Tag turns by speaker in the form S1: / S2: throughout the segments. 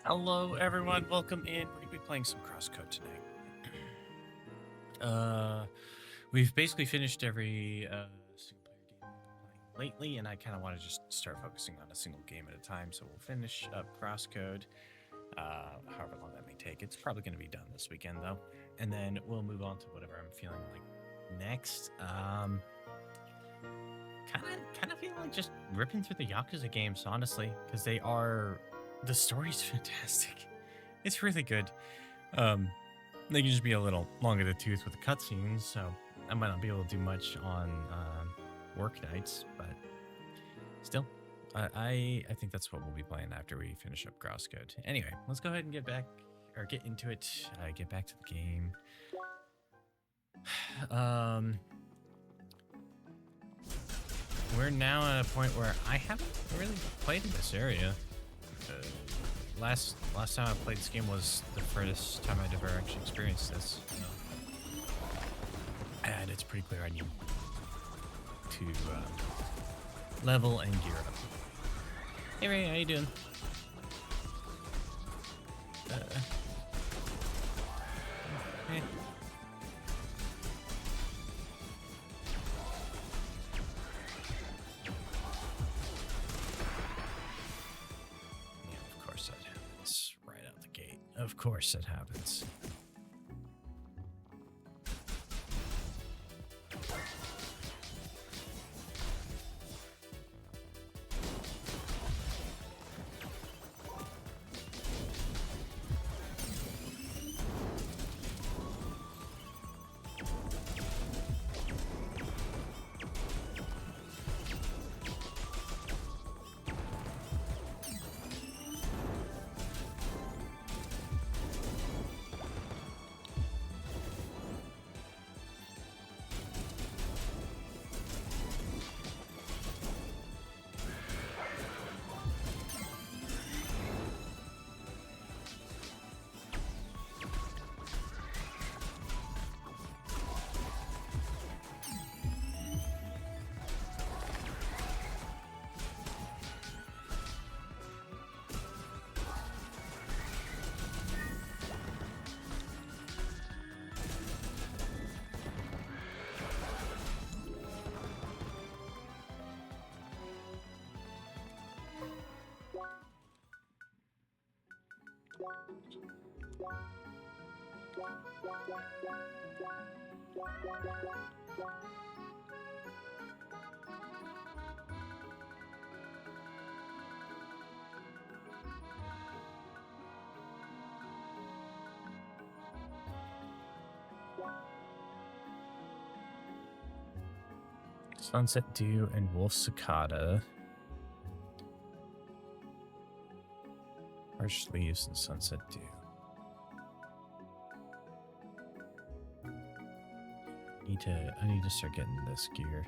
S1: Hello, everyone. Welcome in. We're gonna be playing some CrossCode today. We've basically finished every single player game we've been playing lately, and I kind of want to just start focusing on a single game at a time. So we'll finish up CrossCode, however long that may take. It's probably going to be done this weekend, though, and then we'll move on to whatever I'm feeling like next. Kind of feeling like just ripping through the Yakuza games, honestly, because the story's fantastic. It's really good. They can just be a little long in the tooth with the cutscenes, so I might not be able to do much on work nights, but still, I think that's what we'll be playing after we finish up CrossCode. Anyway, let's go ahead and get into it. Get back to the game. We're now at a point where I haven't really played in this area. Last time I played this game was the first time I'd ever actually experienced this. And it's pretty clear I need to level and gear up. Hey Ray, how you doing? Hey. Of course it happens. Sunset Dew and Wolf Cicada. Harsh leaves and Sunset Dew. I need to start getting this gear.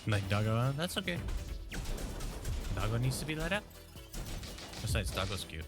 S1: Like Doggo, that's okay. Doggo needs to be let out. Besides, Doggo's cute.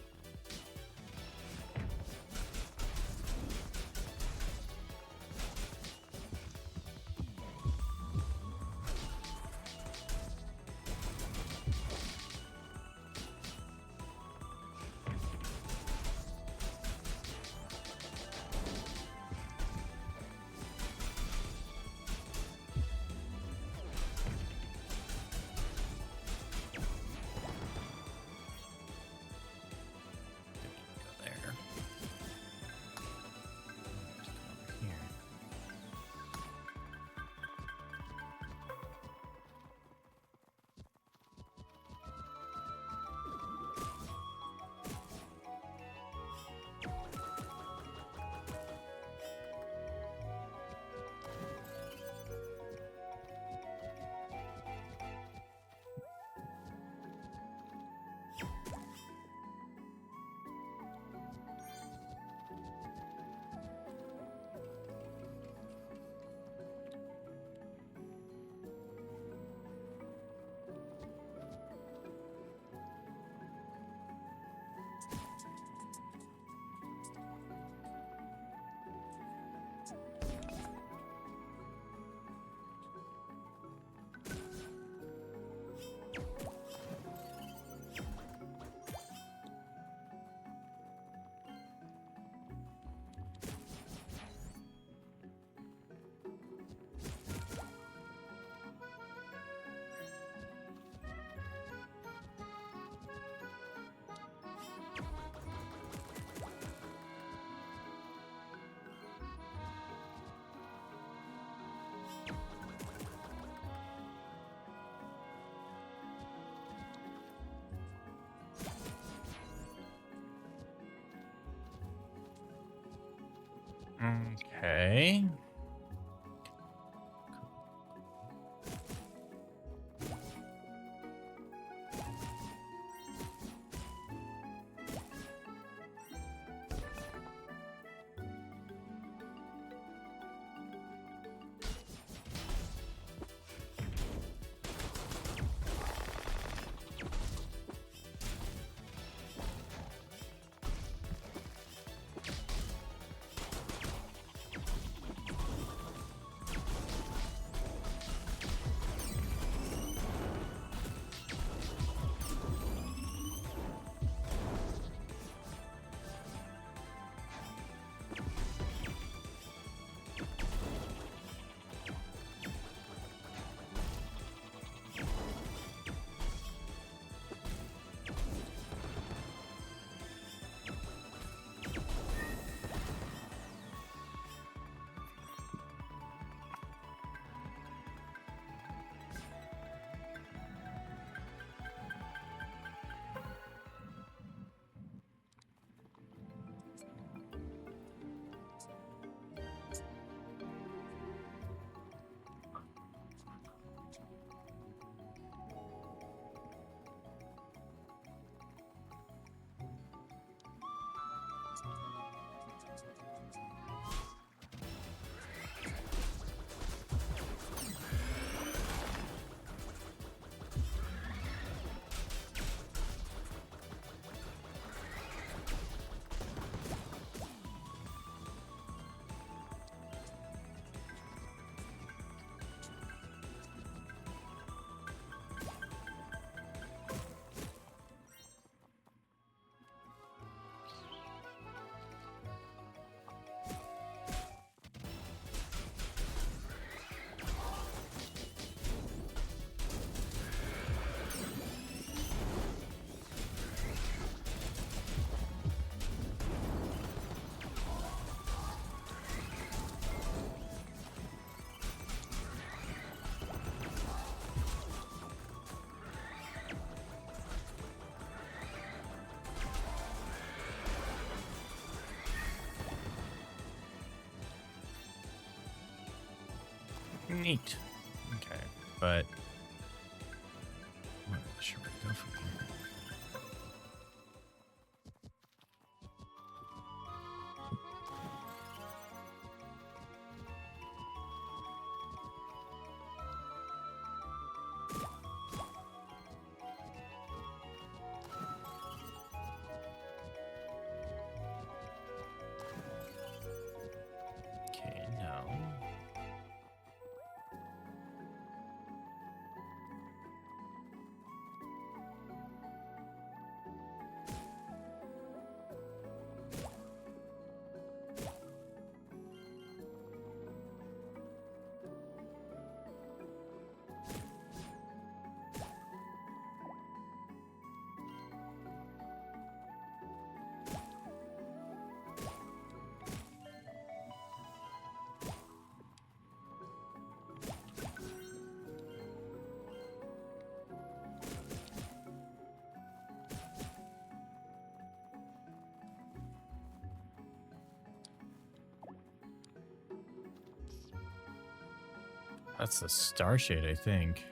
S1: Okay. Neat. Okay, but where should we go from here? Okay, now. That's the star shade, I think.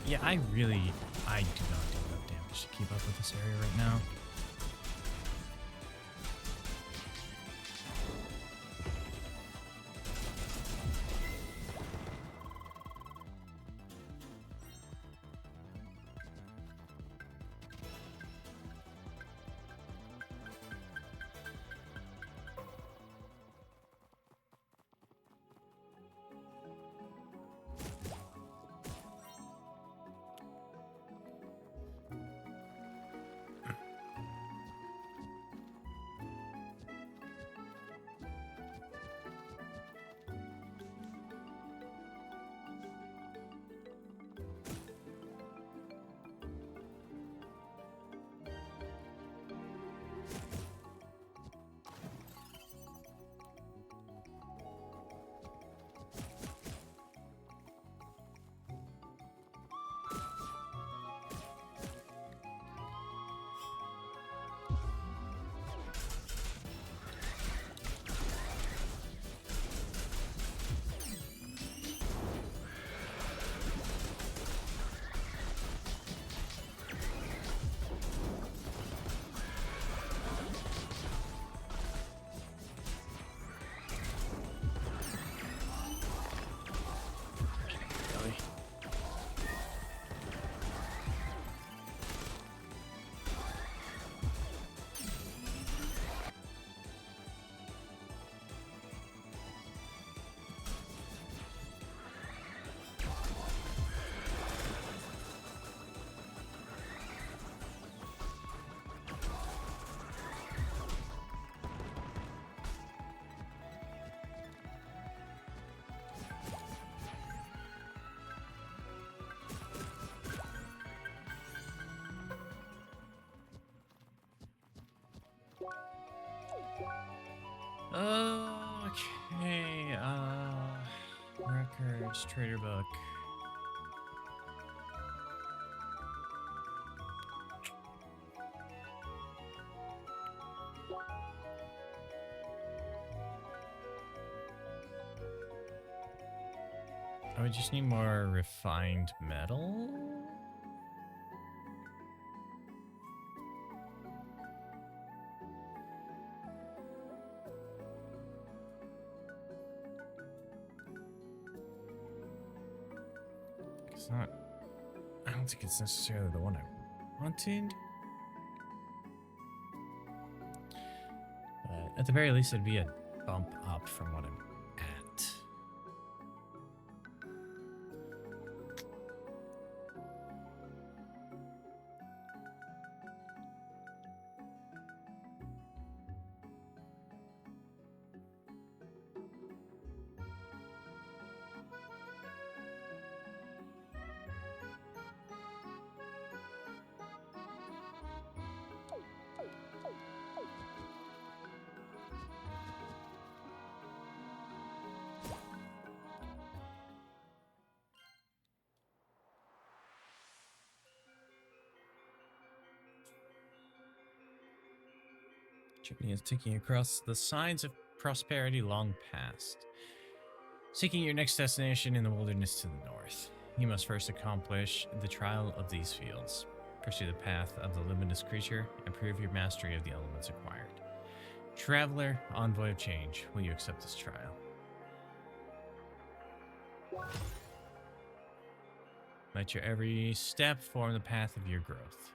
S1: Yeah, I do not do enough damage to keep up with this area right now. Okay, records, trader book. I would just need more refined metal. It's not. I don't think it's necessarily the one I wanted. But at the very least, it'd be a bump up from what I'm at. Journey is taking you across the signs of prosperity long past. Seeking your next destination in the wilderness to the north. You must first accomplish the trial of these fields. Pursue the path of the luminous creature and prove your mastery of the elements acquired. Traveler, envoy of change, will you accept this trial? Let your every step form the path of your growth.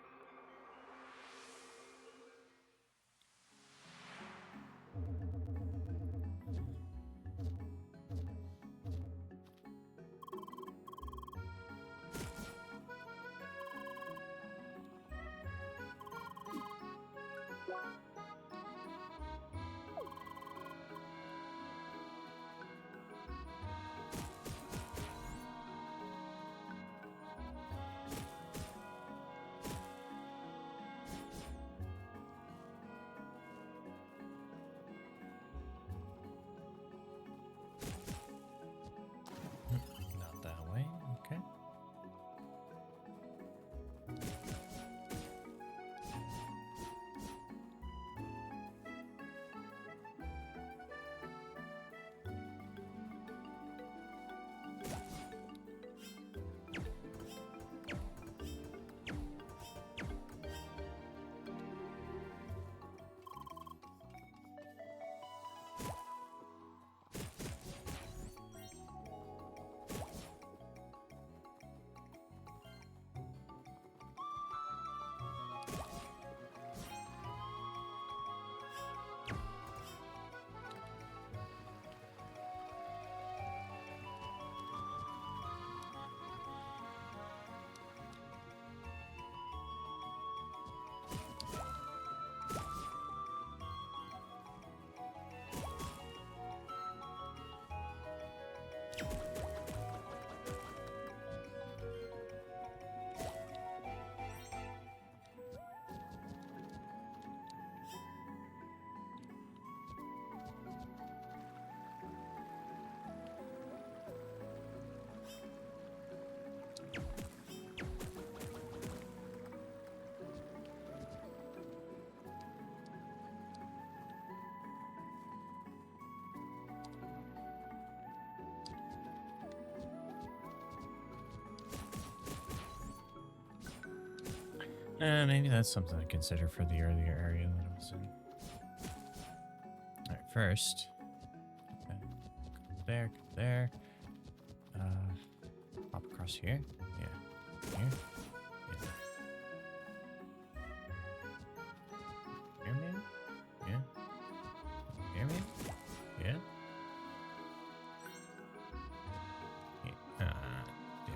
S1: Maybe that's something to consider for the earlier area that I was in. Alright, first. Okay. There, there. Hop across here. Yeah. Here. Yeah. Here, maybe? Yeah. Here, maybe? Yeah. Yeah. Damn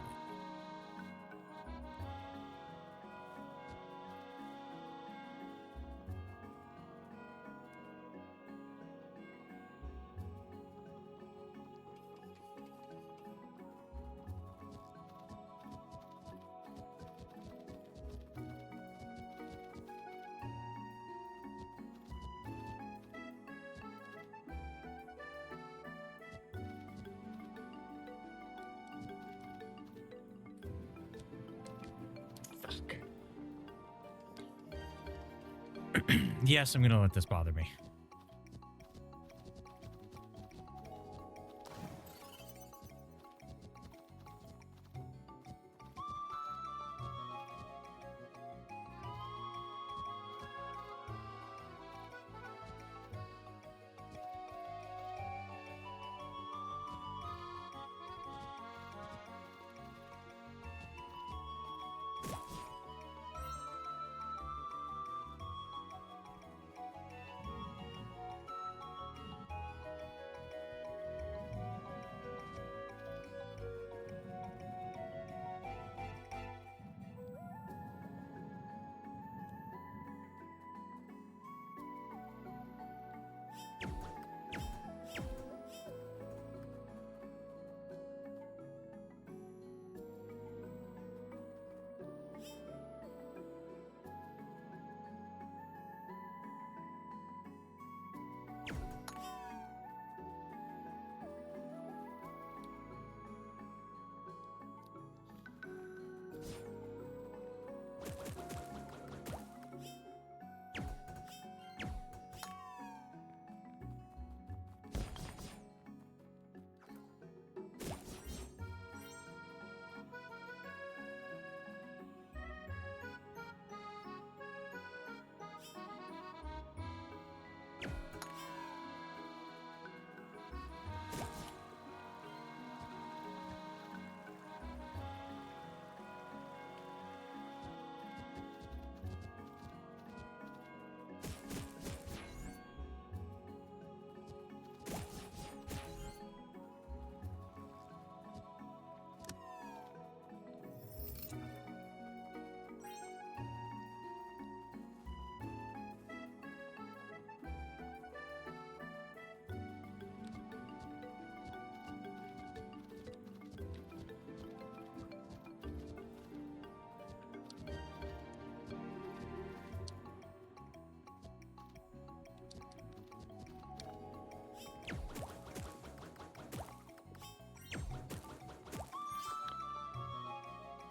S1: it. Yes, I'm gonna let this bother me.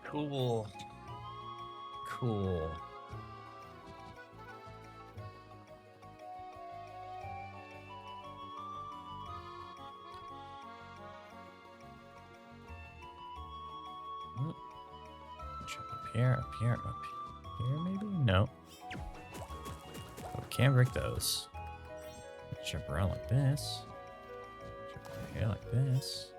S1: Cool. Cool. Jump up here, up here, up here, maybe? No. Oh, can't break those. Jump around like this. Jump over here like this.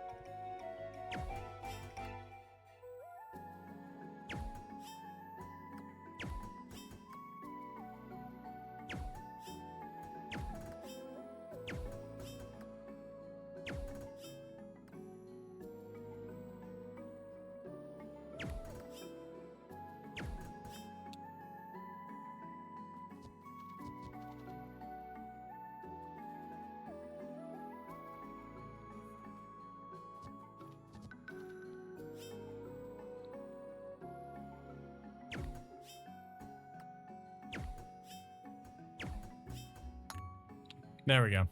S1: There we go.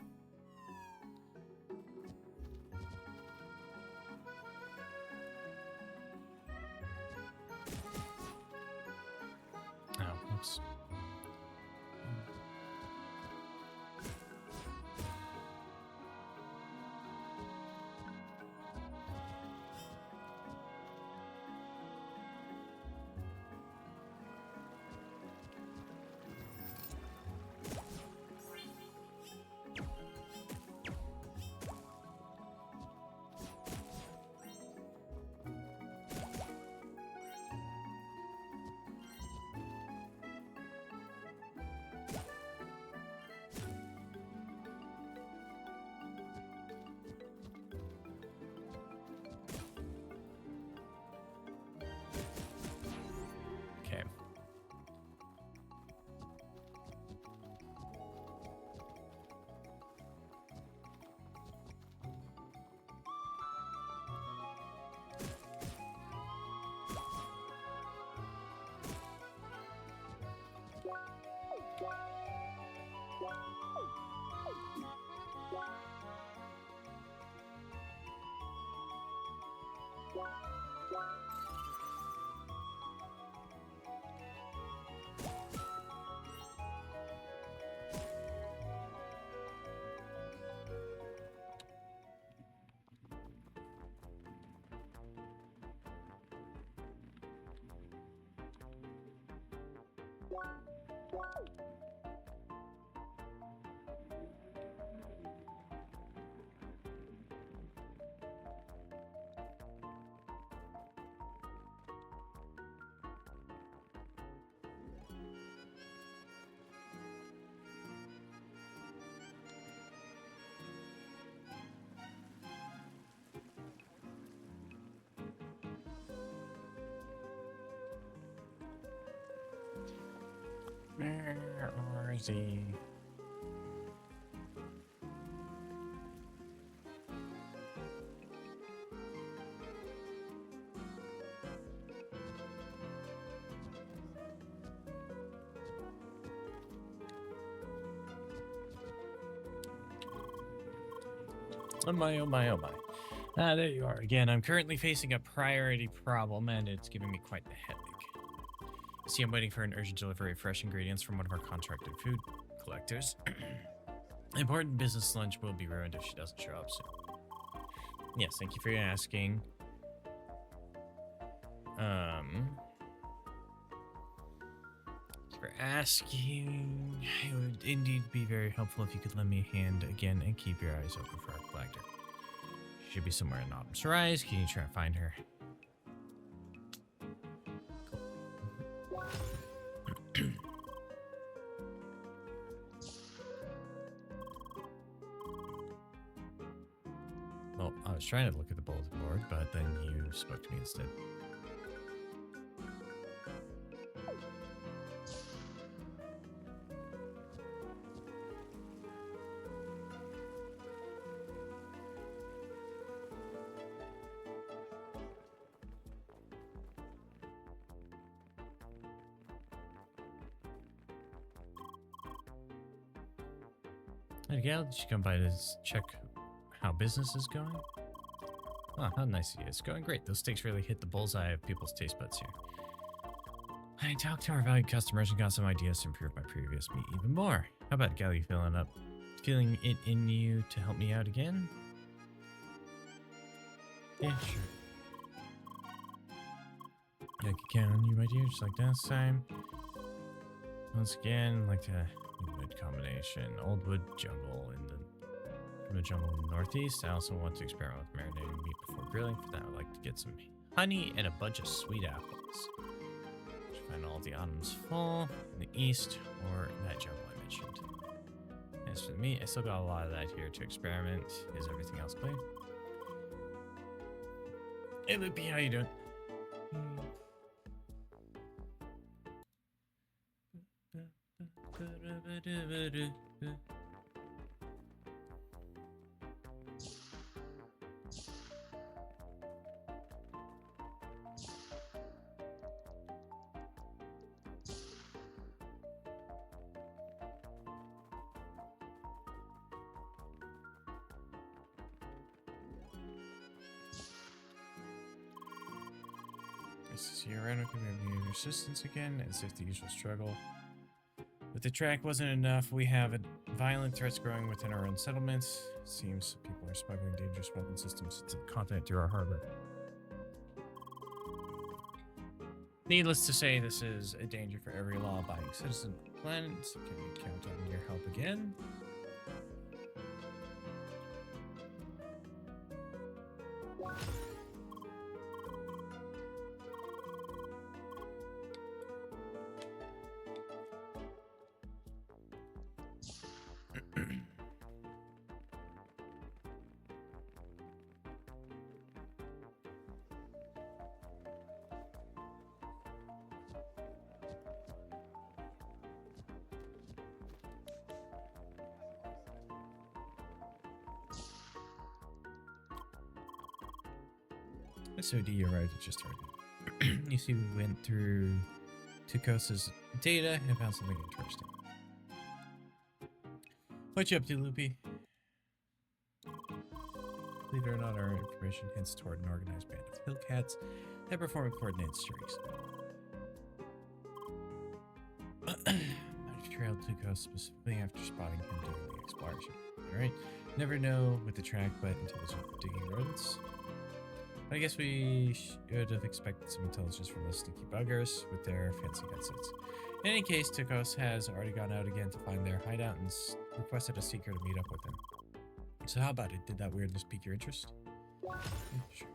S1: Oh, oops. Where is he? Oh my, oh my, oh my. Ah, there you are again. I'm currently facing a priority problem, and it's giving me quite the headache. See, I'm waiting for an urgent delivery of fresh ingredients from one of our contracted food collectors. Important business lunch will be ruined if she doesn't show up soon. Yes, thank you for asking. For asking, it would indeed be very helpful if you could lend me a hand again and keep your eyes open for our collector. She should be somewhere in Autumn's Rise. Can you try and find her? Well, I was trying to look at the bulletin board, but then you spoke to me instead. Hey, Gal, did you come by to check how business is going? Oh, how nice of you. It's going great. Those steaks really hit the bullseye of people's taste buds here. I talked to our valued customers and got some ideas to improve my previous meat even more. How about it, Gal, you feeling it in you to help me out again? Yeah, sure. I can count on you, my dear, just like last time. Once again, I'd like to good combination. Old wood jungle from the jungle in the northeast. I also want to experiment with marinating meat before grilling. For that, I'd like to get some honey and a bunch of sweet apples. Should find all the autumns full in the east or that jungle I mentioned. As for the meat, I still got a lot of that here to experiment. Is everything else clear? Hey, Loopy, how you doing? Nice to see you around. We have your assistance again, as if the usual struggle. But the track wasn't enough. We have violent threats growing within our own settlements. Seems people are smuggling dangerous weapon systems into the continent through our harbor. Needless to say, this is a danger for every law-abiding citizen of the planet. So can we count on your help again? SOD arrived at just right. You see, we went through Tucosa's data and found something interesting. What you up to, Loopy? Believe it or not, our information hints toward an organized band of hillcats that perform coordinated streaks. I've trailed Tucosa specifically after spotting him doing the exploration. Alright, never know with the track, but until there's digging rodents. I guess we should have expected some intelligence from those sneaky buggers with their fancy headsets. In any case, Tukos has already gone out again to find their hideout and requested a seeker to meet up with him. So how about it? Did that weirdness pique your interest? Yeah, sure.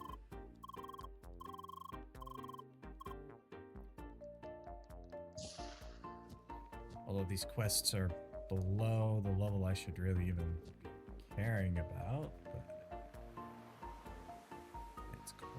S1: Although these quests are below the level I should really even be caring about, but it's cool.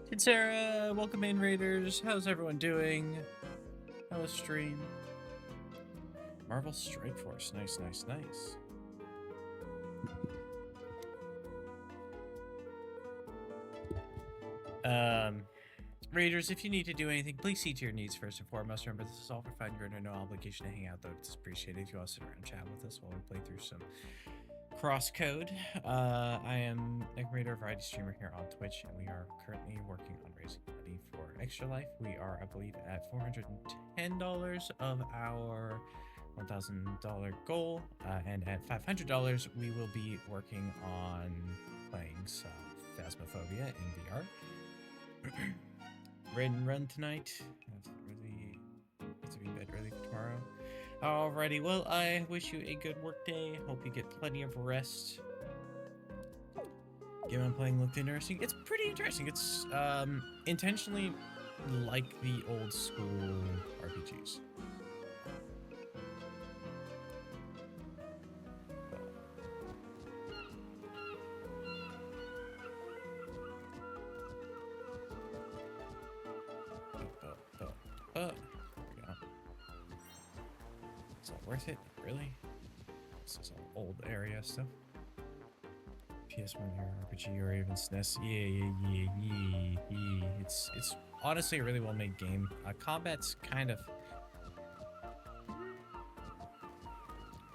S1: Hey Sarah, welcome in Raiders. How's everyone doing? How was stream? Marvel Strike Force, nice, nice, nice. Raiders, if you need to do anything, please see to your needs first and foremost. Remember, this is all for fun. You're under no obligation to hang out, though. It's appreciated if you all sit around and chat with us while we play through some CrossCode. I am Necrometer, variety streamer here on Twitch, and we are currently working on raising money for Extra Life. We are, I believe, at $410 of our $1,000 goal, and at $500, we will be working on playing some Phasmophobia in VR. Raid and run tonight. Have to be in bed early for tomorrow. Alrighty, well, I wish you a good work day. Hope you get plenty of rest. Game I'm playing looked interesting. It's pretty interesting. It's intentionally like the old school RPGs. Is that worth it? Really? This is all old area stuff. PS1 era RPG or even SNES. Yeah. It's honestly a really well made game. Combat's kind of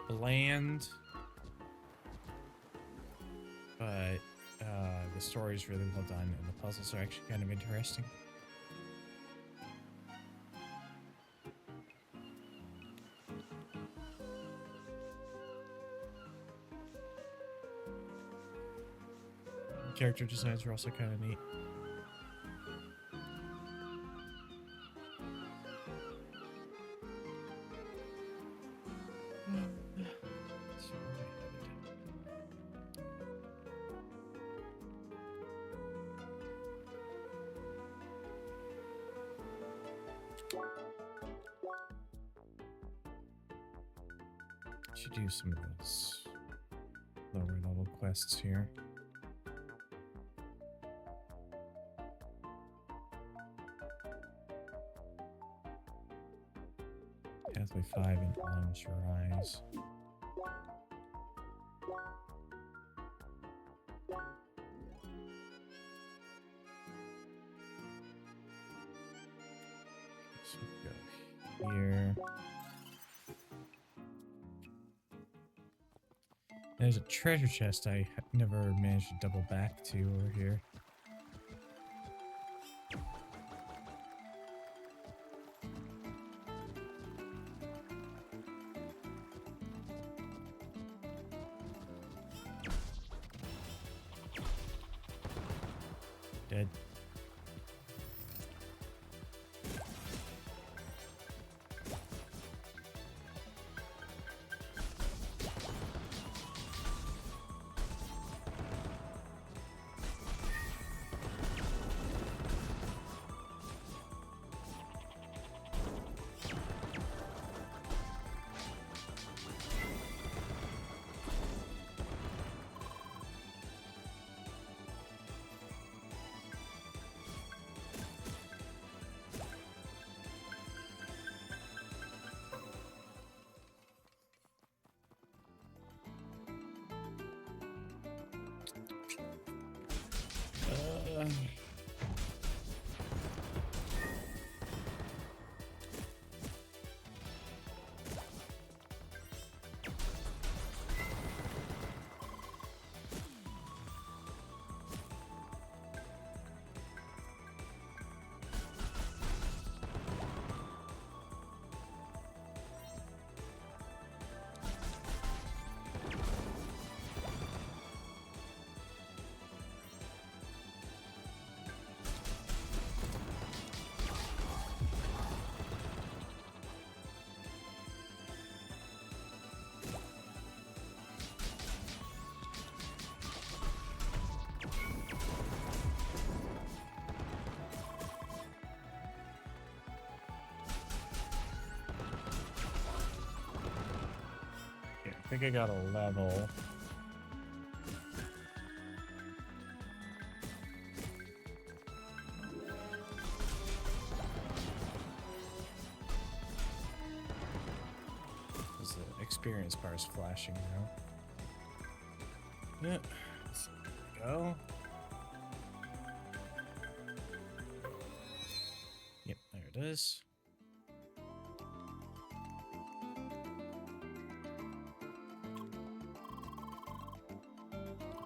S1: bland, but the story's really well done and the puzzles are actually kind of interesting. Character designs are also kind of neat. Should do some of those lower level quests here. Pathway 5 and Orange Rise. So we go here. There's a treasure chest I never managed to double back to over here. Dead. I think I got a level. Because the experience bar is flashing now. Yeah, let's go. Yep, there it is.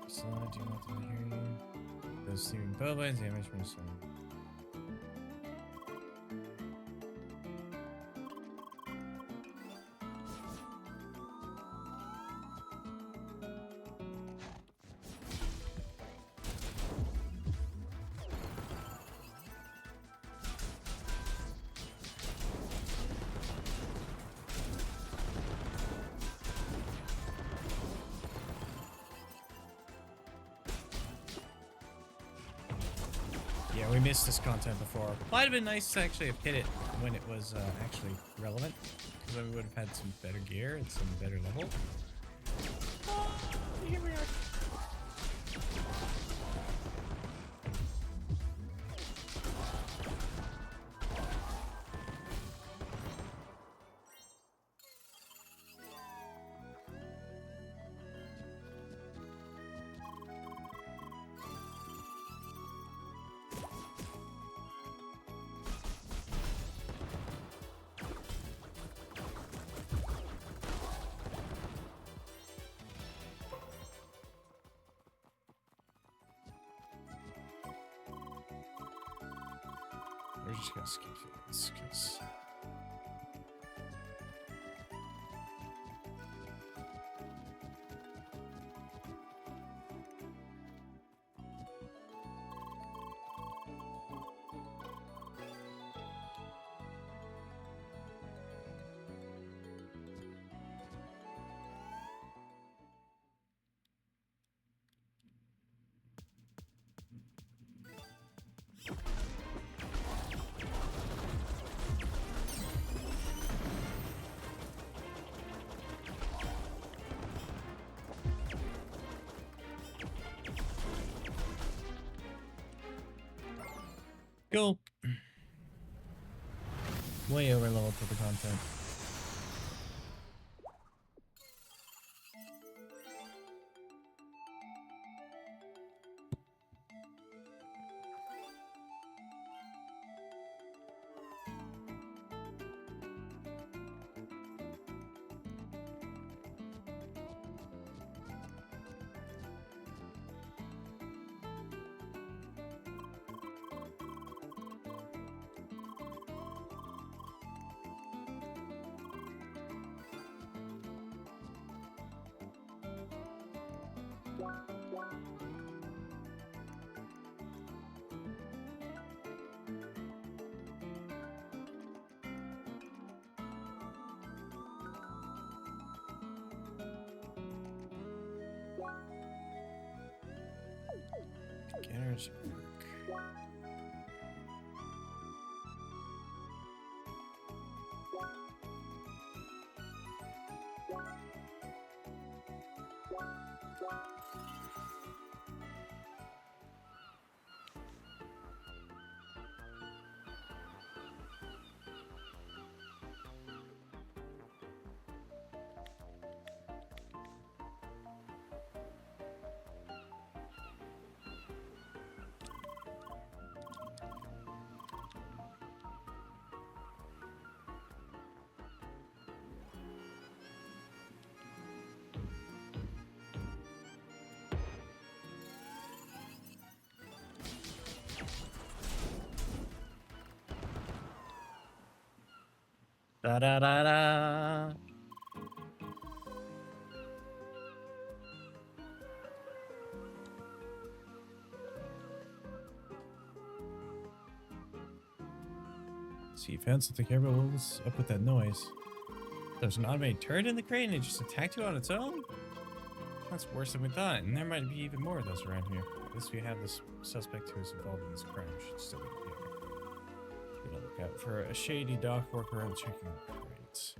S1: So, do you want them to hear you? Those sleeping bovines damage from some. Yeah, we missed this content before. Might have been nice to actually have hit it when it was actually relevant. Because then we would have had some better gear and some better level. Oh, here we are. We're just gonna skip this because go way over level for the content. Where's work? Da da da da. See, you found something here, but what was up with that noise? There's an automated turret in the crate and it just attacked you on its own? That's worse than we thought, and there might be even more of those around here. At least we have this suspect who is involved in this crime. Should still be here. Be on the lookout for a shady dock worker around checking the crates.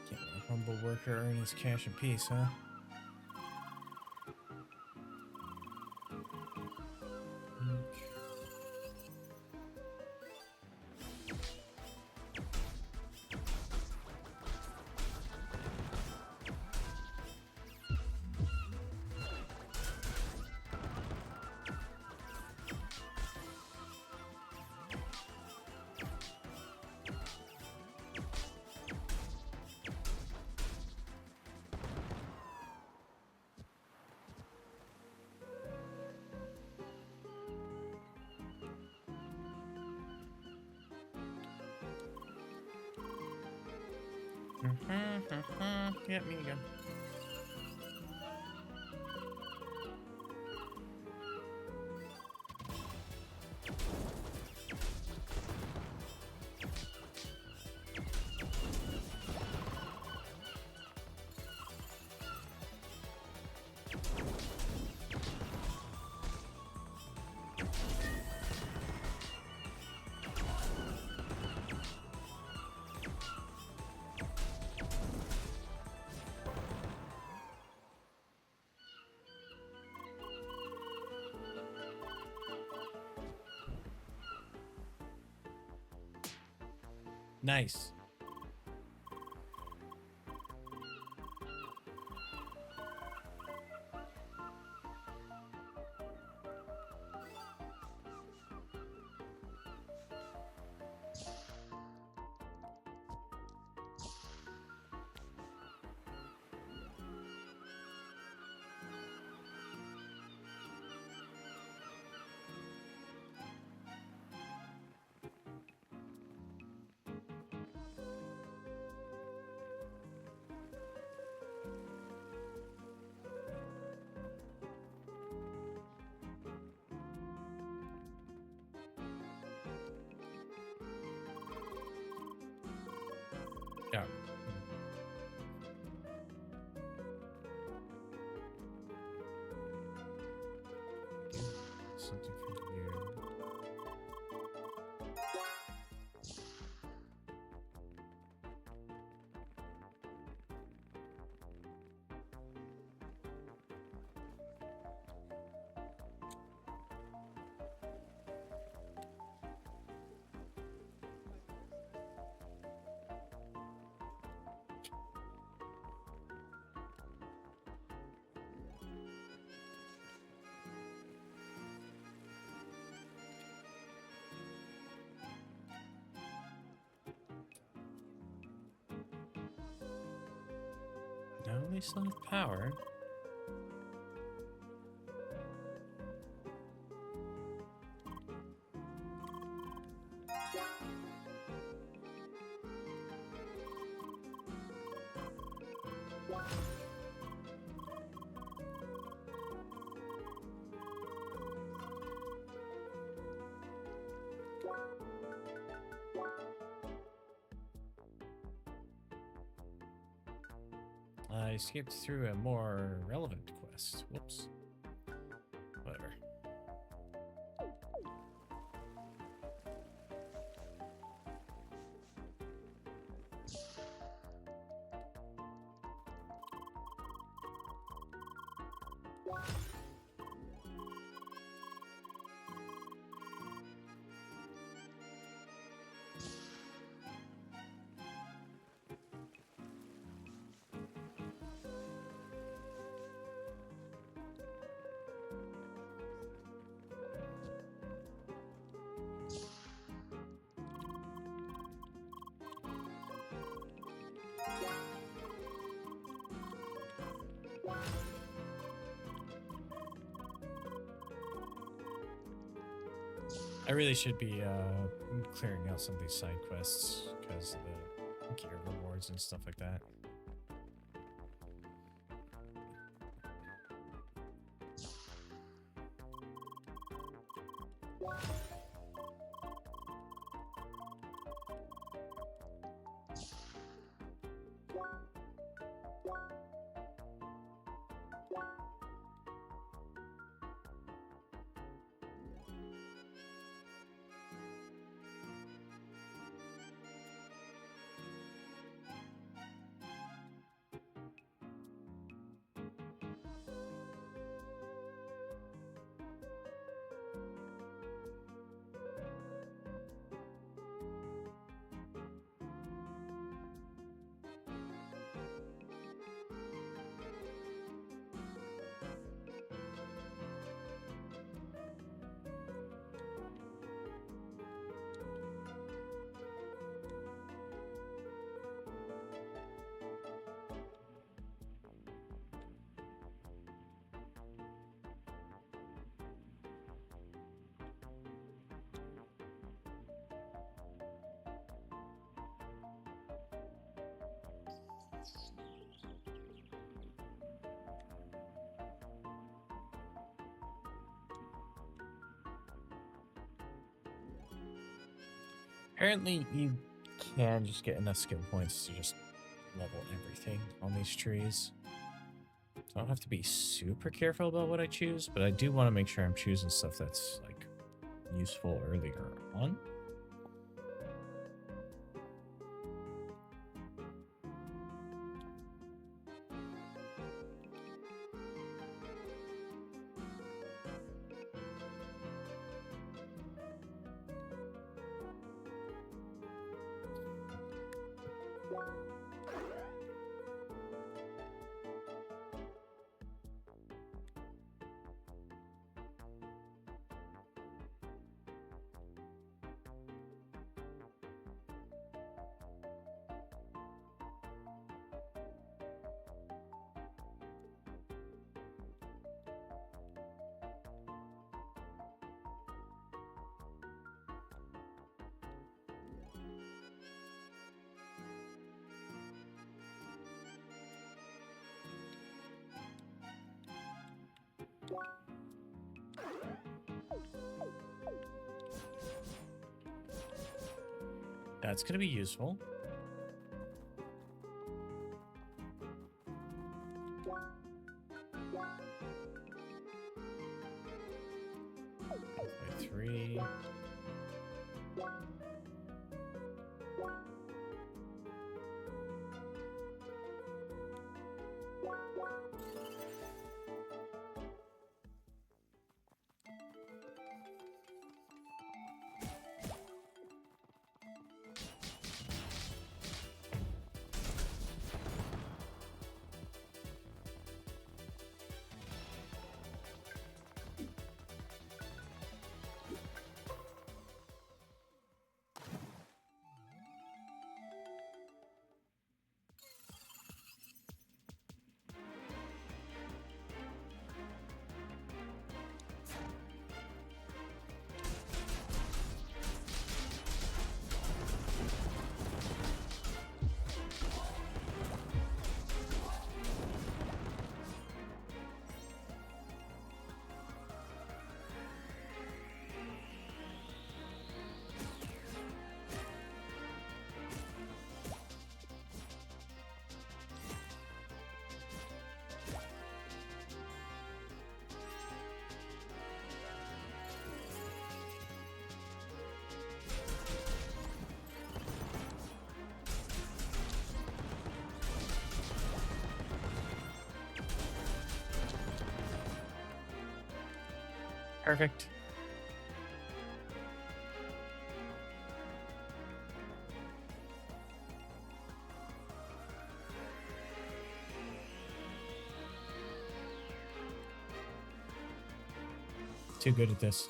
S1: Can't let a humble worker earn his cash in peace, huh? Yeah, me again. Nice. they still have power. I skipped through a more relevant quest. Whoops. Whatever. I really should be clearing out some of these side quests because of the gear rewards and stuff like that. Apparently, you can just get enough skill points to just level everything on these trees. So I don't have to be super careful about what I choose, but I do want to make sure I'm choosing stuff that's like useful earlier on. That's going to be useful. By 3. Perfect. Too good at this.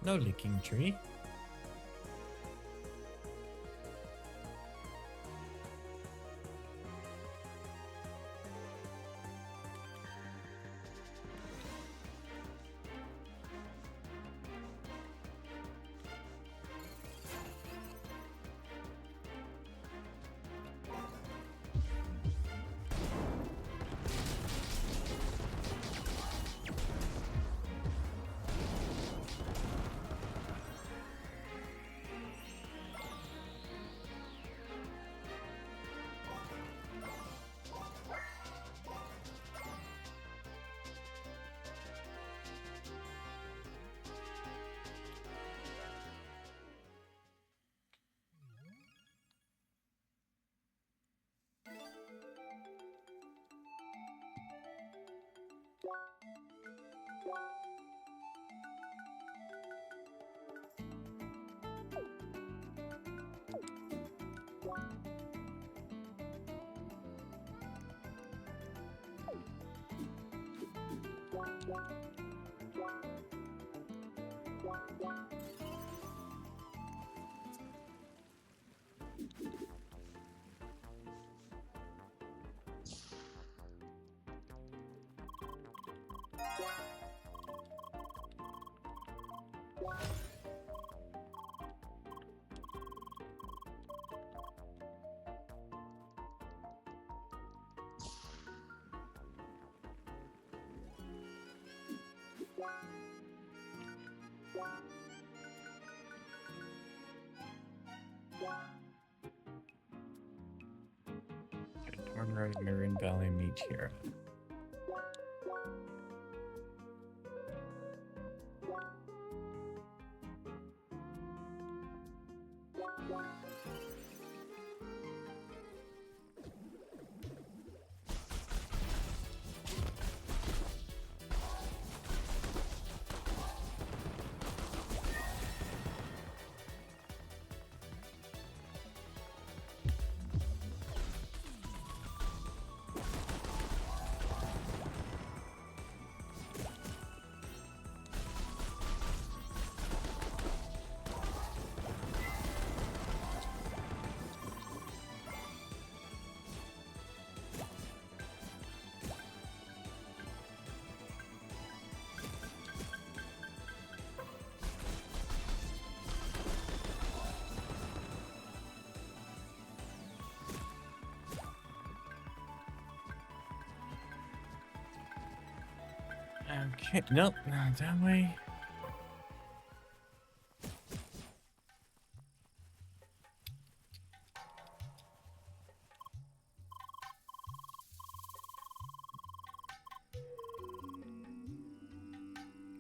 S1: No leaking tree. Torn Road, Marin Valley meet here. Okay, nope, not that way.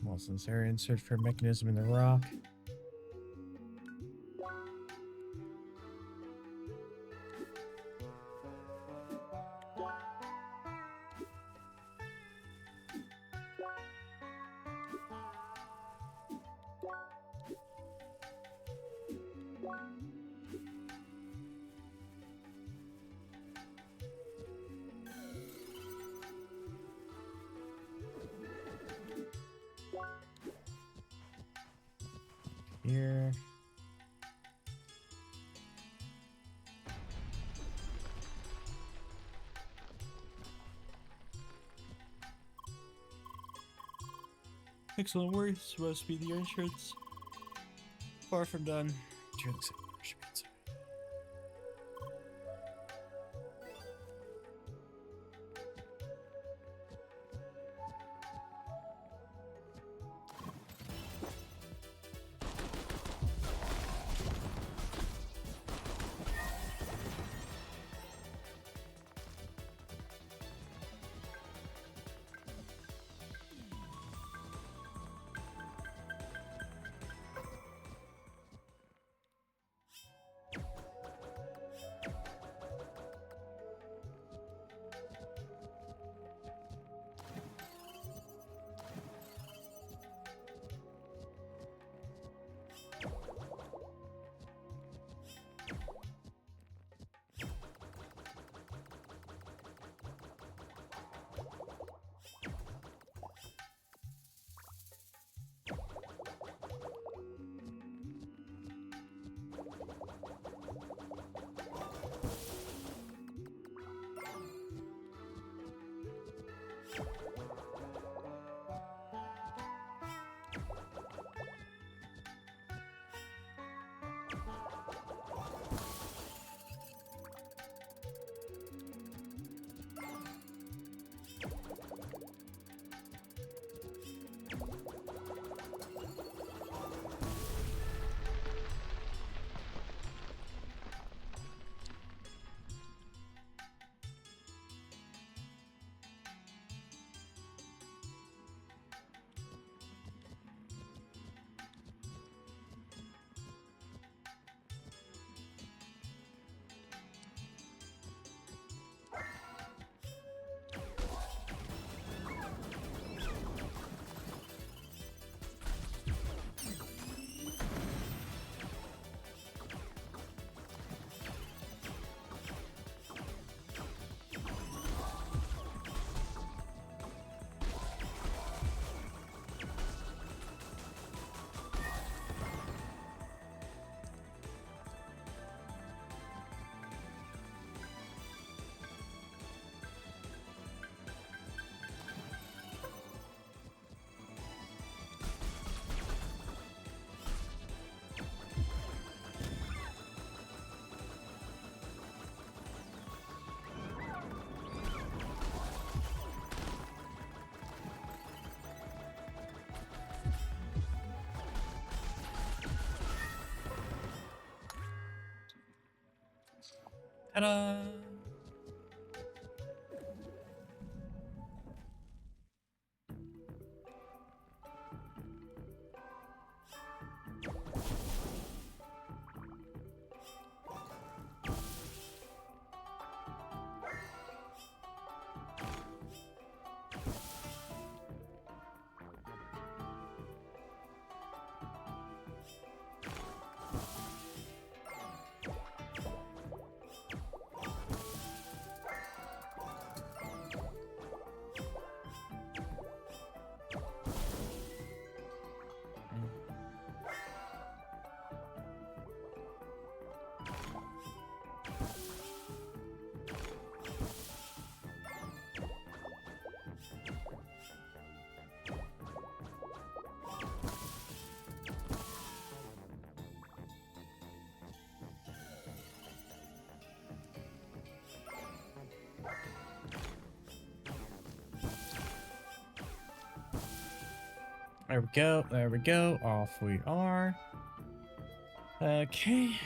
S1: Wilson's area, insert for a mechanism in the rock. Here. Excellent work. This must be the entrance. Far from done. Ta-da! There we go. There we go. Off we are. Okay.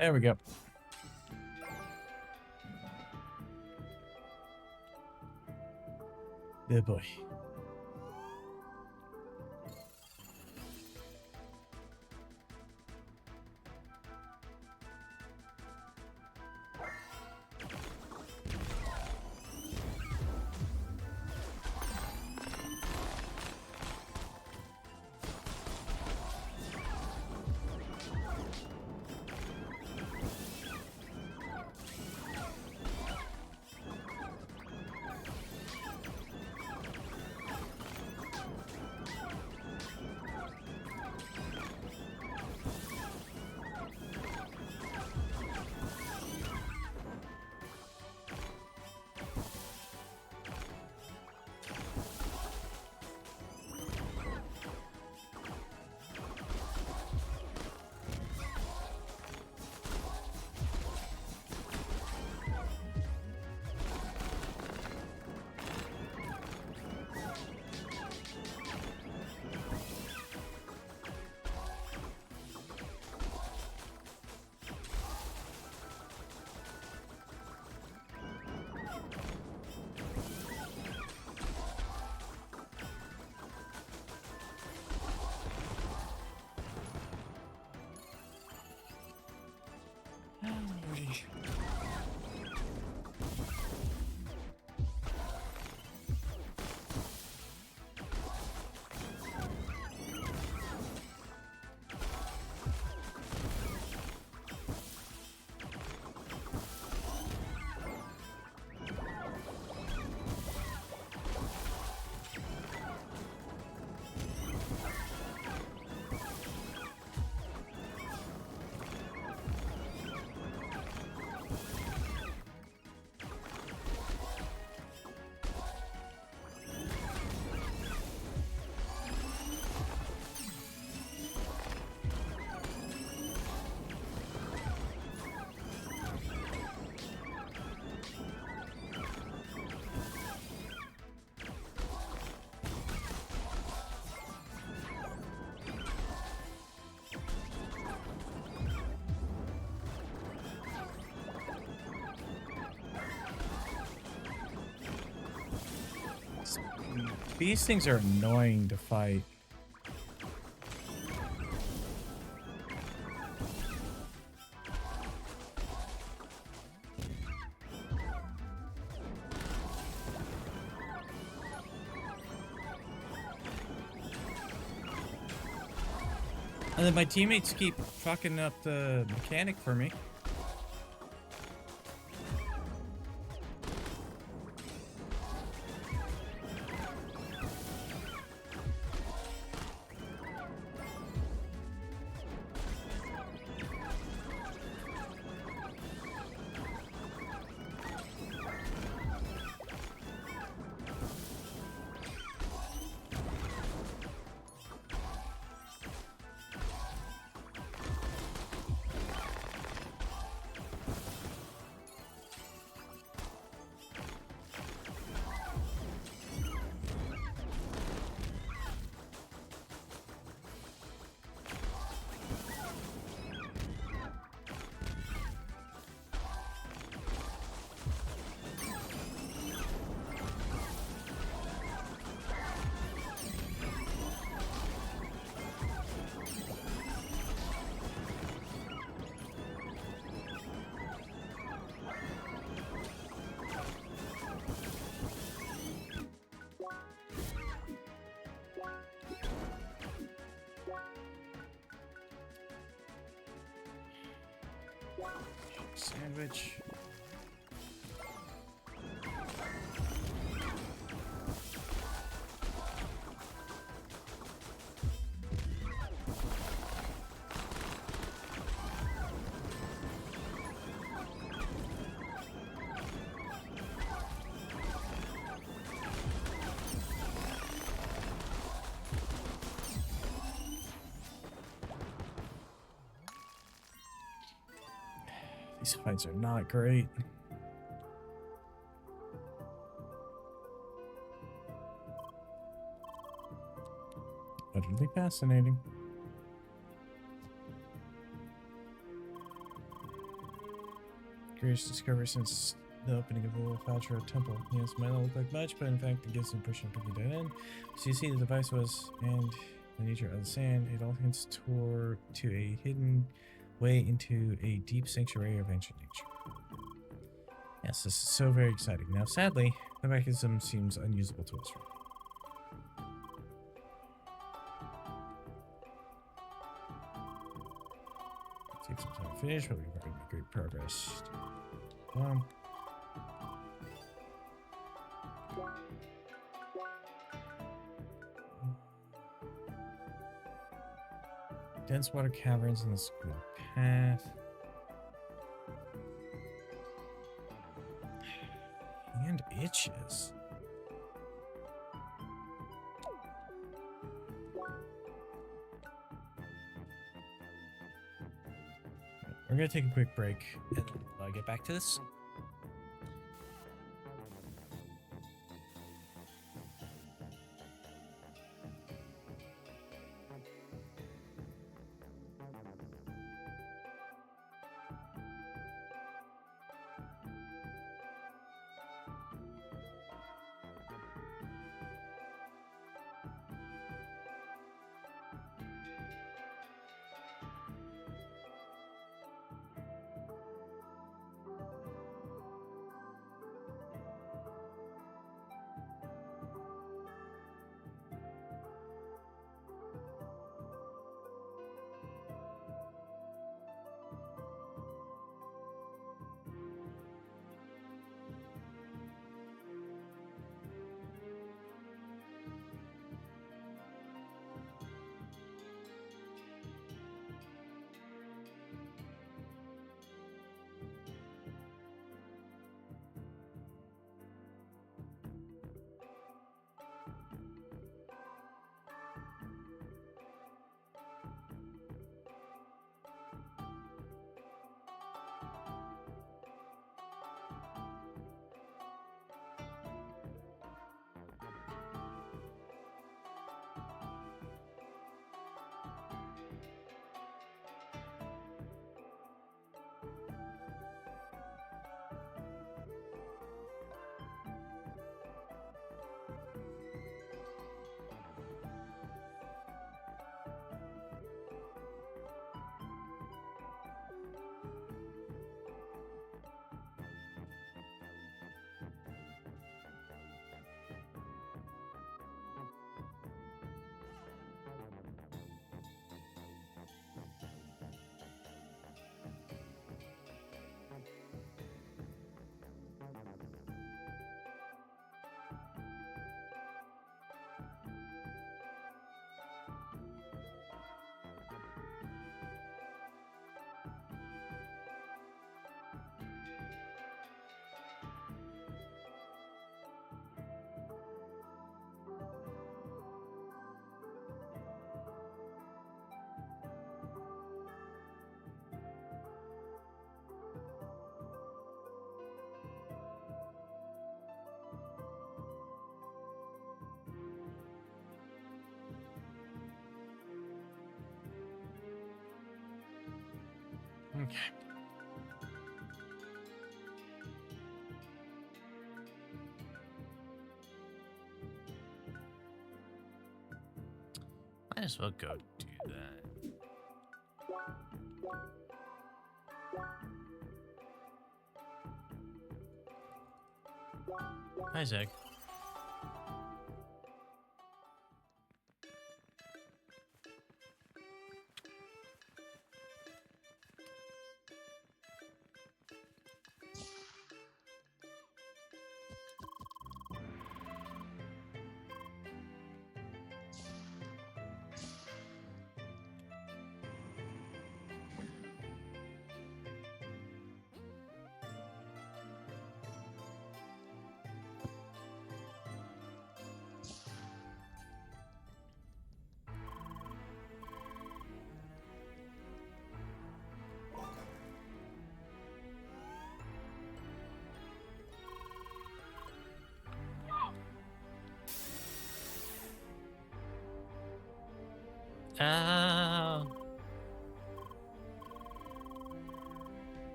S1: There we go. Good boy. These things are annoying to fight. And then my teammates keep fucking up the mechanic for me. Sandwich. These fights are not great. Utterly fascinating. greatest discovery since the opening of the little Fatra temple. Yes, might not look like much, but in fact it gives the impression of picking that in. So you see the device was, and the nature of the sand, it all hints toward to a hidden way into a deep sanctuary of ancient nature. Yes, this is so very exciting. Now, sadly, the mechanism seems unusable to us right now. Take some time to finish, but we've already made great progress. Dense water caverns in the squid path. And itches. We're gonna take a quick break and get back to this. Okay. Might as well go do that. Hi, Zach.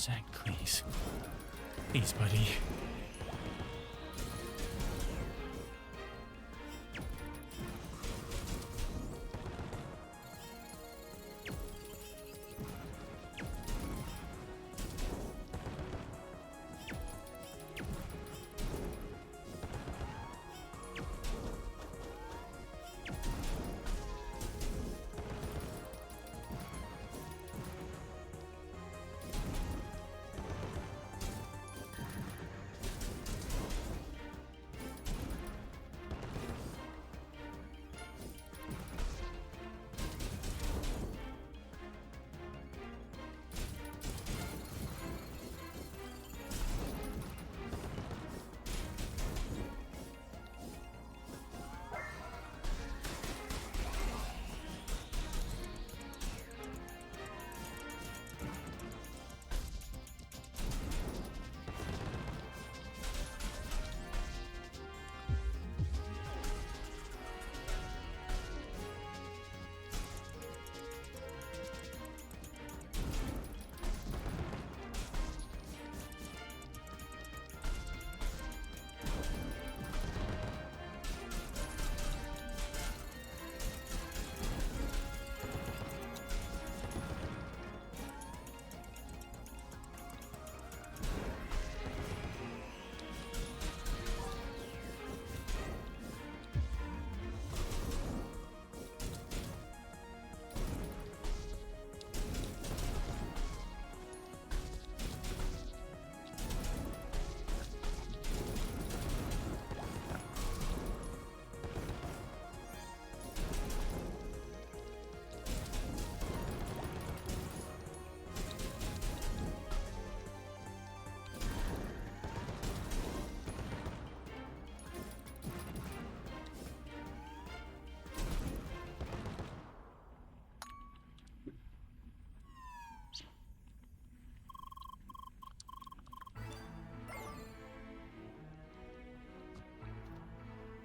S1: Zach, please. Please, buddy.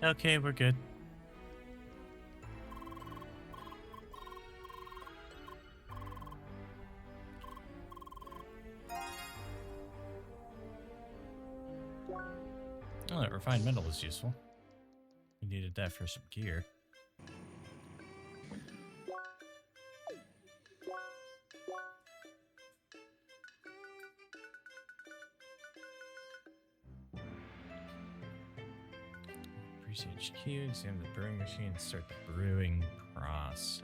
S1: Okay, we're good. Oh, that refined metal is useful. We needed that for some gear. Increase HQ, examine the brewing machine, start the brewing process.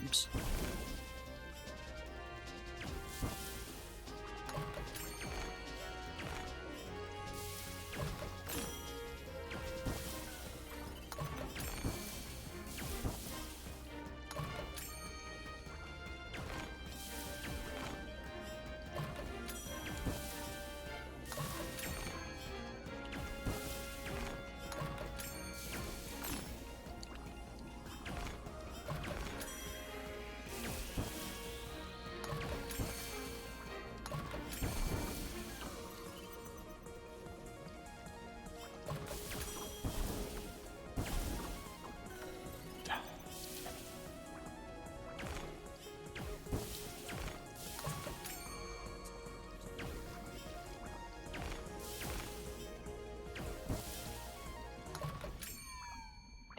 S1: games.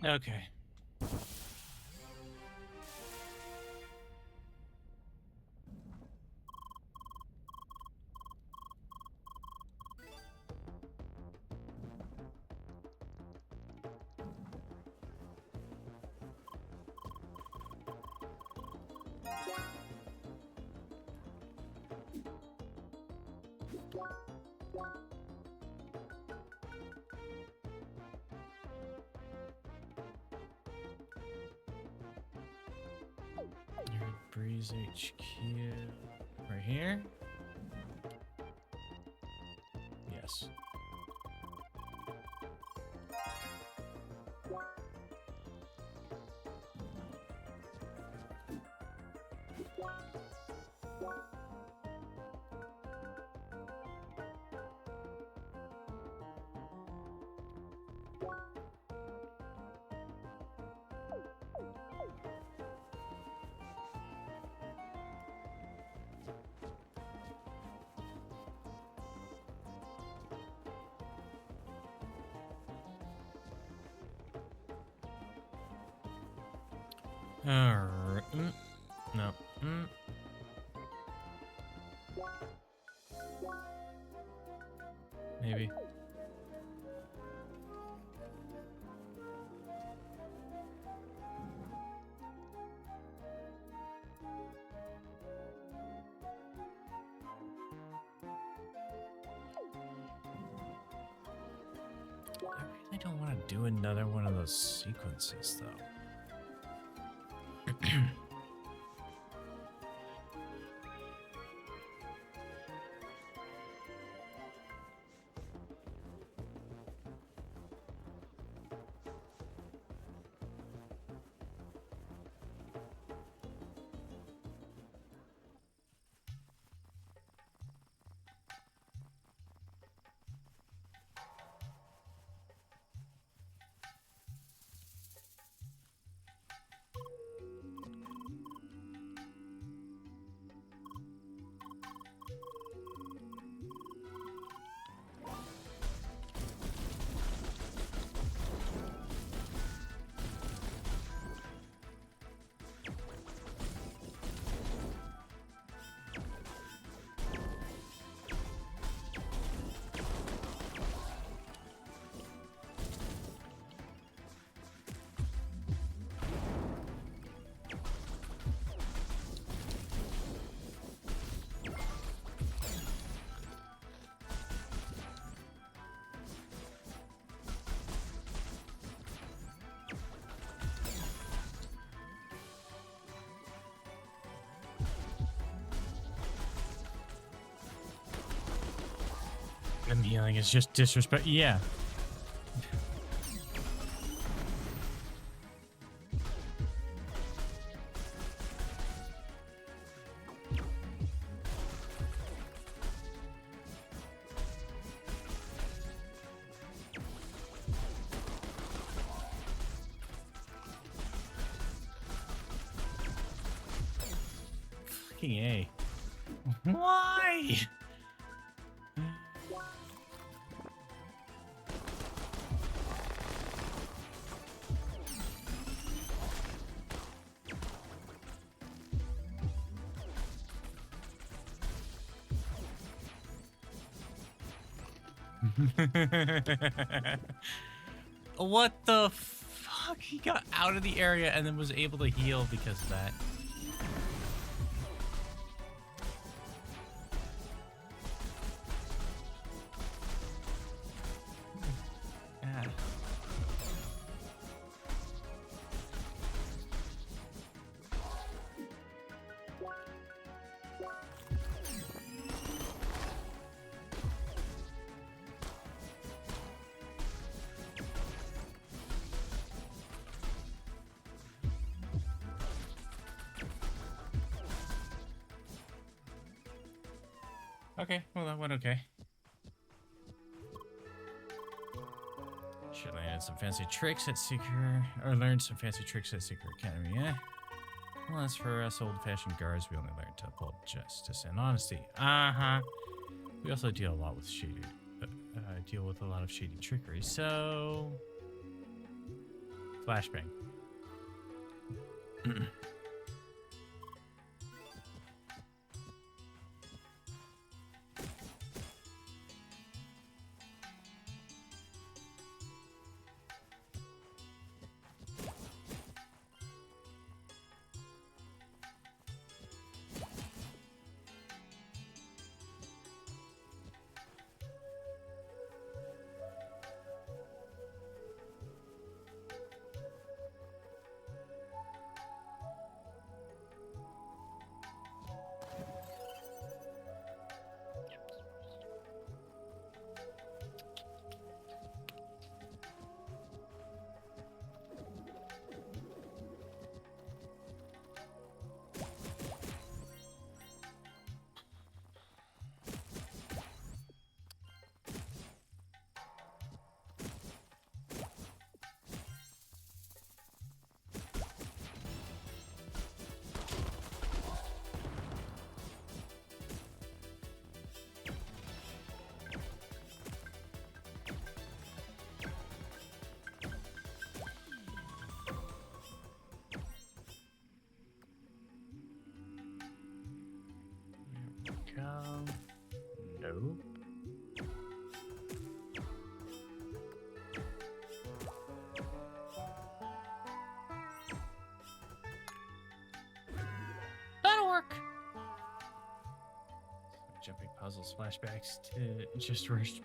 S1: Okay. Breeze HQ right here. Yes. Alright. No. Maybe. I really don't want to do another one of those sequences, though. And healing is just disrespect. Yeah. Fucking A. Why? What the fuck? fuck? He got out of the area and then was able to heal because of that. Yeah. Okay, well that went okay. Should learn some fancy tricks at Secret, or learn some fancy tricks at Secret Academy, yeah? Well, as for us old-fashioned guards, we only learn to uphold justice and honesty. Uh-huh. We also deal a lot with shady, deal with a lot of shady trickery, so... Flashbang. No. That'll work. Jumping puzzles, flashbacks to just rushed.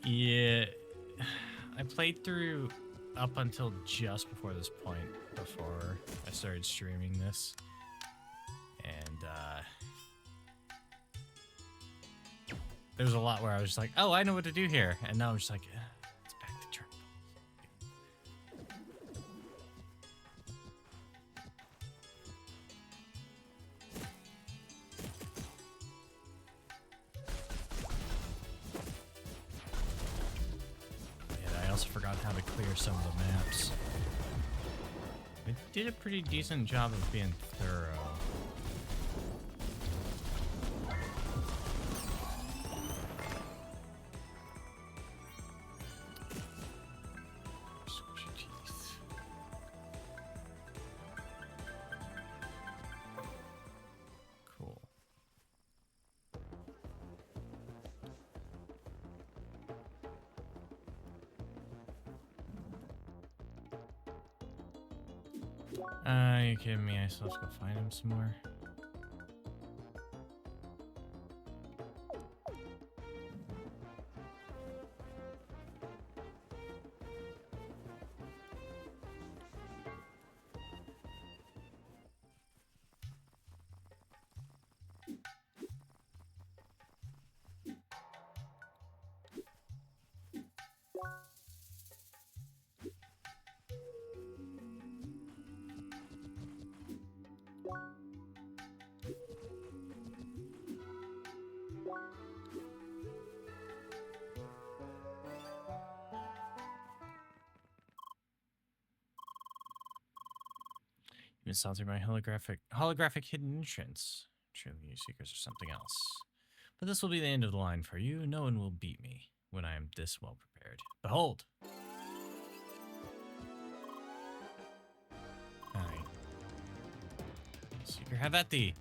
S1: Yeah, I played through up until just before this point, before I started streaming this. And there's a lot where I was just like, oh, I know what to do here. And now I'm just like, it's back to turn. Yeah, I also forgot how to clear some of the maps. It did a pretty decent job of being thorough. You kidding me? I still have to go find him some more. You saw through my holographic hidden entrance. Truly, you seekers are something else. But this will be the end of the line for you. No one will beat me when I am this well prepared. Behold! Alright. Seeker, have at thee!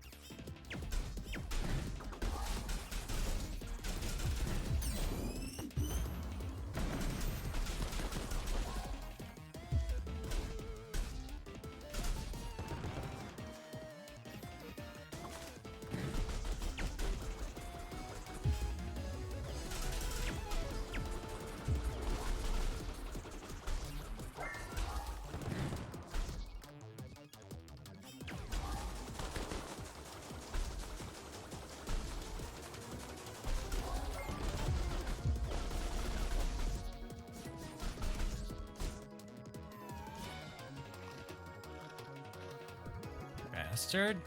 S1: bastard.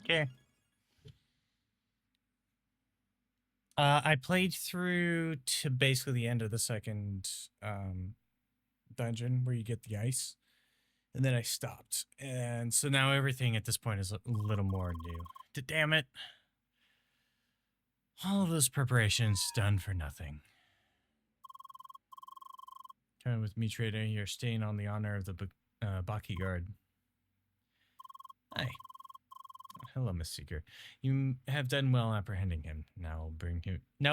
S1: Okay. I played through to basically the end of the second dungeon where you get the ice, and then I stopped. And so now everything at this point is a little more new. Damn it. All of those preparations done for nothing. Coming with me, trader, you're staying on the honor of the Baki guard. Hi. Hello, Miss Seeker. You have done well apprehending him. Now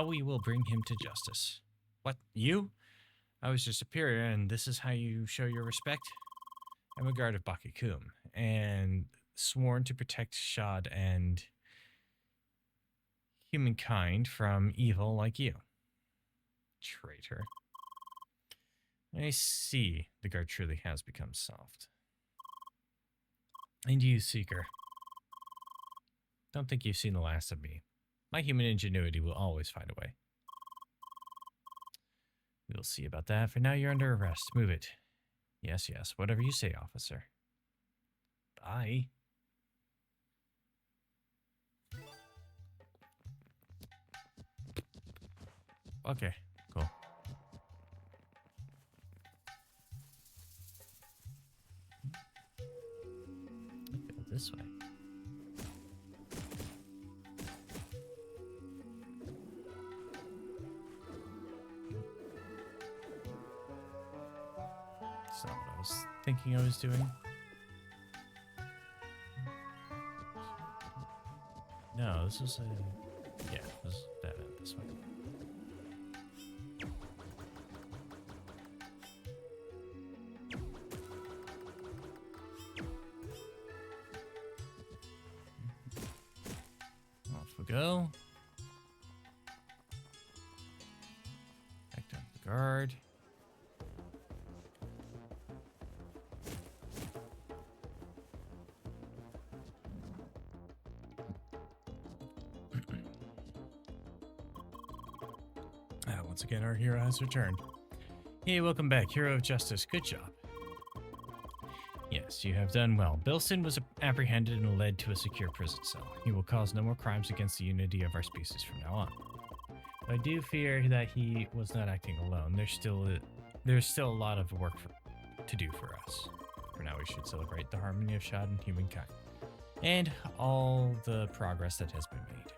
S1: we will bring him to justice. What? You? I was your superior, and this is how you show your respect? I'm a guard of Bakikum, and sworn to protect Shad and humankind from evil like you. Traitor. I see. The guard truly has become soft. And you, Seeker. Don't think you've seen the last of me. My human ingenuity will always find a way. We'll see about that. For now, you're under arrest. Move it. Yes, yes. Whatever you say, officer. Bye. Okay, cool. Go this way. That's not what I was thinking I was doing. No, this was a... Yeah, this way. Off we go. Back down to the guard. Once again, our hero has returned. Hey, welcome back, hero of justice. Good job. Yes, you have done well. Bilson was apprehended and led to a secure prison cell. He will cause no more crimes against the unity of our species from now on. I do fear that he was not acting alone. There's still a lot of work to do for us. For now, we should celebrate the harmony of Shad and humankind, and all the progress that has been made.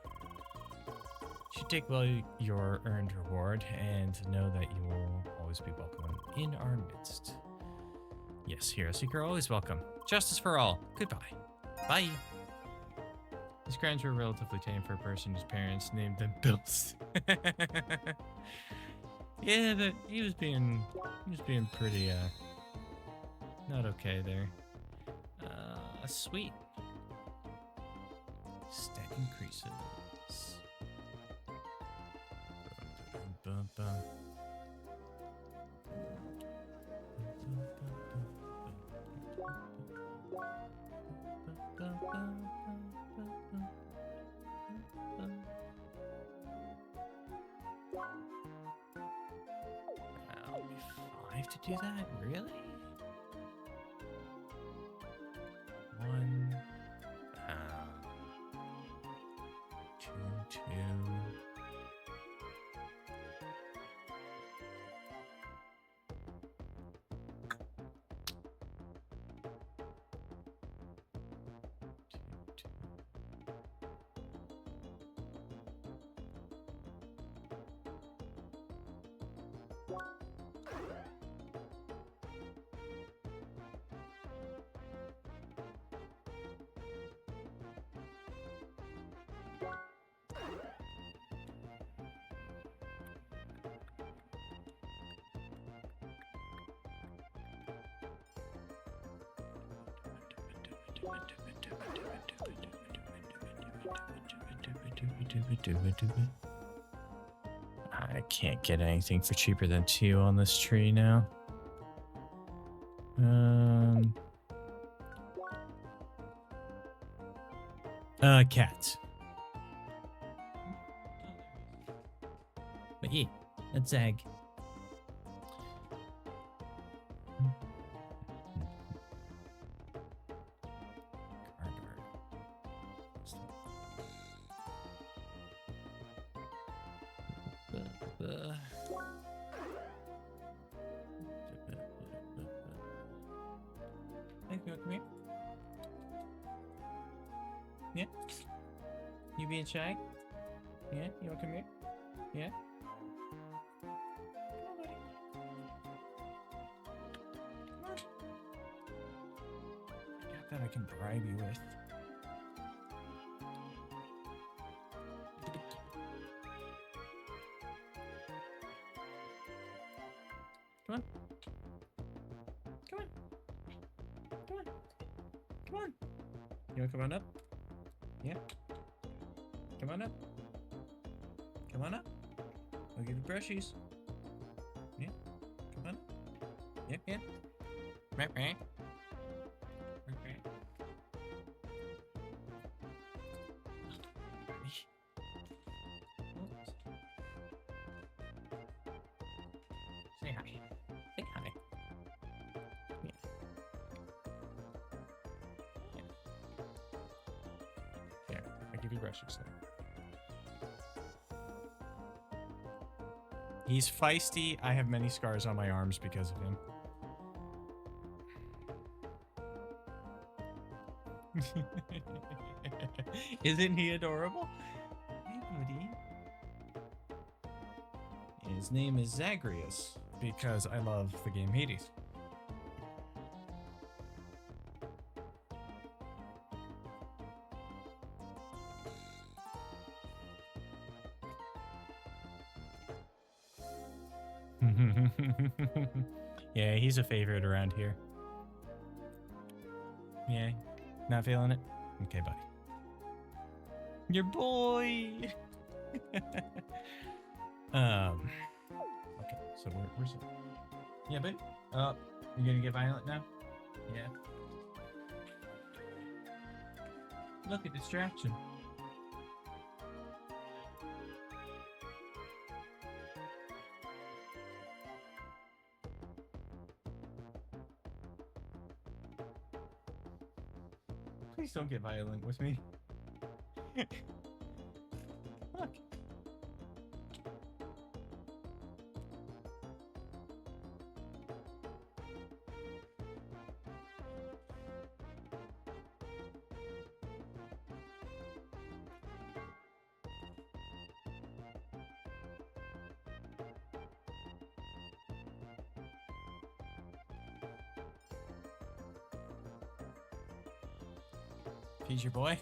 S1: to take well your earned reward and know that you will always be welcome in our midst. Yes, Hero Seeker, always welcome. Justice for all. Goodbye. Bye. These crimes were relatively tame for a person whose parents named them Bills. Yeah, but he was being pretty not okay there. Sweet. Stat increases. That'll be 5 to do that? Really? 1, 2, 2. I can't get anything for cheaper than 2 on this tree now. Cat. But yeah, that's Zag. Come here. Yeah. You being shy? Yeah. You wanna come here? Yeah. Come on, buddy. Come on. I got that I can bribe you with. Come on. Come on. Come on. Come on. You wanna come on up? Yeah. Come on up. Come on up. I'll give you brushies. Yeah. Come on. Yep, yep. Right, right. Okay. Say hi. Say hi. Yeah. Yeah, I give you brushes then. He's feisty. I have many scars on my arms because of him. Isn't he adorable? Hey, buddy. His name is Zagreus because I love the game Hades. Yeah, he's a favorite around here. Yeah, not feeling it? Okay, buddy. Your boy! Okay, so where's it? Yeah, buddy? Oh, you gonna get violent now? Yeah. Look at distraction. Please don't get violent with me. Look. Feed your boy.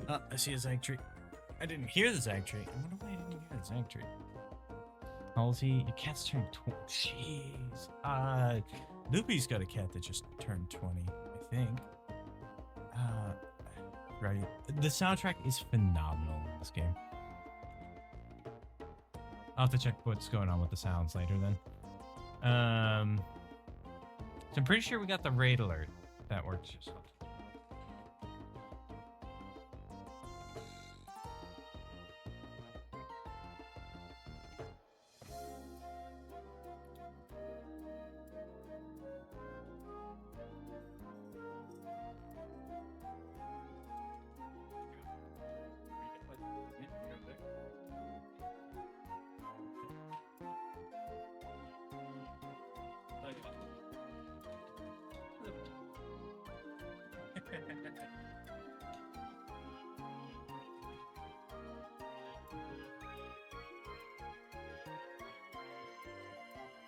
S1: Oh, I see a Zag tree. I didn't hear the Zag tree. I wonder why I didn't hear the Zag tree. How old is he? Your cat's turned 20. Jeez. Loopy's got a cat that just turned 20, I think. Right. The soundtrack is phenomenal in this game. I'll have to check what's going on with the sounds later then. So I'm pretty sure we got the raid alert. That works just fine.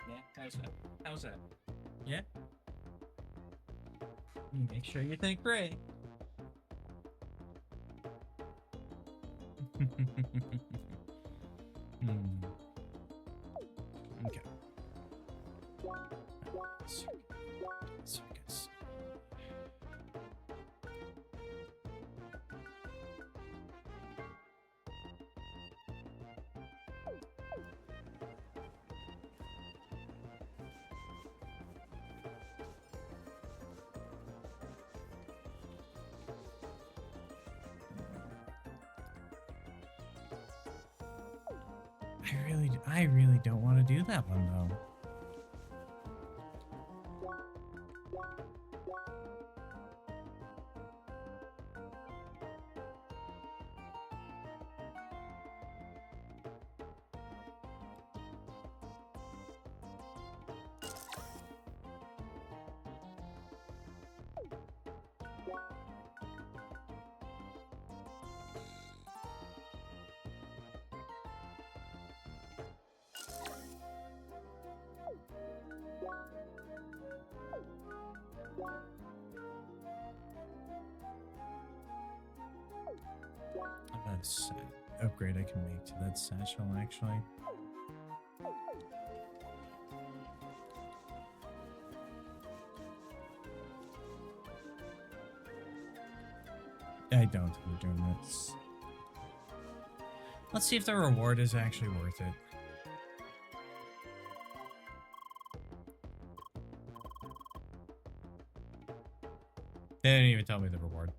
S1: Yeah, how's that? How's that? Yeah? You make sure you think right. Okay. Circus. I really don't want to do that one though. That's an upgrade I can make to that satchel, actually. I don't think we're doing this. Let's see if the reward is actually worth it. They didn't even tell me the reward.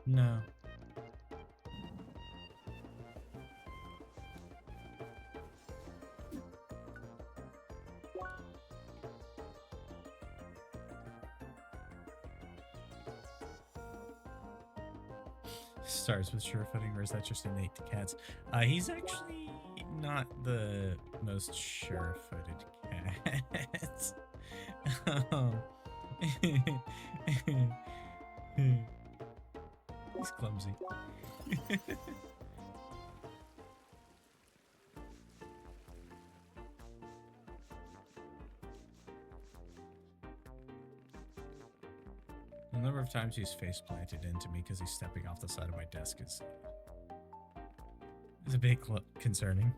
S1: No. Starts with sure-footing, or is that just innate to cats? He's actually not the most sure-footed cat. He's clumsy. The number of times he's face planted into me because he's stepping off the side of my desk is a bit concerning.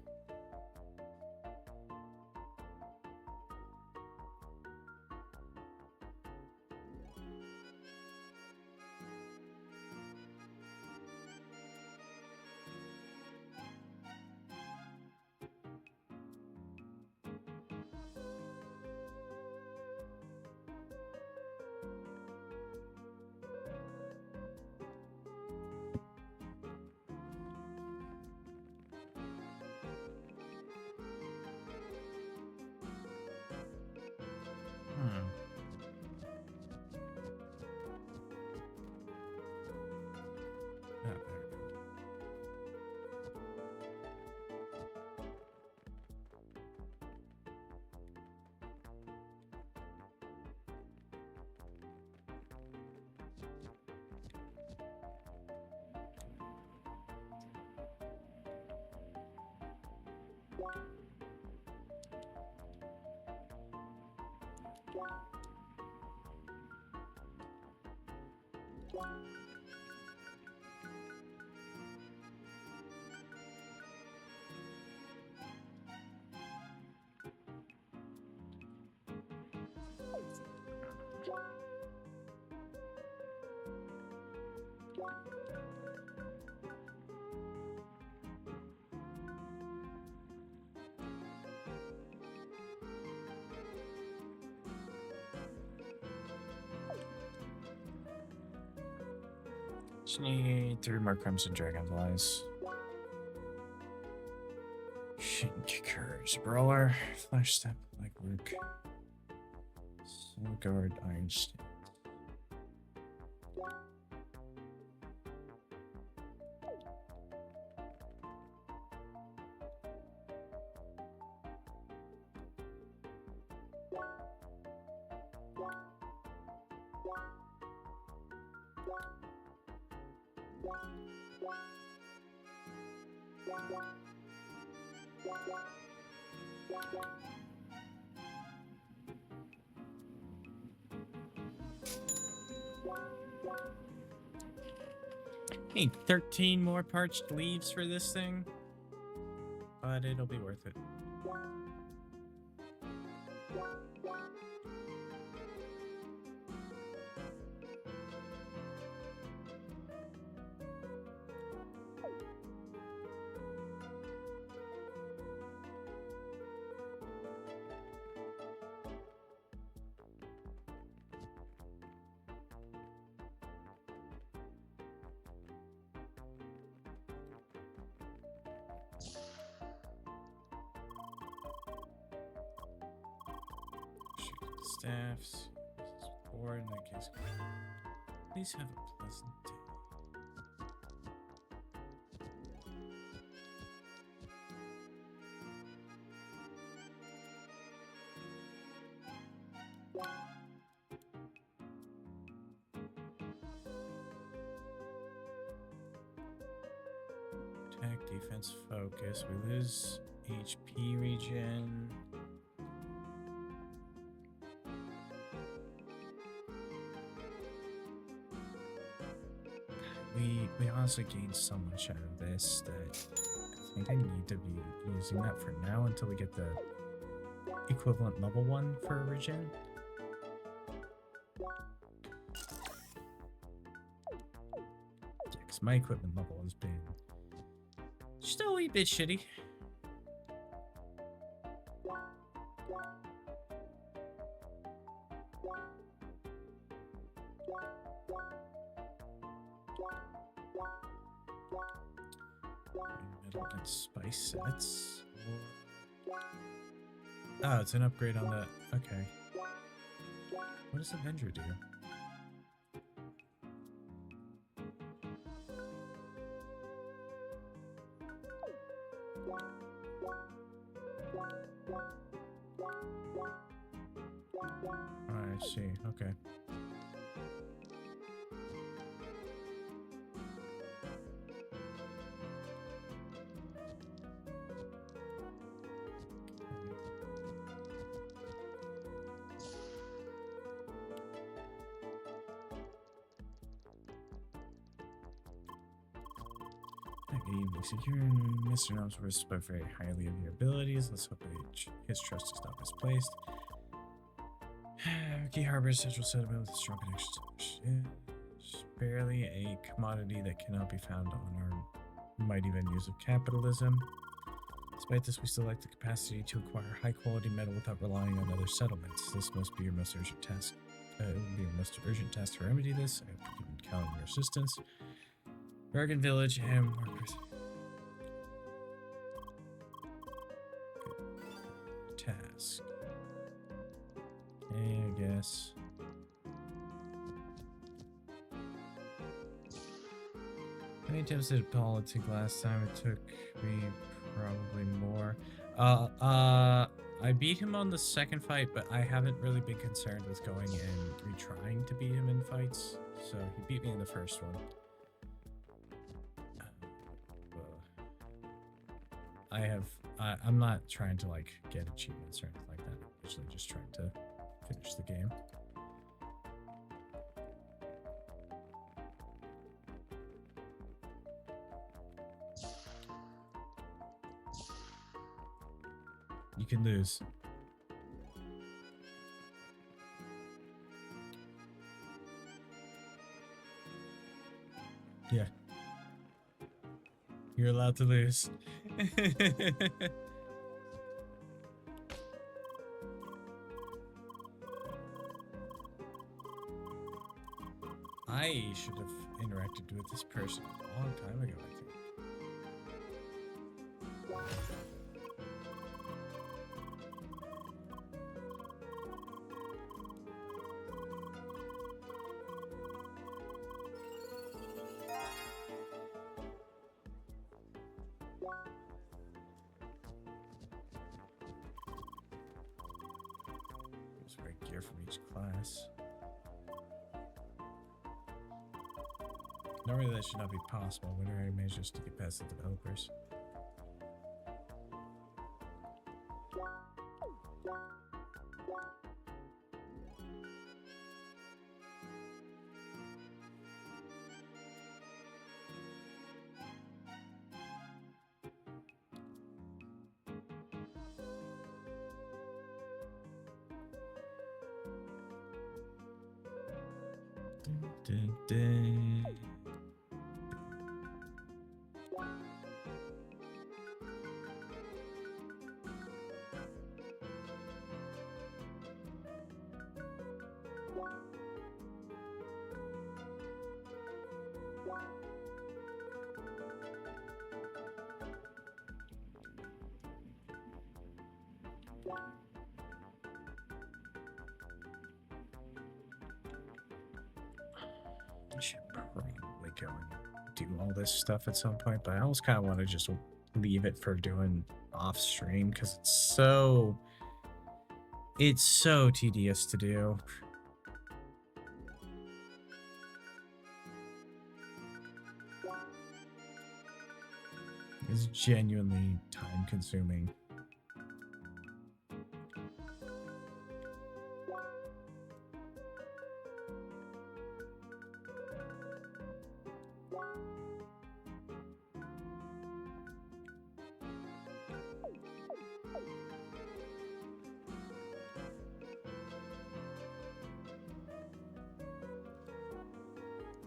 S1: Just need 3 more Crimson Dragonflies. Courage Brawler, Flash Step, Legwork, Soul Guard, Iron Stance. Need 13 more parched leaves for this thing, but it'll be worth it. Staffs. Or in that case, please have a pleasant day. Attack, defense, focus. We lose HP regen. We honestly gained so much out of this that I think I need to be using that for now until we get the equivalent level 1 for regen. Yeah, because my equipment level has been just a wee bit shitty. Metal and spice sets. Oh, it's an upgrade on the... Okay. What does Avenger do? I see. Okay. Secure Mr. Gnomesworth spoke very highly of your abilities. Let's hope his trust is not misplaced. Key harbors central settlement with strong connections. It's barely a commodity that cannot be found on our mighty venues of capitalism. Despite this, we still lack the capacity to acquire high-quality metal without relying on other settlements. This must be your most urgent task. It will be your most urgent task to remedy this. I hope you can count on your assistance. Bergen Village and work with... task. Okay, I guess. How many attempts did politic last time? It took me probably more. I beat him on the second fight, but I haven't really been concerned with going and retrying to beat him in fights. So he beat me in the first one. I'm not trying to like get achievements or anything like that. I'm actually just trying to finish the game. You can lose. Yeah. You're allowed to lose. I should have interacted with this person a long time ago, I think. There's great gear from each class. Normally that should not be possible, but I managed just to get past the developers. Dun, dun, dun. I should probably go and do all this stuff at some point, but I almost kind of want to just leave it for doing off stream because it's so tedious to do. It's genuinely time consuming.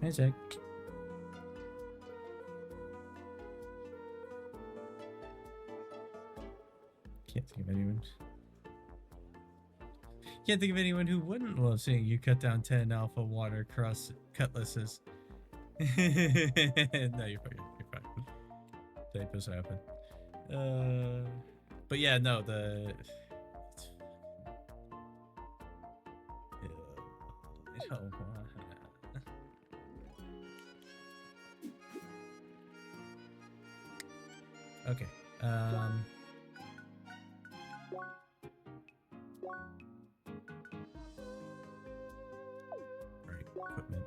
S1: Hey, Zach. Can't think of anyone. Can't think of anyone who wouldn't love seeing you cut down 10 alpha water cross cutlasses. No, you're fine. You're fine. Typos happen. But yeah, no, I don't want. Okay. Right, equipment.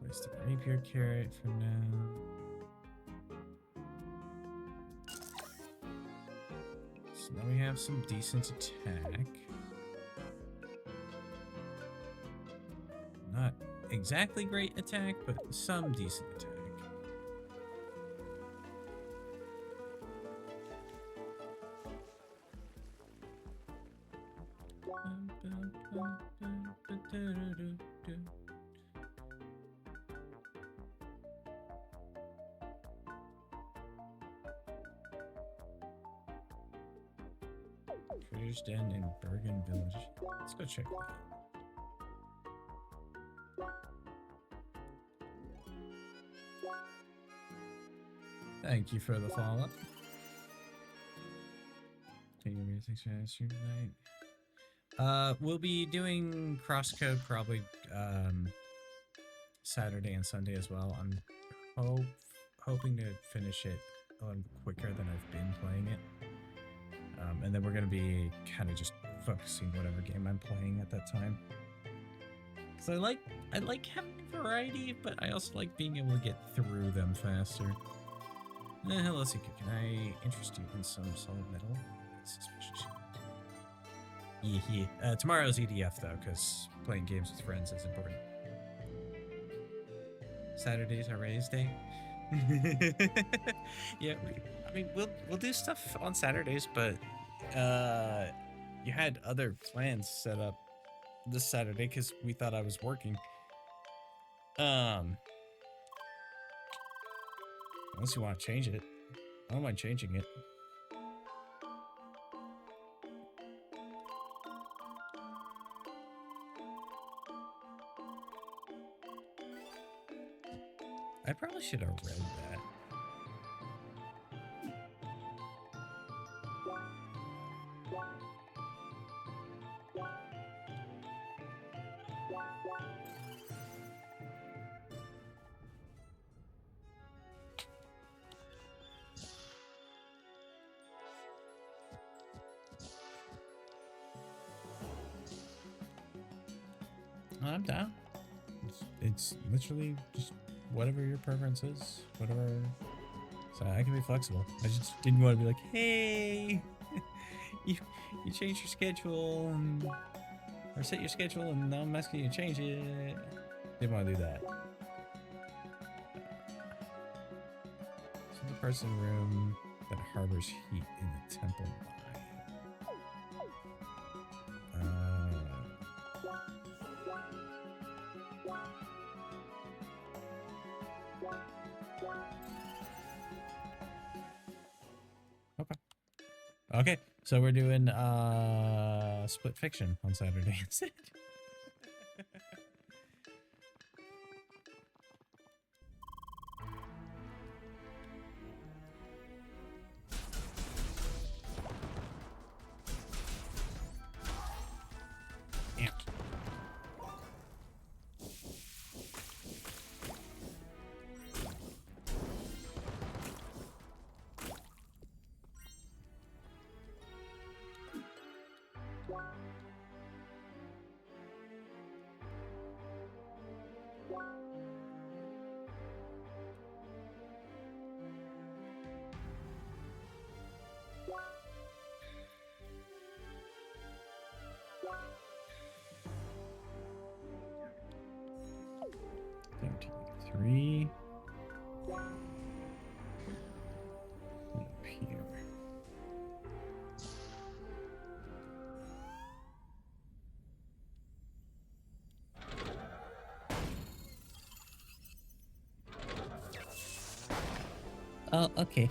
S1: Place the rapier carrot for now. So now we have some decent attack. Not exactly great attack, but some decent attack. Critters Den in Bergen Village. Let's go check that. Thank you for the follow-up. We'll be doing CrossCode probably Saturday and Sunday as well. I'm hoping to finish it a little quicker than I've been playing it. And then we're going to be kind of just focusing whatever game I'm playing at that time. Because I like having variety, but I also like being able to get through them faster. Hello, Seeker. Can I interest you in some solid metal? Suspicious. Yeah. Tomorrow's EDF though, because playing games with friends is important. Saturday's our raise day. Yeah, I mean, we'll do stuff on Saturdays, but you had other plans set up this Saturday because we thought I was working. Um, unless you want to change it, I don't mind changing it. I probably should have read that. I'm down. It's literally just whatever your preference is, whatever. So I can be flexible. I just didn't want to be like, hey, you changed your schedule or set your schedule, and now I'm asking you to change it. Didn't want to do that. So the person room that harbors heat in the temple line. Okay, so we're doing split fiction on Saturday instead. Yeah. Three. Up here. Oh, okay.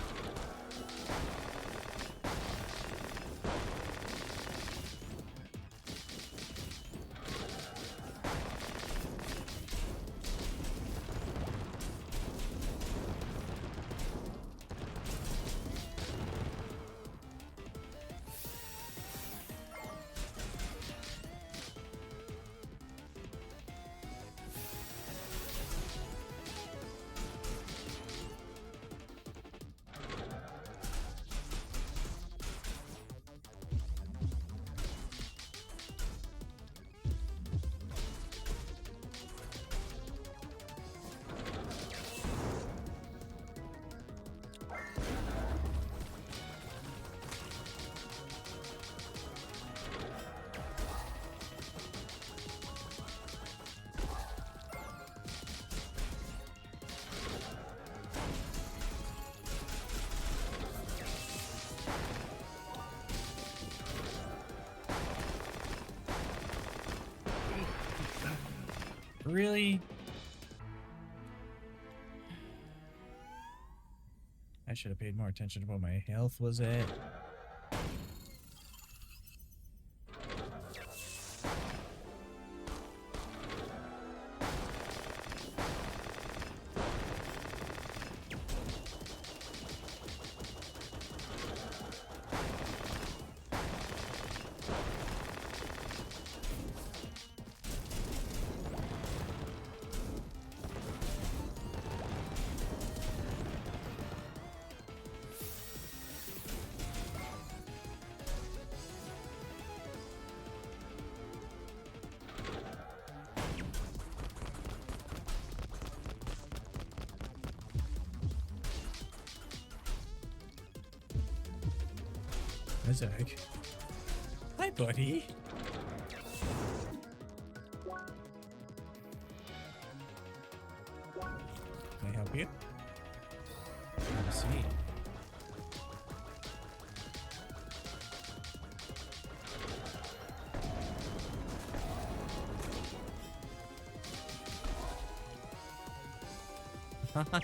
S1: Really? I should have paid more attention to what my health was at. Isaac. Hi, buddy. Can I help you? to see. Hi.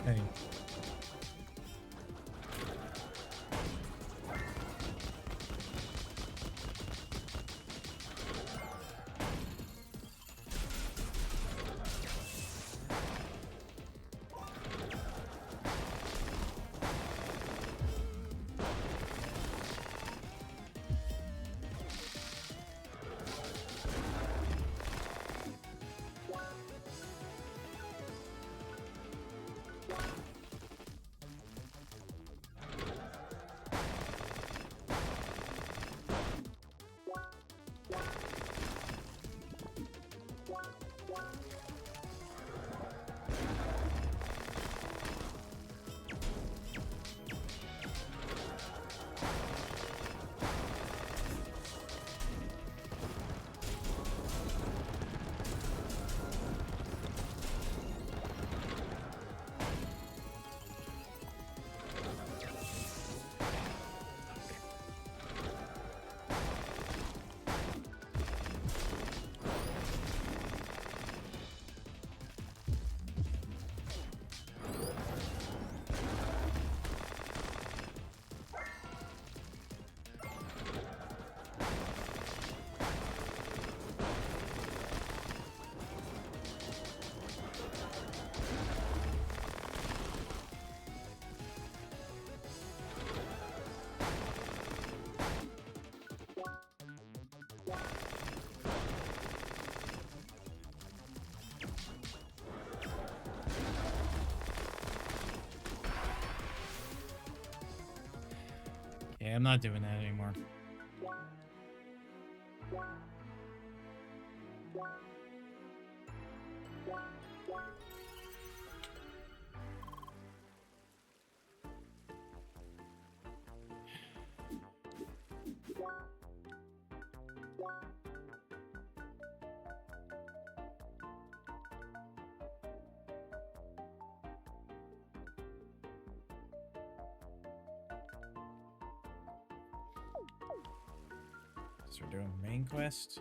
S1: Yeah, I'm not doing that anymore. So we're doing main quest.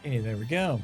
S1: Hey, there we go.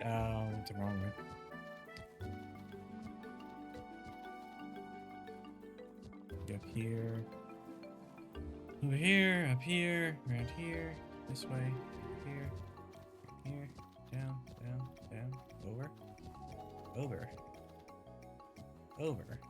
S1: What's wrong with? Up here. Over here, up here, around here, this way, here, here, down, down, down, over, over, over. Over.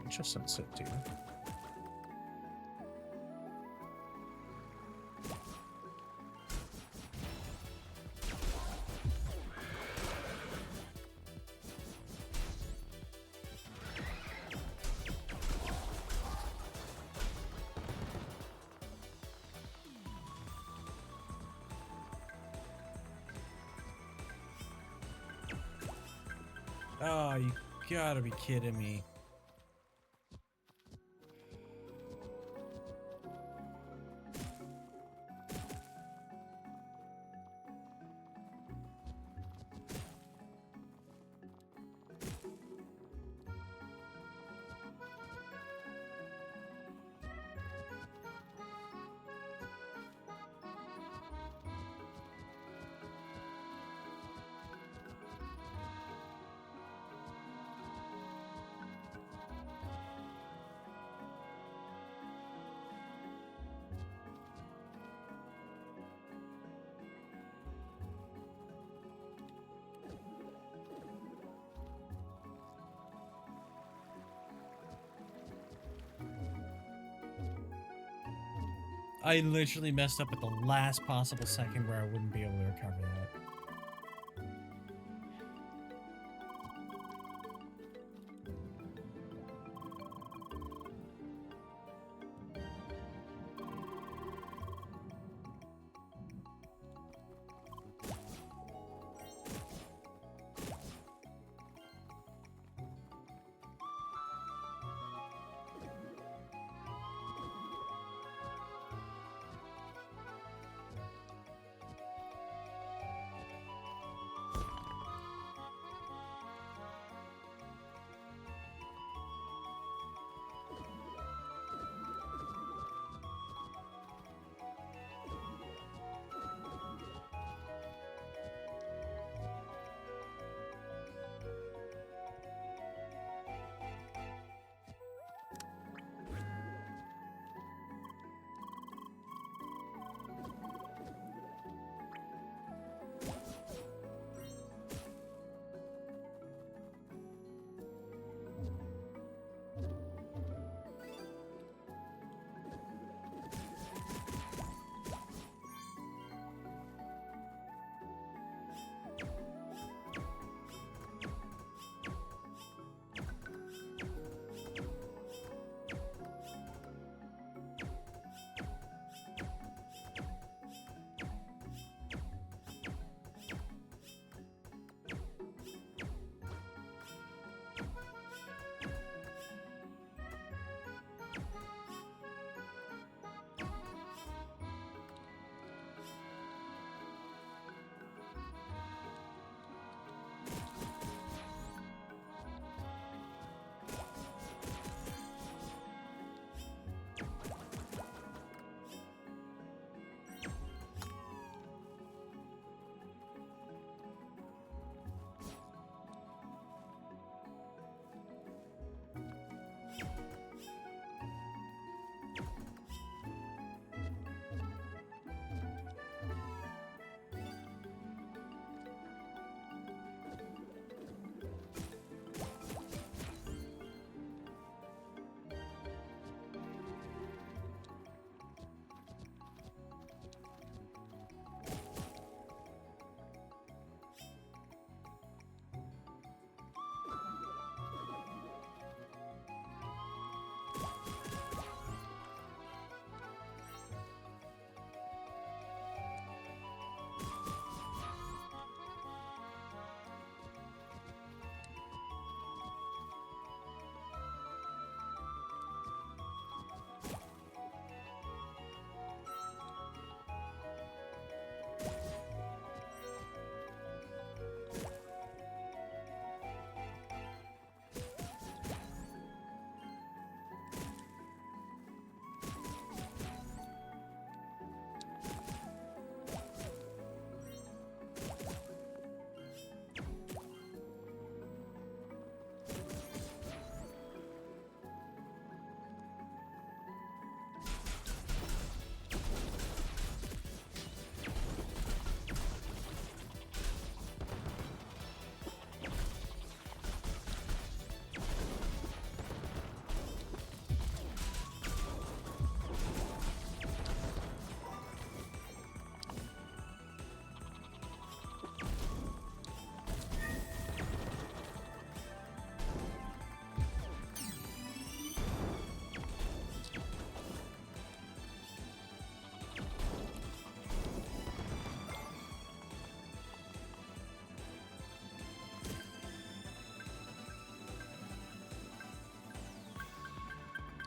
S1: Just sunset too. Oh, you gotta be kidding me. I literally messed up at the last possible second where I wouldn't be able to recover that.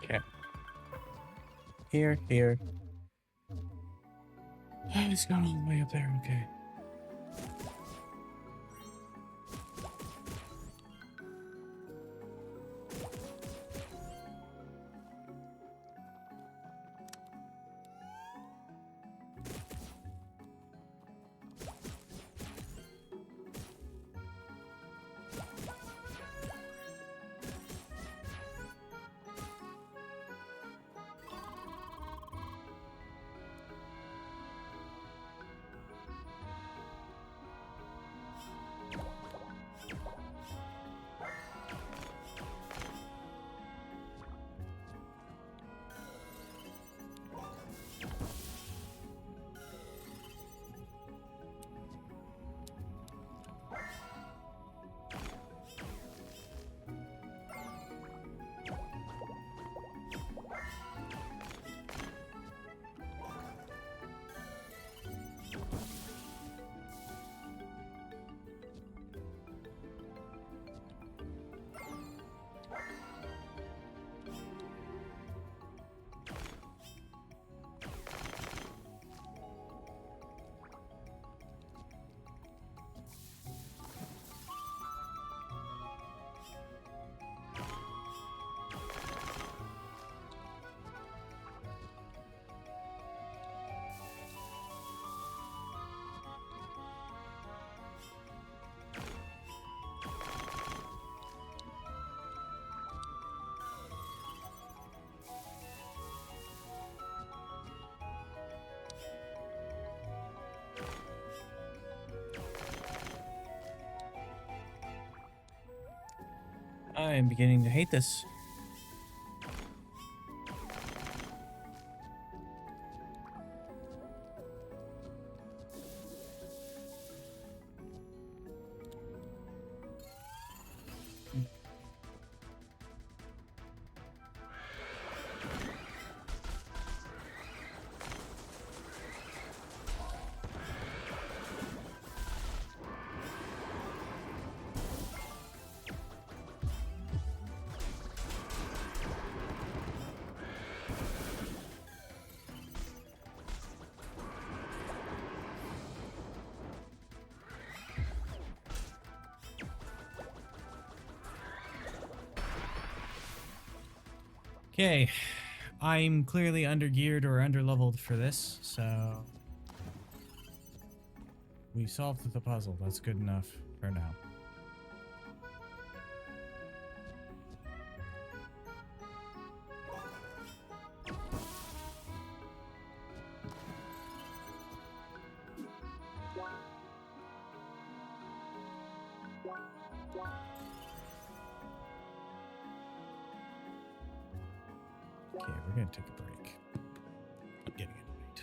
S1: Okay. Here, here. Oh, he's gone all the way up there. Okay. I am beginning to hate this. Okay, I'm clearly undergeared or underleveled for this, so we solved the puzzle. That's good enough for now. Okay, we're gonna take a break. I'm getting annoyed.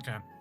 S1: Okay.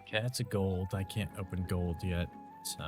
S1: Okay, that's a gold. I can't open gold yet, so.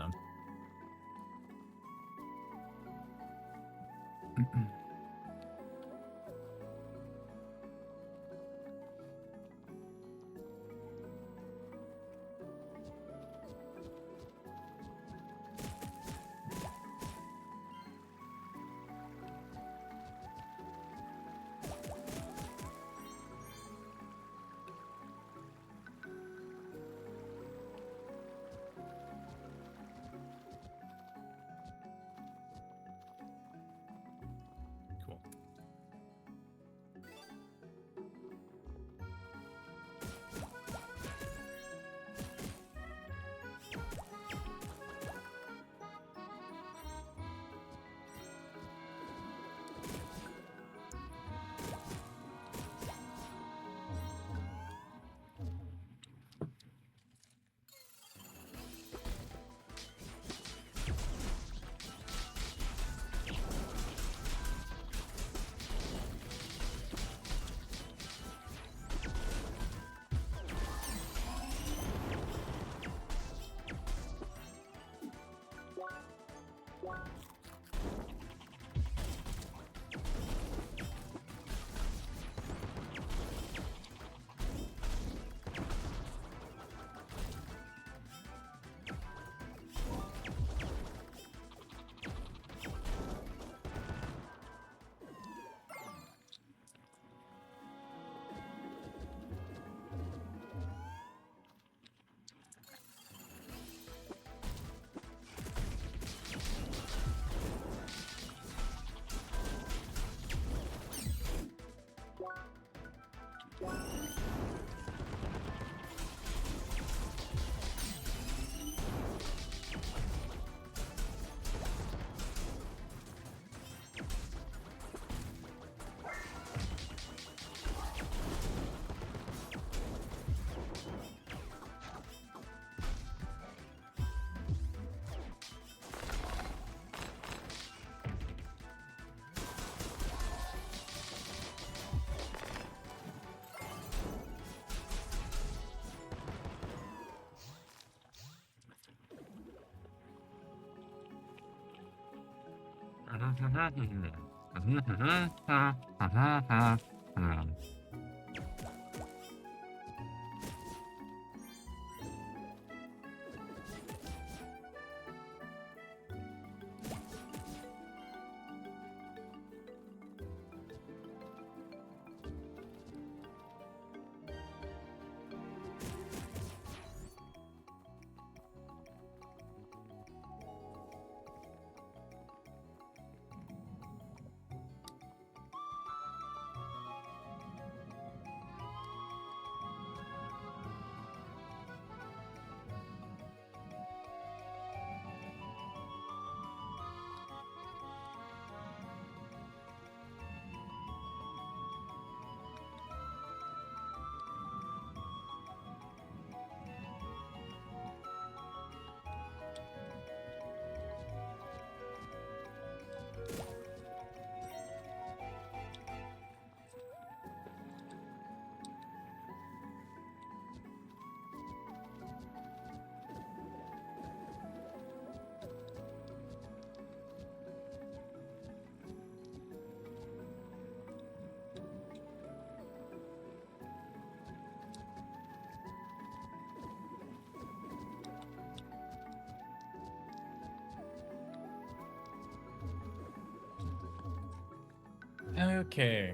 S1: Okay.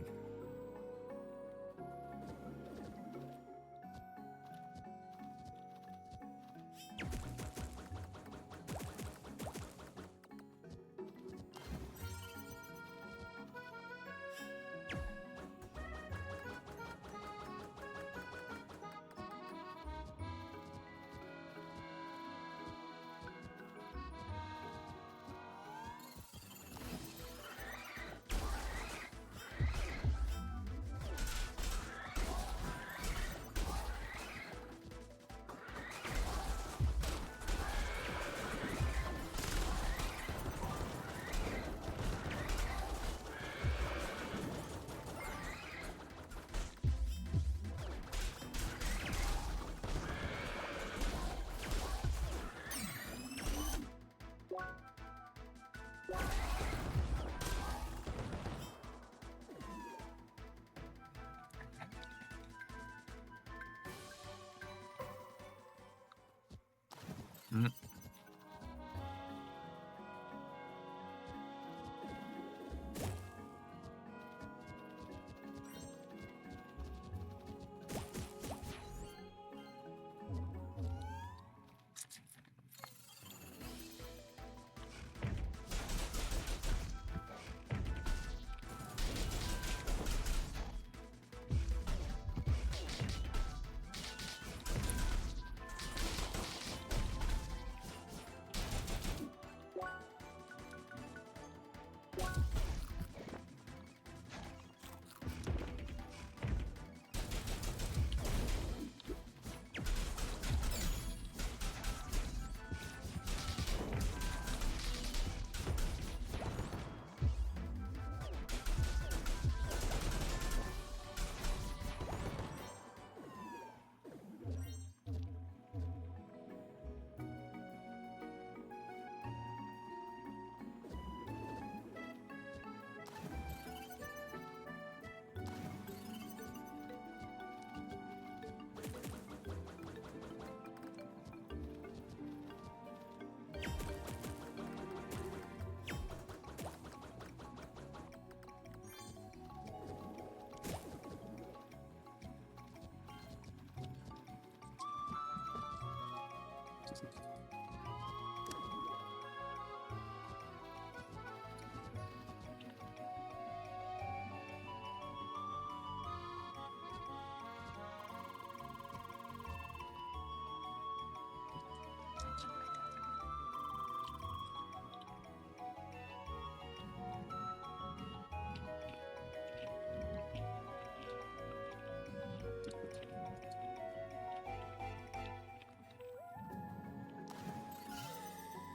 S1: Mm.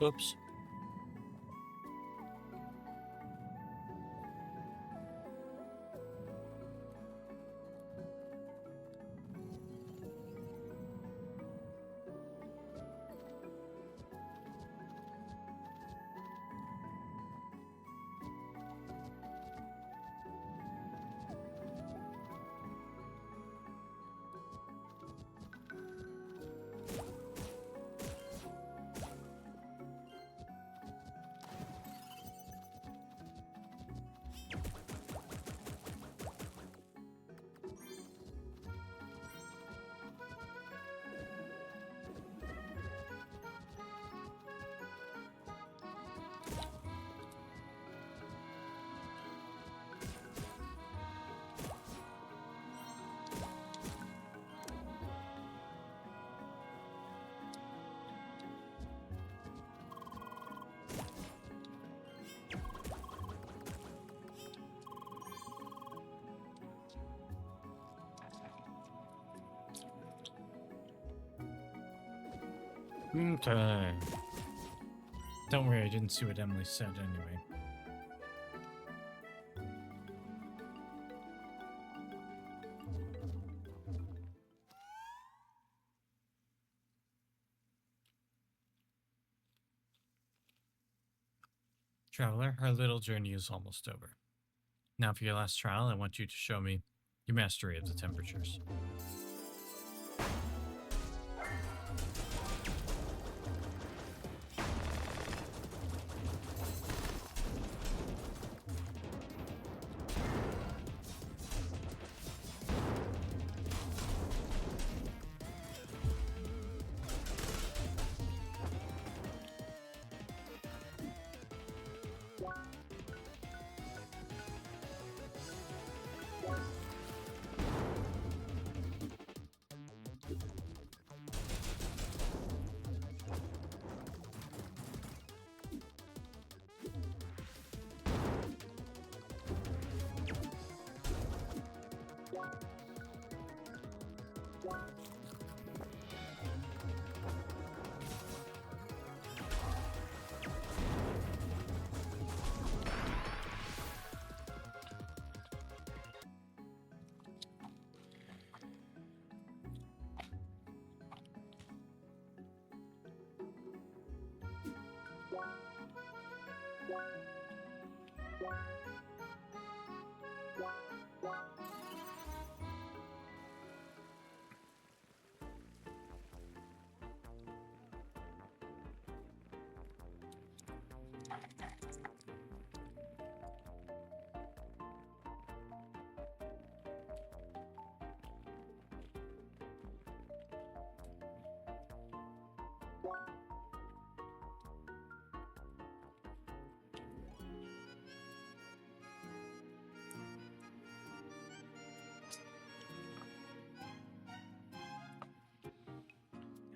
S1: Oops. Okay. Don't worry, I didn't see what Emily said anyway. Traveler, our little journey is almost over. Now for your last trial, I want you to show me your mastery of the temperatures.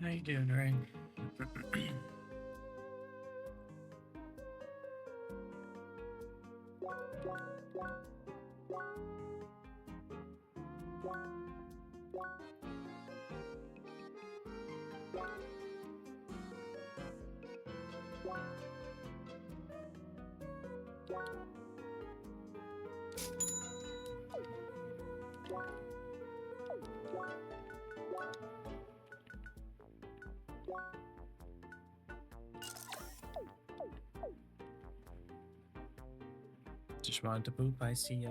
S1: How you doing, Ray? Just wanted to boop. I see.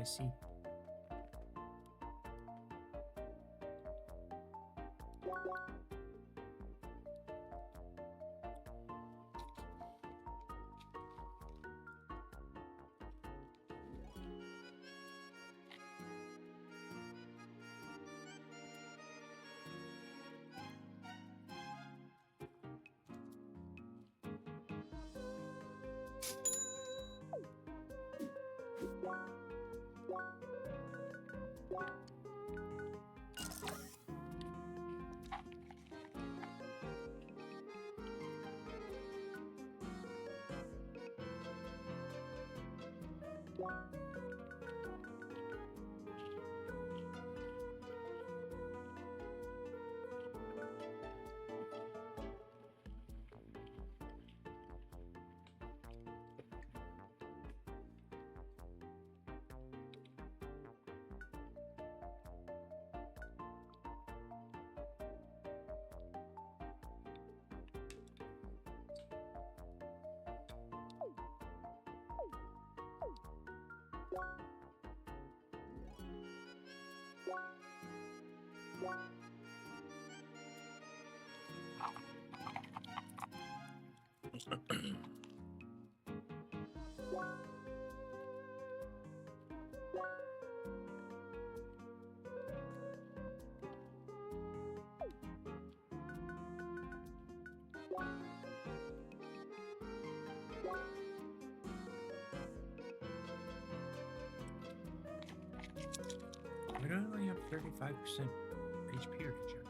S1: Why do I only have 35% HP regen?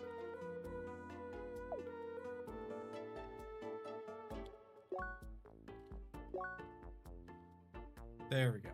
S1: There we go.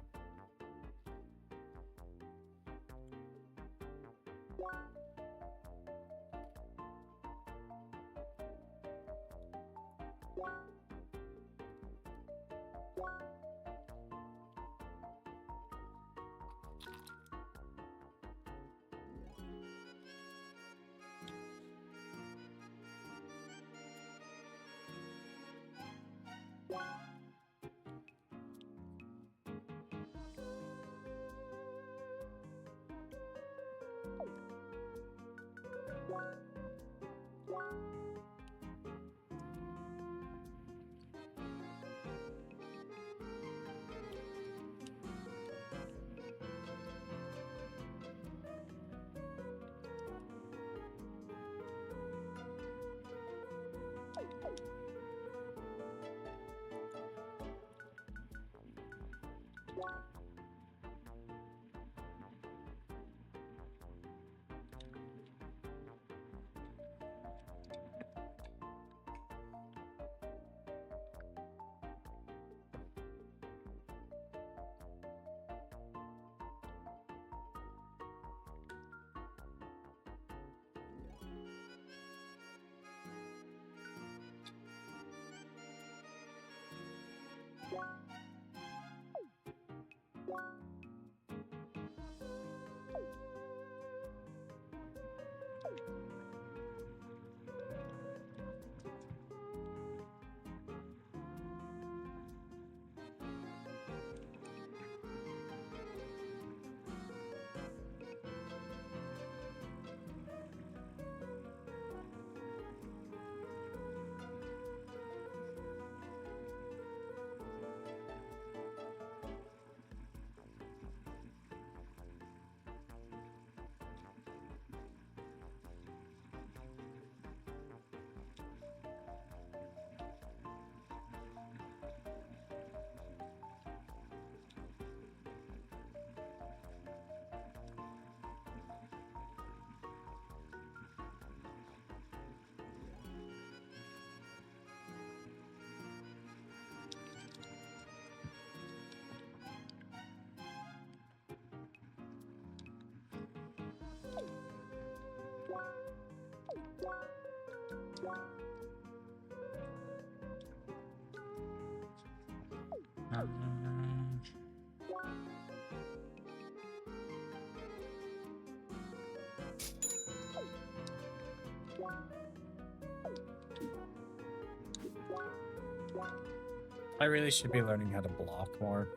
S1: I really should be learning how to block more.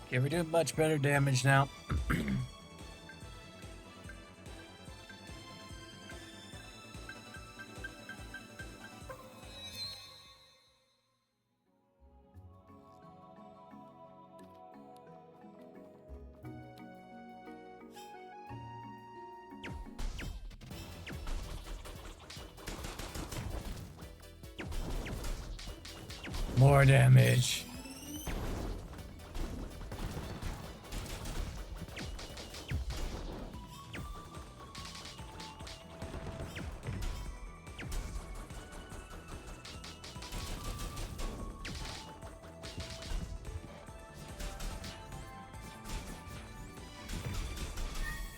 S1: Okay, we're doing much better damage now. More damage.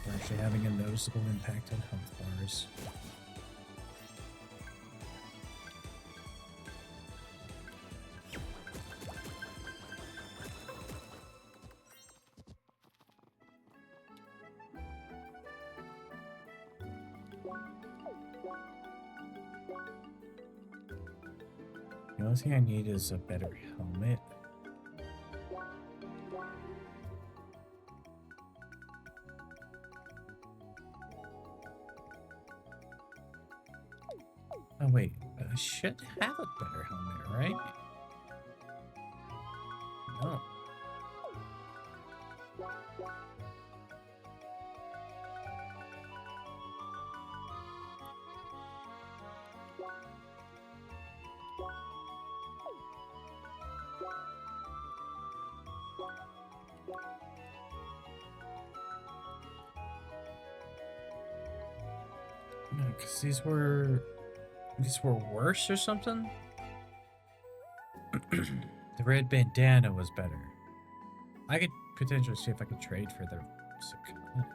S1: We're actually having a noticeable impact on health bars. The only thing I need is a better helmet. Oh wait, I should have a better helmet, right? No. No, because these were worse or something? The red bandana was better. I could potentially see if I could trade for the Sakana.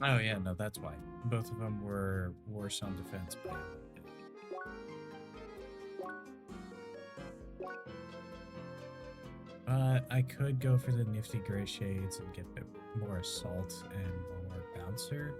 S1: Oh yeah, no, that's why. Both of them were worse on defense by a little bit. I could go for the nifty gray shades and get a bit more assault and more bouncer.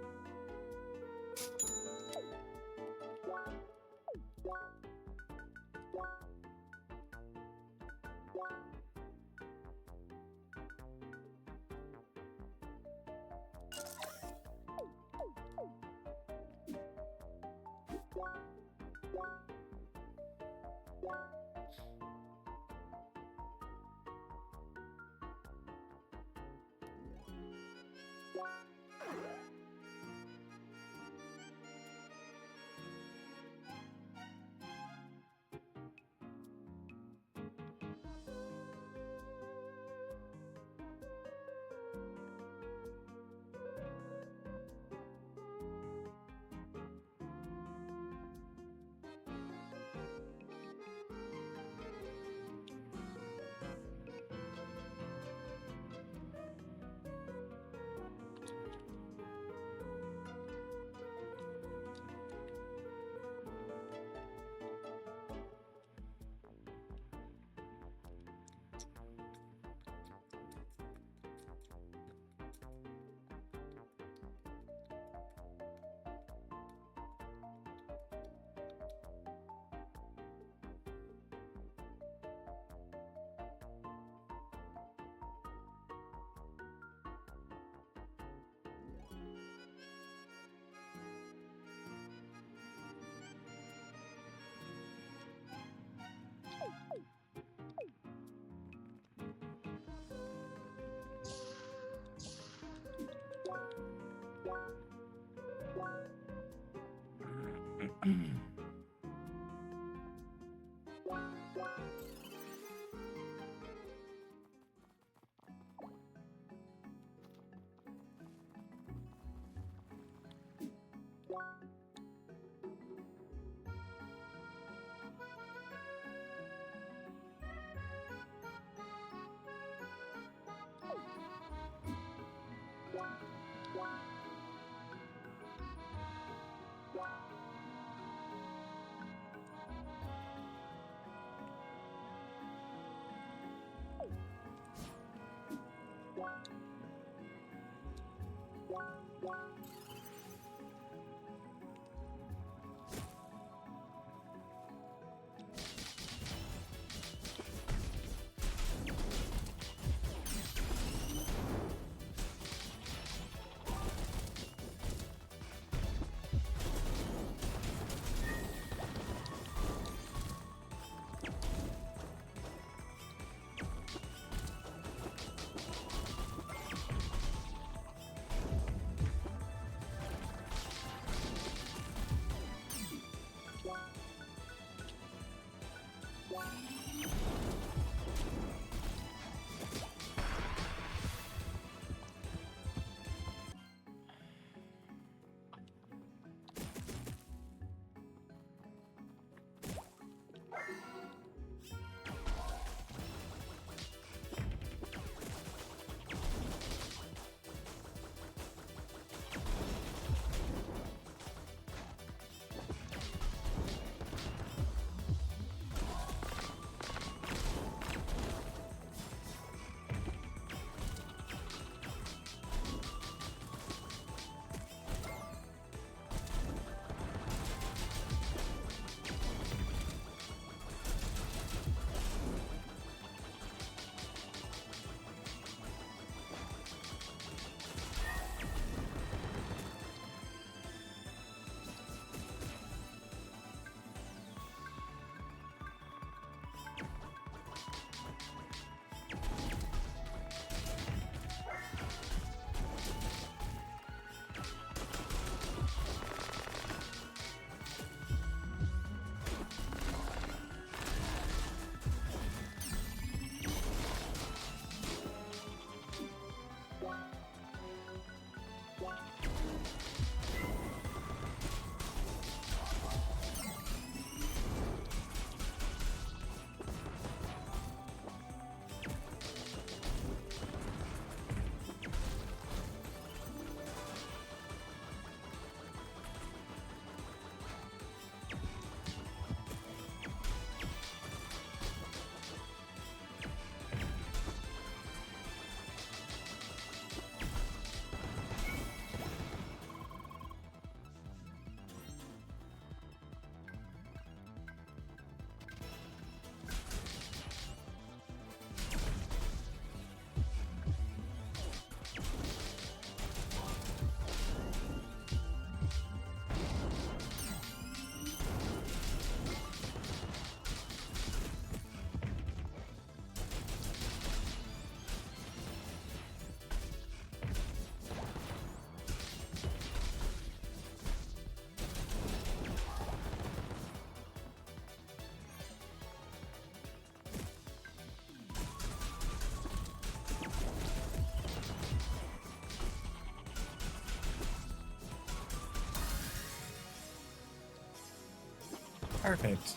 S1: Perfect.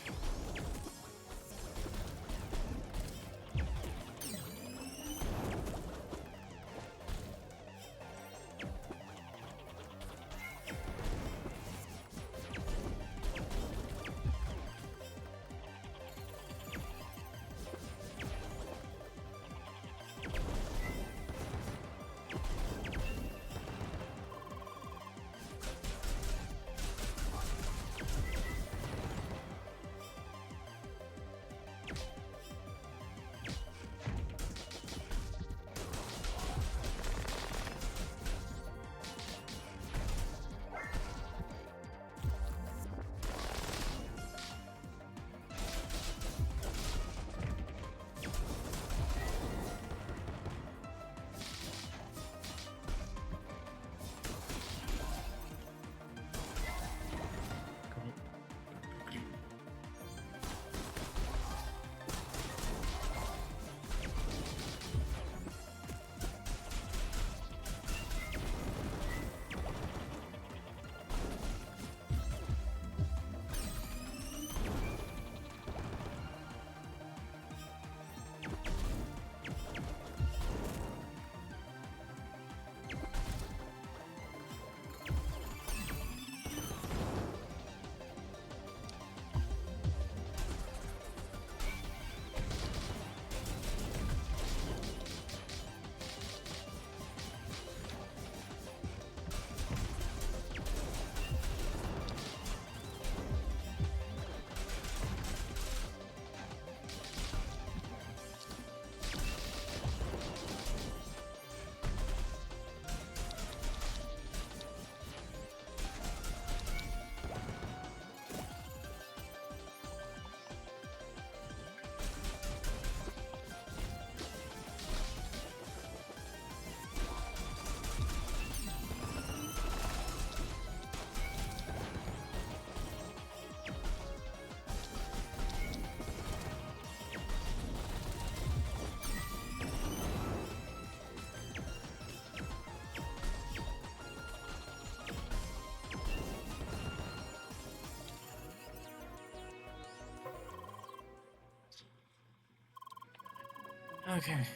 S1: Okay.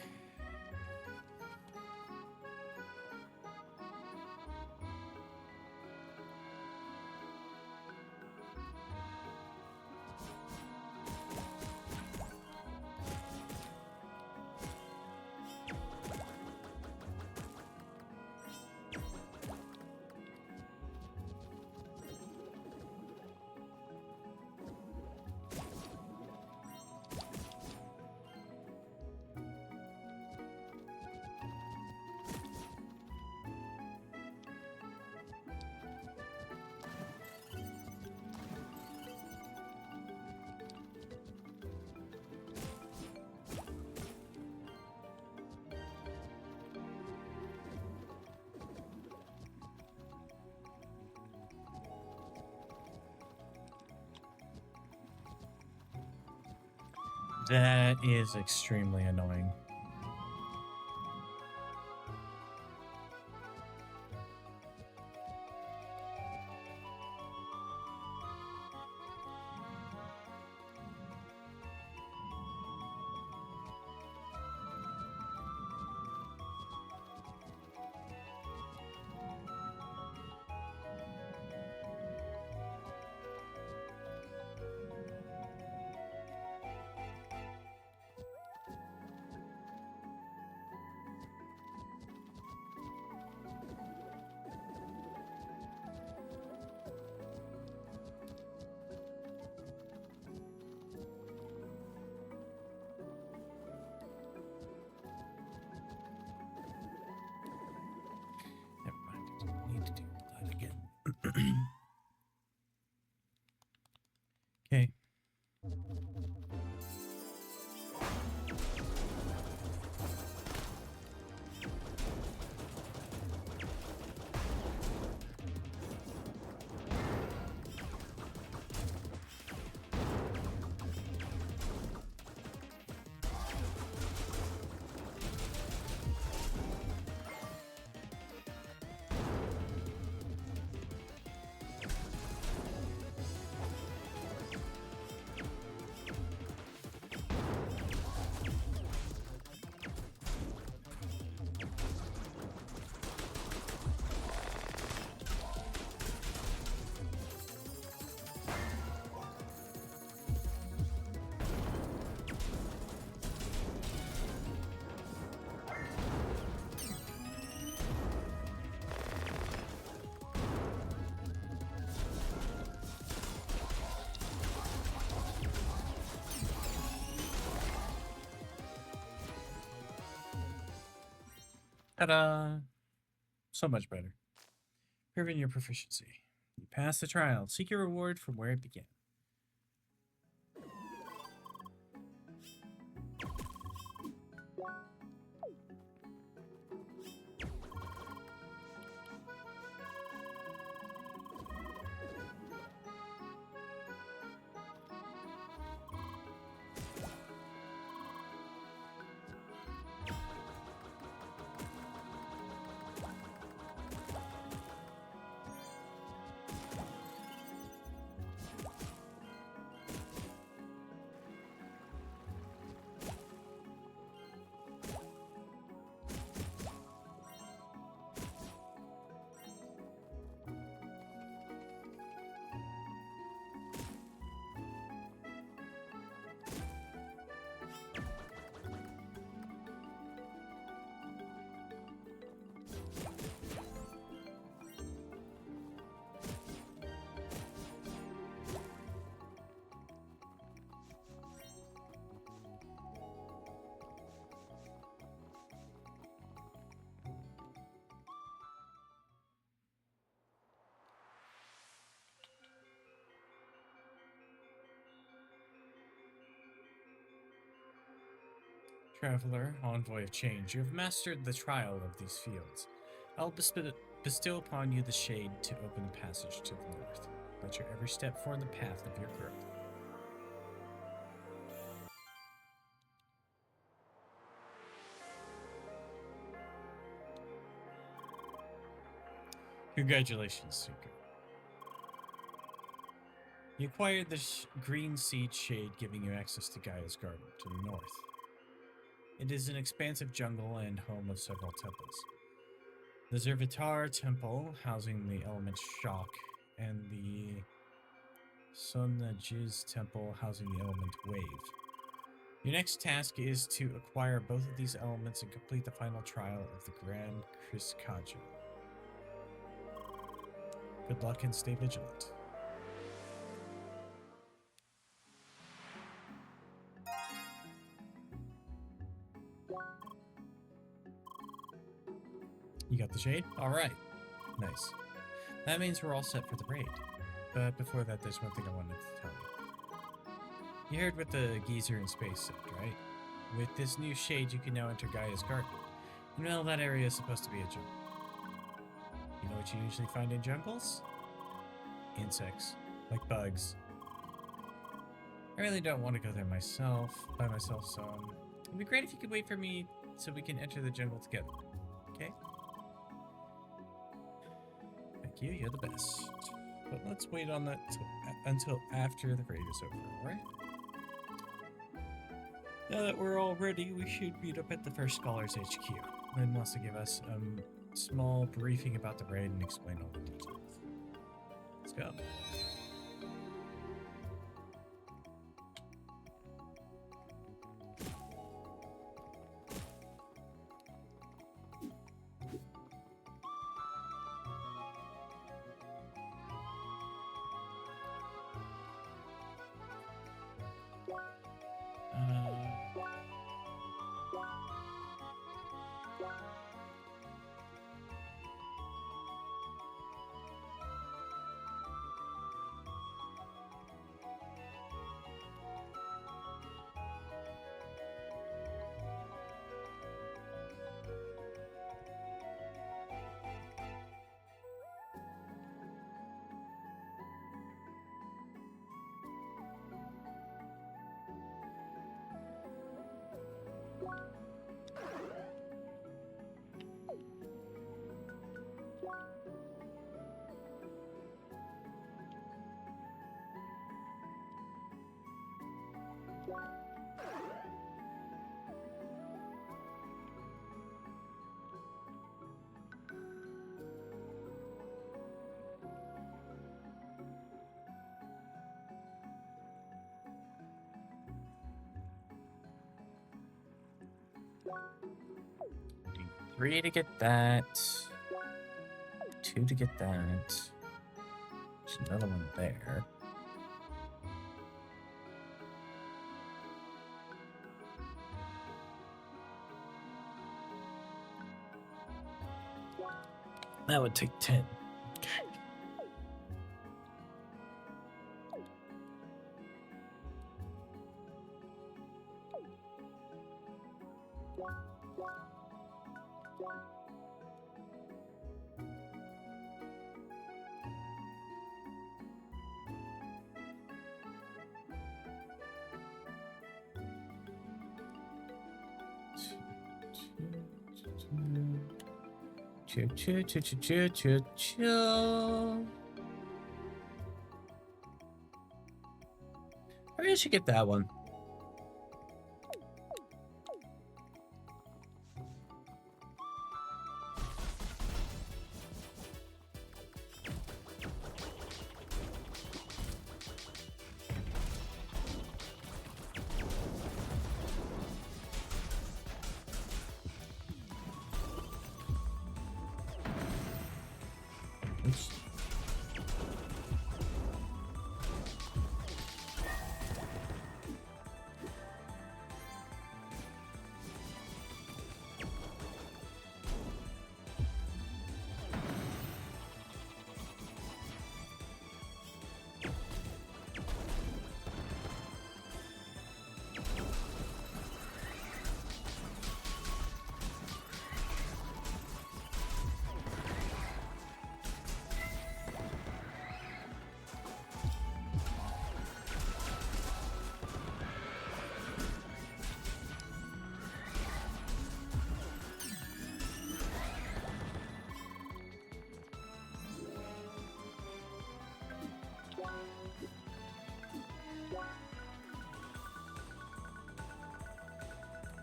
S1: That is extremely annoying. Ta-da! So much better. Proving your proficiency. You pass the trial. Seek your reward from where it began. Traveler, envoy of change, you have mastered the trial of these fields. I'll bestow upon you the shade to open the passage to the north. Let your every step form the path of your growth. Congratulations, Seeker. You acquired the green seed shade, giving you access to Gaia's garden to the north. It is an expansive jungle and home of several temples. The Zervitar Temple, housing the element Shock, and the Sonajiz Temple, housing the element Wave. Your next task is to acquire both of these elements and complete the final trial of the Grand Kriskaja. Good luck and stay vigilant. You got the shade? Alright. Nice. That means we're all set for the raid. But before that, there's one thing I wanted to tell you. You heard what the geezer in space said, right? With this new shade, you can now enter Gaia's garden. And well, that area is supposed to be a jungle. You know what you usually find in jungles? Insects. Like bugs. I really don't want to go there by myself, so it'd be great if you could wait for me so we can enter the jungle together. Okay? Thank you, you're the best. But let's wait on that until after the raid is over, alright? Now that we're all ready, we should meet up at the First Scholars HQ. Lynn wants to give us a small briefing about the raid and explain all the details. Let's go. Need 3 to get that. 2 to get that. There's another one there. That would take 10. Okay. Maybe I should get that one. Oops.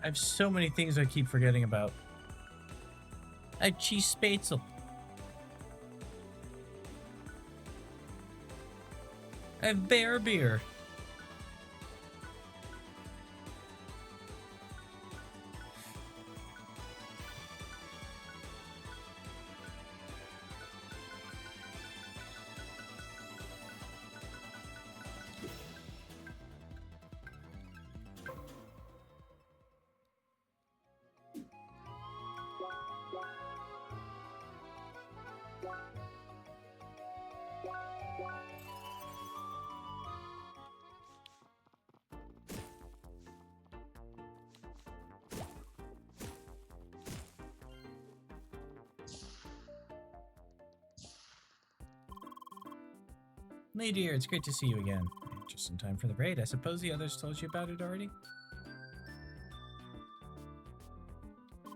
S1: I have so many things I keep forgetting about. I have cheese spätzle. I have bear beer. Hey dear, it's great to see you again. Just in time for the raid. I suppose the others told you about it already? I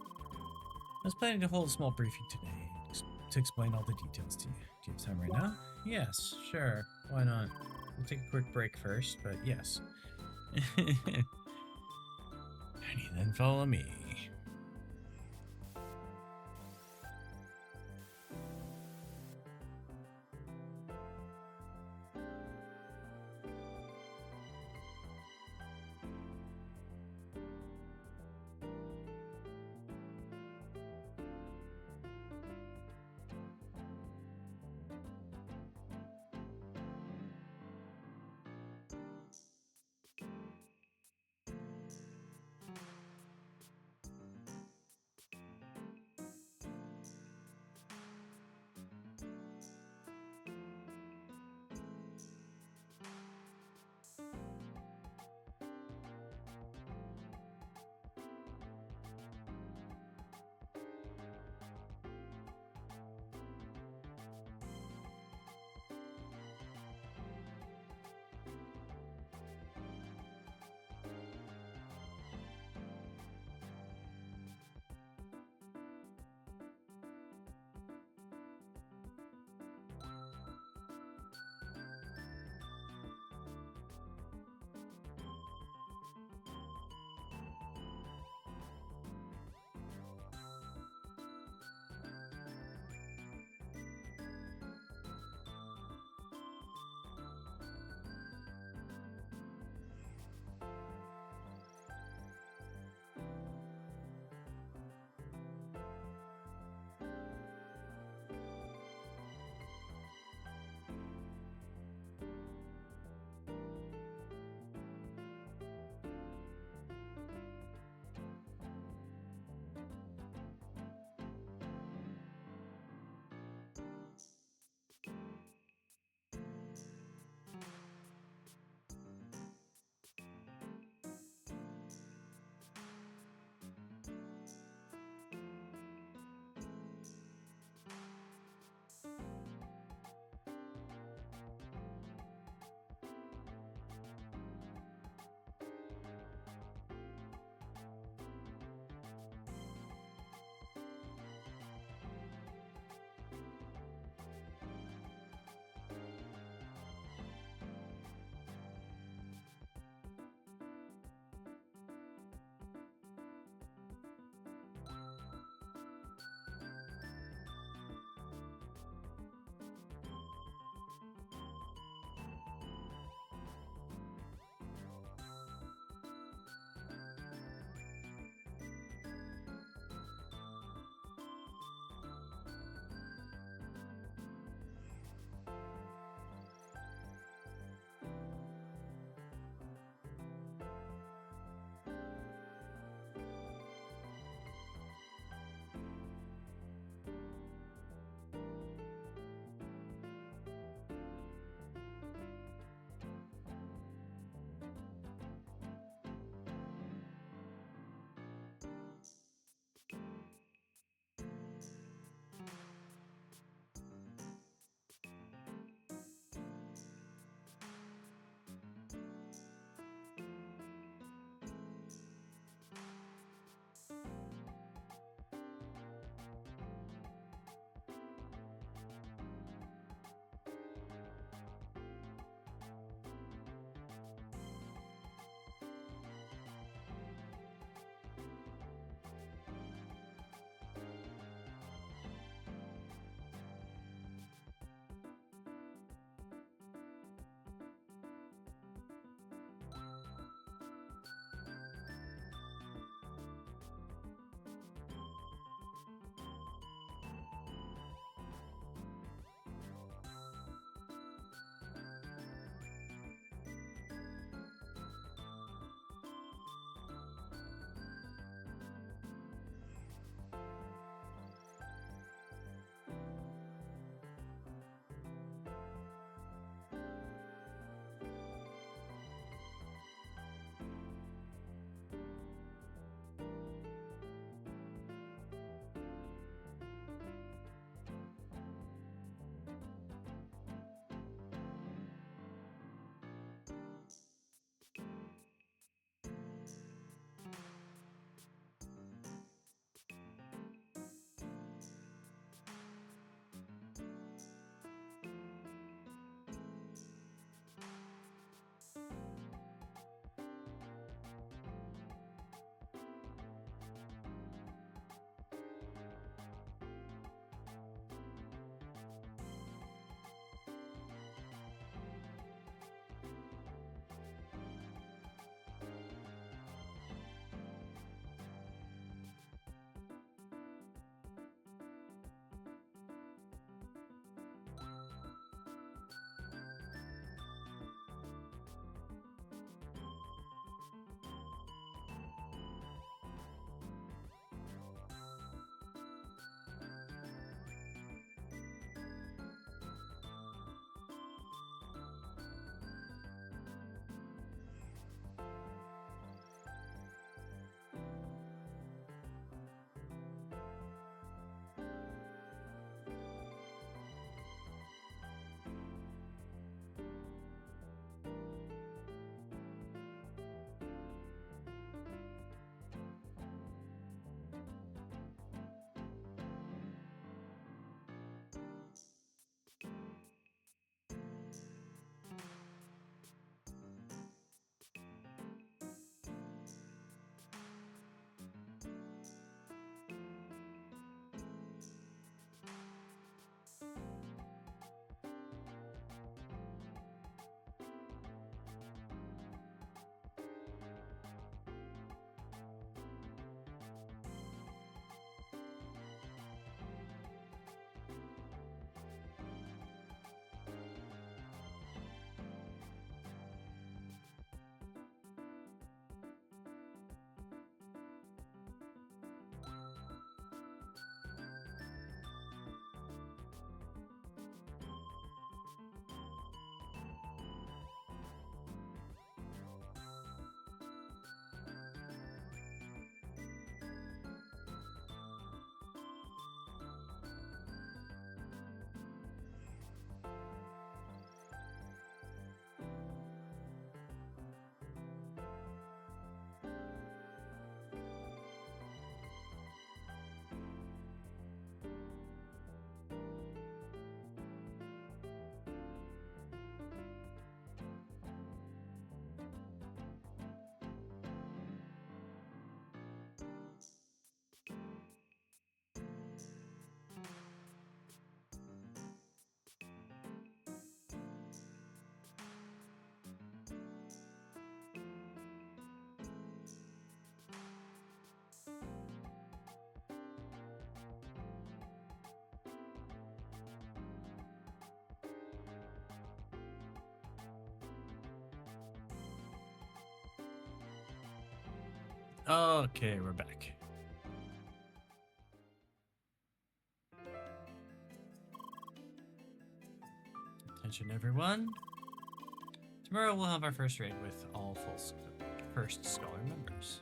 S1: was planning to hold a small briefing today to explain all the details to you. Do you have time right now? Yes, sure. Why not? We'll take a quick break first, but yes. Alrighty, then follow me. Okay, we're back. Attention, everyone. Tomorrow we'll have our first raid with all first scholar members.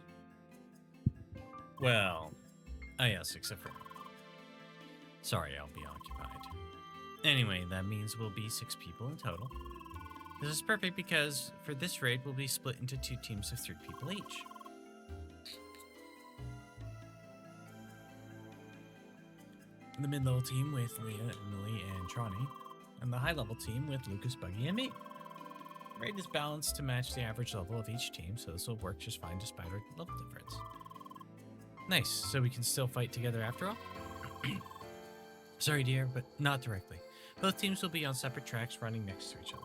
S1: Well, yes, except for... Sorry, I'll be occupied. Anyway, that means we'll be 6 people in total. This is perfect because for this raid, we'll be split into 2 teams of 3 people each. The mid-level team with Leah, Emily, and Tronny, and the high-level team with Lucas, Buggy, and me. The raid is balanced to match the average level of each team, so this will work just fine despite our level difference. Nice, so we can still fight together after all? Sorry, dear, but not directly. Both teams will be on separate tracks running next to each other.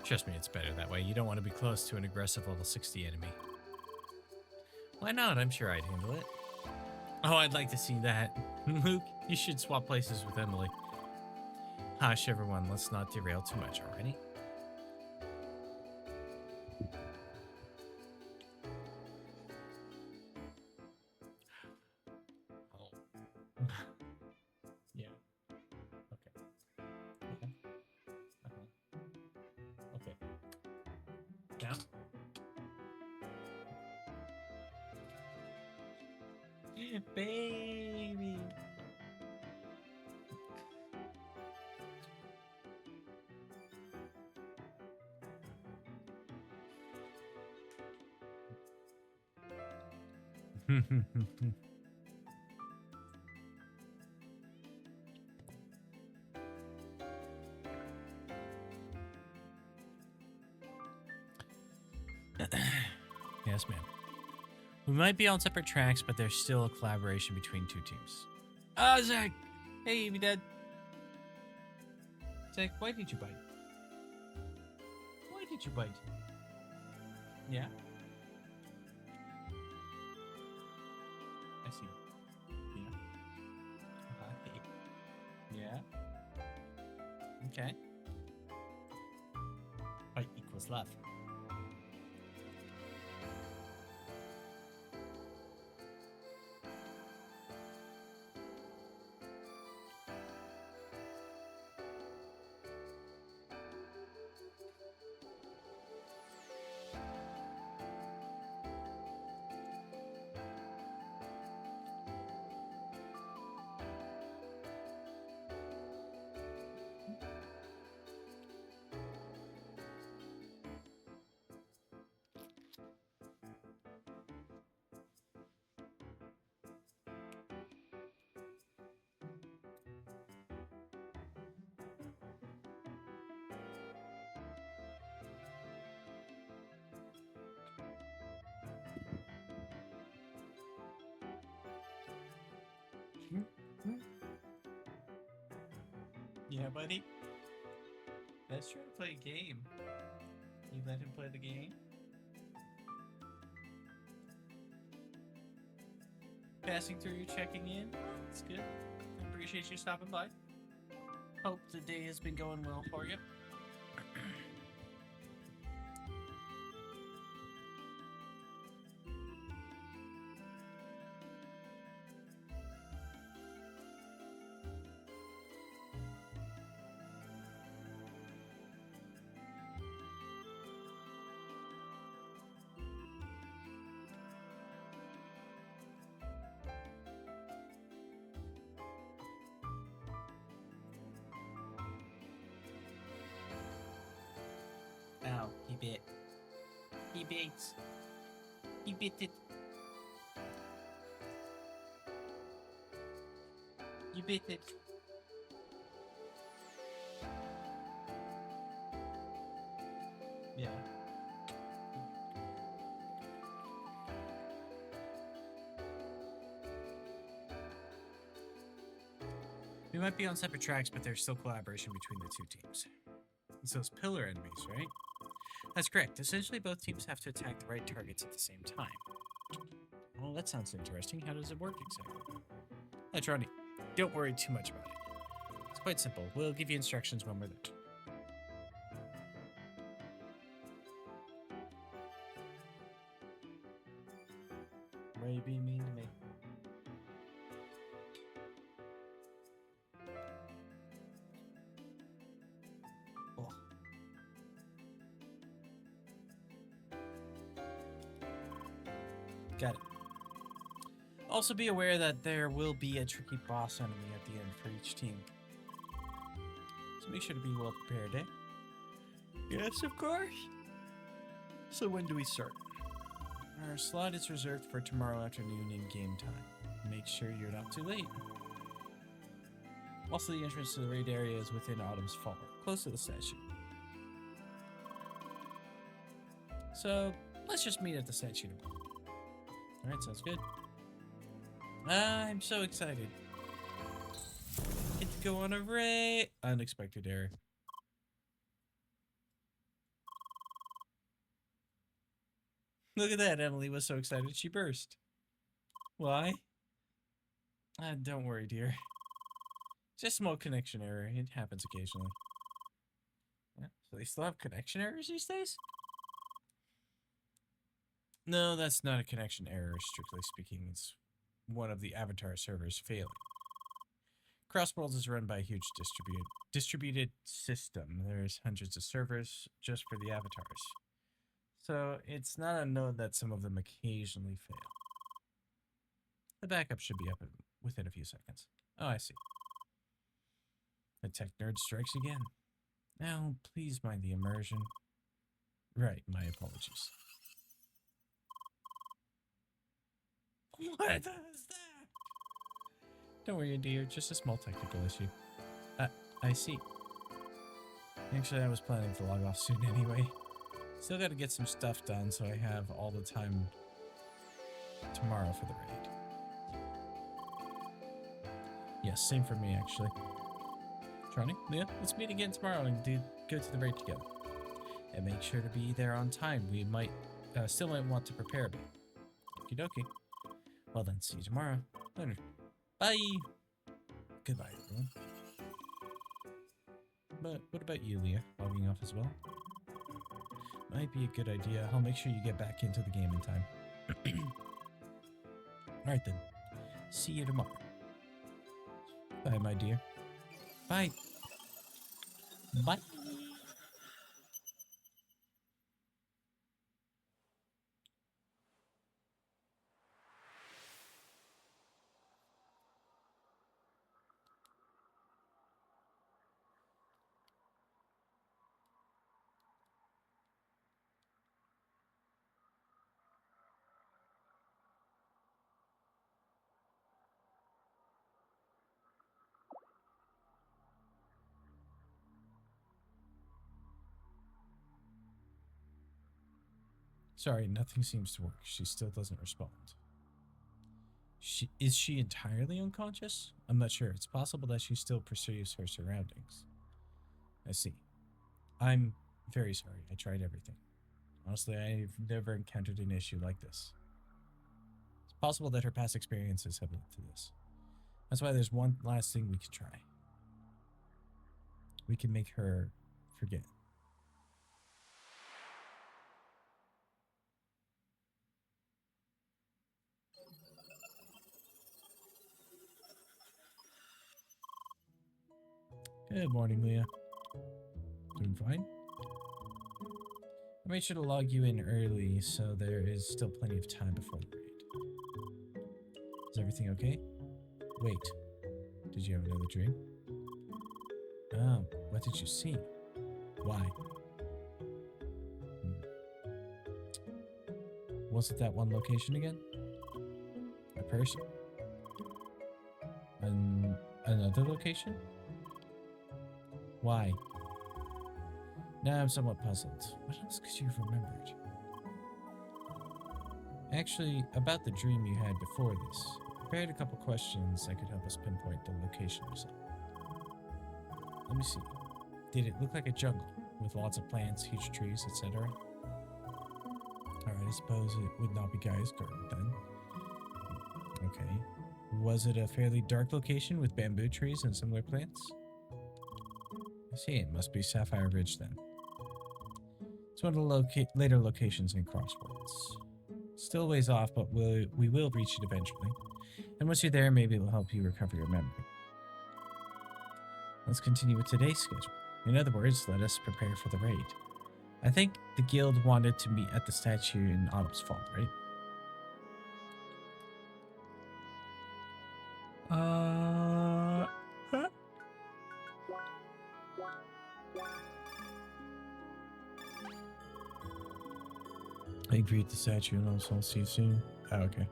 S1: Trust me, it's better that way. You don't want to be close to an aggressive level 60 enemy. Why not? I'm sure I'd handle it. Oh, I'd like to see that. Luke, you should swap places with Emily. Hush, everyone. Let's not derail too much, already? Oh. Yeah. Okay. Okay. Okay. Now. Baby. Yes, ma'am. We might be on separate tracks, but there's still a collaboration between 2 teams. Zach! Hey, you dead? Zach, why did you bite? Why did you bite? Yeah? I see. Yeah. Yeah? Okay. Bite equals love. Yeah, buddy. Let's try to play a game. You let him play the game? Passing through, you checking in? That's good. I appreciate you stopping by. Hope the day has been going well for you. Ow, he bit. He bit. He bit it. You bit it. Yeah. We might be on separate tracks, but there's still collaboration between the 2 teams. It's those pillar enemies, right? That's correct. Essentially, both teams have to attack the right targets at the same time. Well, that sounds interesting. How does it work exactly? That's Ronnie. Don't worry too much about it. It's quite simple. We'll give you instructions when we're there.
S2: Why are you being mean to me? Oh. Got it. Also be aware that there will be a tricky boss enemy at the end for each team. So make sure to be well prepared, eh? Yes, of course. So when do we start? Our slot is reserved for tomorrow afternoon in game time. Make sure you're not too late. Also, the entrance to the raid area is within Autumn's Fall, close to the statue. So, let's just meet at the statue tomorrow. Alright, sounds good. I'm so excited. Get to go on a raid. Unexpected error. Look at that, Emily was so excited she burst. Why? Don't worry, dear. Just a small connection error. It happens occasionally. Yeah, so they still have connection errors these days? No, that's not a connection error, strictly speaking. It's one of the Avatar servers failing. CrossCode is run by a huge distributed system. There's hundreds of servers just for the avatars. So it's not unknown that some of them occasionally fail. The backup should be up within a few seconds. Oh, I see. The tech nerd strikes again. Now, please mind the immersion. Right, my apologies. What is that? Don't worry, dear. Just a small technical issue. I see. Actually, I was planning to log off soon anyway. Still got to get some stuff done, so I have all the time tomorrow for the raid. Yes, same for me, actually. Trony, Leah, let's meet again tomorrow and go to the raid together. And make sure to be there on time. We might still might want to prepare a bit. Okie dokie. Well then, see you tomorrow. Later. Bye! Goodbye, everyone. But what about you, Leah? Logging off as well? Might be a good idea. I'll make sure you get back into the game in time. Alright then. See you tomorrow. Bye, my dear. Bye. Bye. Sorry, nothing seems to work. She still doesn't respond. Is she entirely unconscious? I'm not sure. It's possible that she still perceives her surroundings. I see. I'm very sorry. I tried everything. Honestly, I've never encountered an issue like this. It's possible that her past experiences have led to this. That's why there's one last thing we can try. We can make her forget. Good morning, Leah. Doing fine? I made sure to log you in early, so there is still plenty of time before the raid. Is everything okay? Wait, did you have another dream? Oh, what did you see? Why? Was it that one location again? A person? Another location? Why? Now I'm somewhat puzzled. What else could you have remembered? Actually, about the dream you had before this, I prepared a couple questions that could help us pinpoint the location or something. Let me see. Did it look like a jungle with lots of plants, huge trees, etc.? Alright, I suppose it would not be Gaia's garden then. Okay. Was it a fairly dark location with bamboo trees and similar plants? I see, it must be Sapphire Ridge then. It's one of the later locations in CrossCode. Still a ways off, but we will reach it eventually. And once you're there, maybe it will help you recover your memory. Let's continue with today's schedule. In other words, let us prepare for the raid. I think the guild wanted to meet at the statue in Autumn's Fall, right? Huh? I agreed the statue and I'll see you soon. Oh, okay.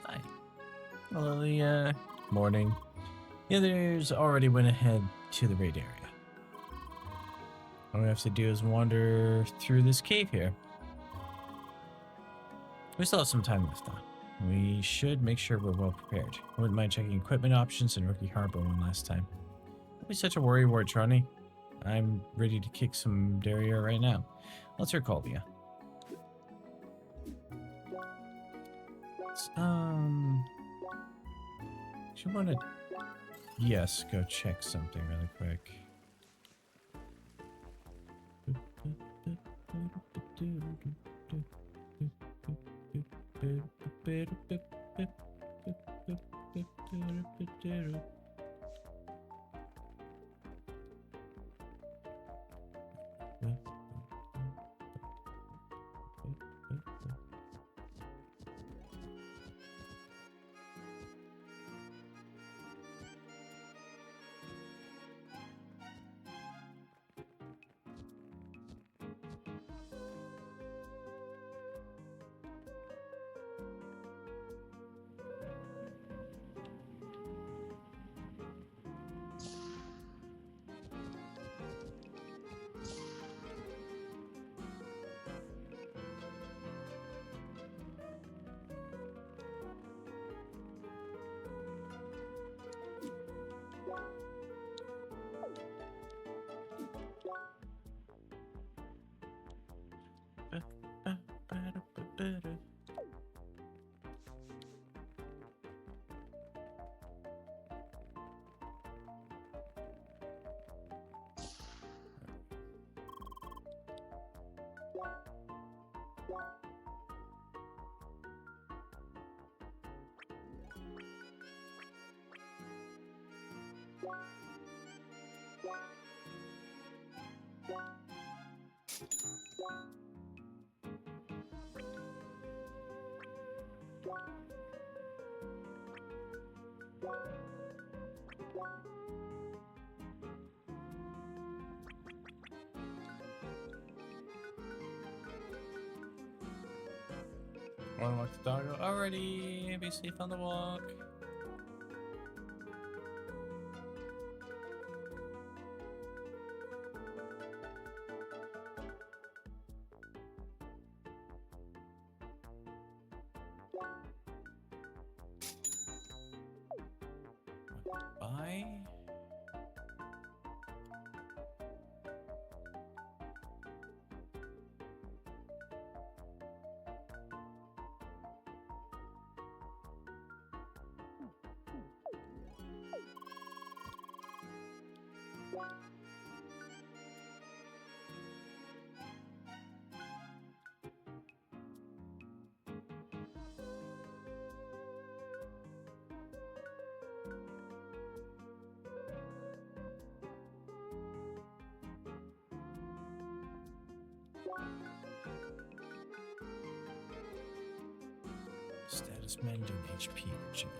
S2: Hi. Hello, morning. The others already went ahead to the raid area. All we have to do is wander through this cave here. We still have some time left though. We should make sure we're well prepared. I wouldn't mind checking equipment options in Rookie Harbor one last time. Don't be such a worrywart, Trony. I'm ready to kick some derriere right now. Let's recall you. Do you want to... Yes, go check something really quick. Wanna walk the dog? Alrighty, be safe on the walk. Bye. Status mend and HP regimen.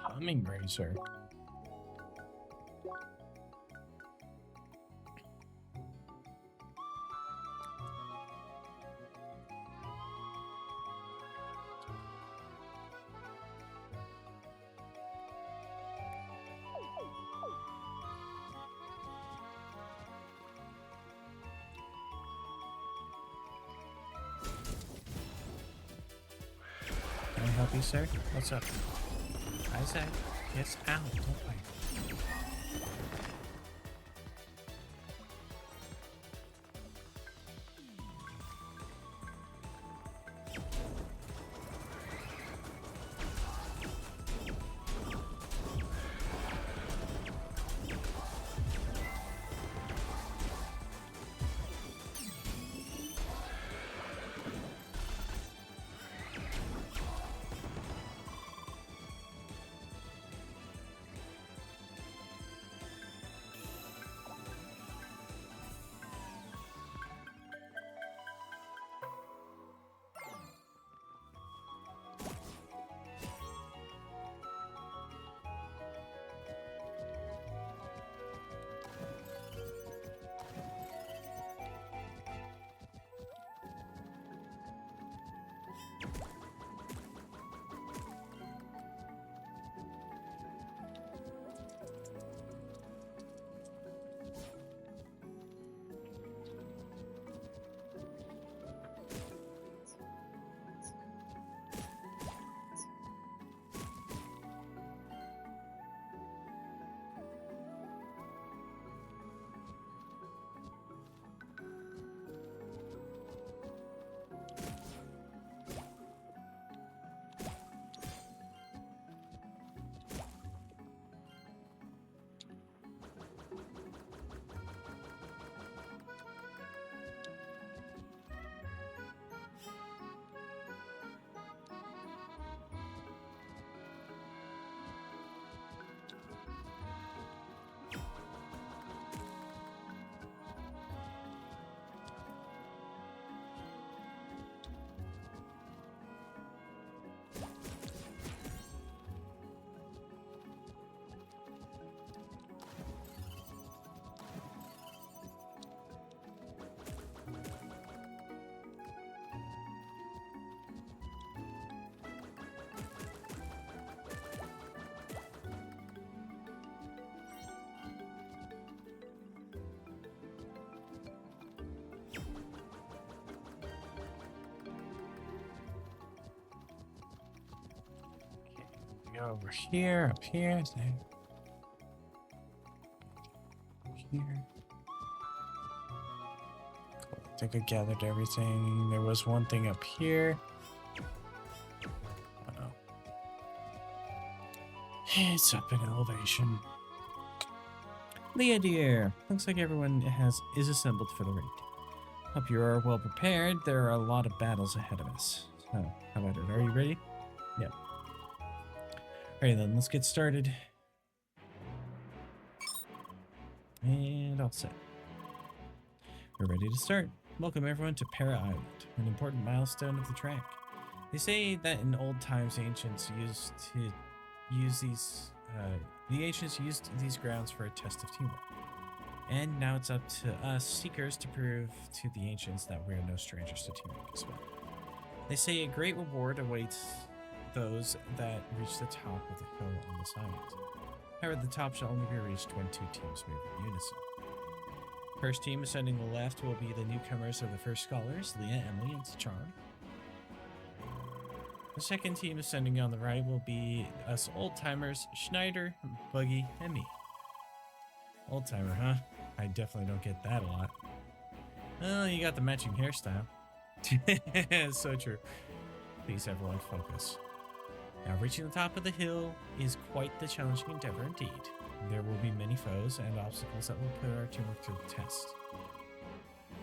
S2: Humming razor. Can I help you, sir? What's up? Isaac? Yes, ow, don't bite. Go over here, up here, there. Here. Cool. I think I gathered everything. There was one thing up here. Oh no. It's up in elevation. Leah dear, looks like everyone is assembled for the raid. Hope you are well prepared. There are a lot of battles ahead of us. So, how about it? Are you ready? Yep. Alright then, let's get started. And all set. We're ready to start. Welcome everyone to Para Island, an important milestone of the track. They say that in old times, the ancients used these grounds for a test of teamwork. And now it's up to us seekers to prove to the ancients that we are no strangers to teamwork as well. They say a great reward awaits those that reach the top of the hill on this island. However, the top shall only be reached when two teams move in unison. First team ascending the left will be the newcomers of the first scholars, Leah, Emily, and Charm. The second team ascending on the right will be us old-timers, Schneider, Buggy, and me. Old-timer, huh? I definitely don't get that a lot. Well, you got the matching hairstyle. So true. Please, everyone, focus. Now, reaching the top of the hill is quite the challenging endeavor indeed. There will be many foes and obstacles that will put our teamwork to the test.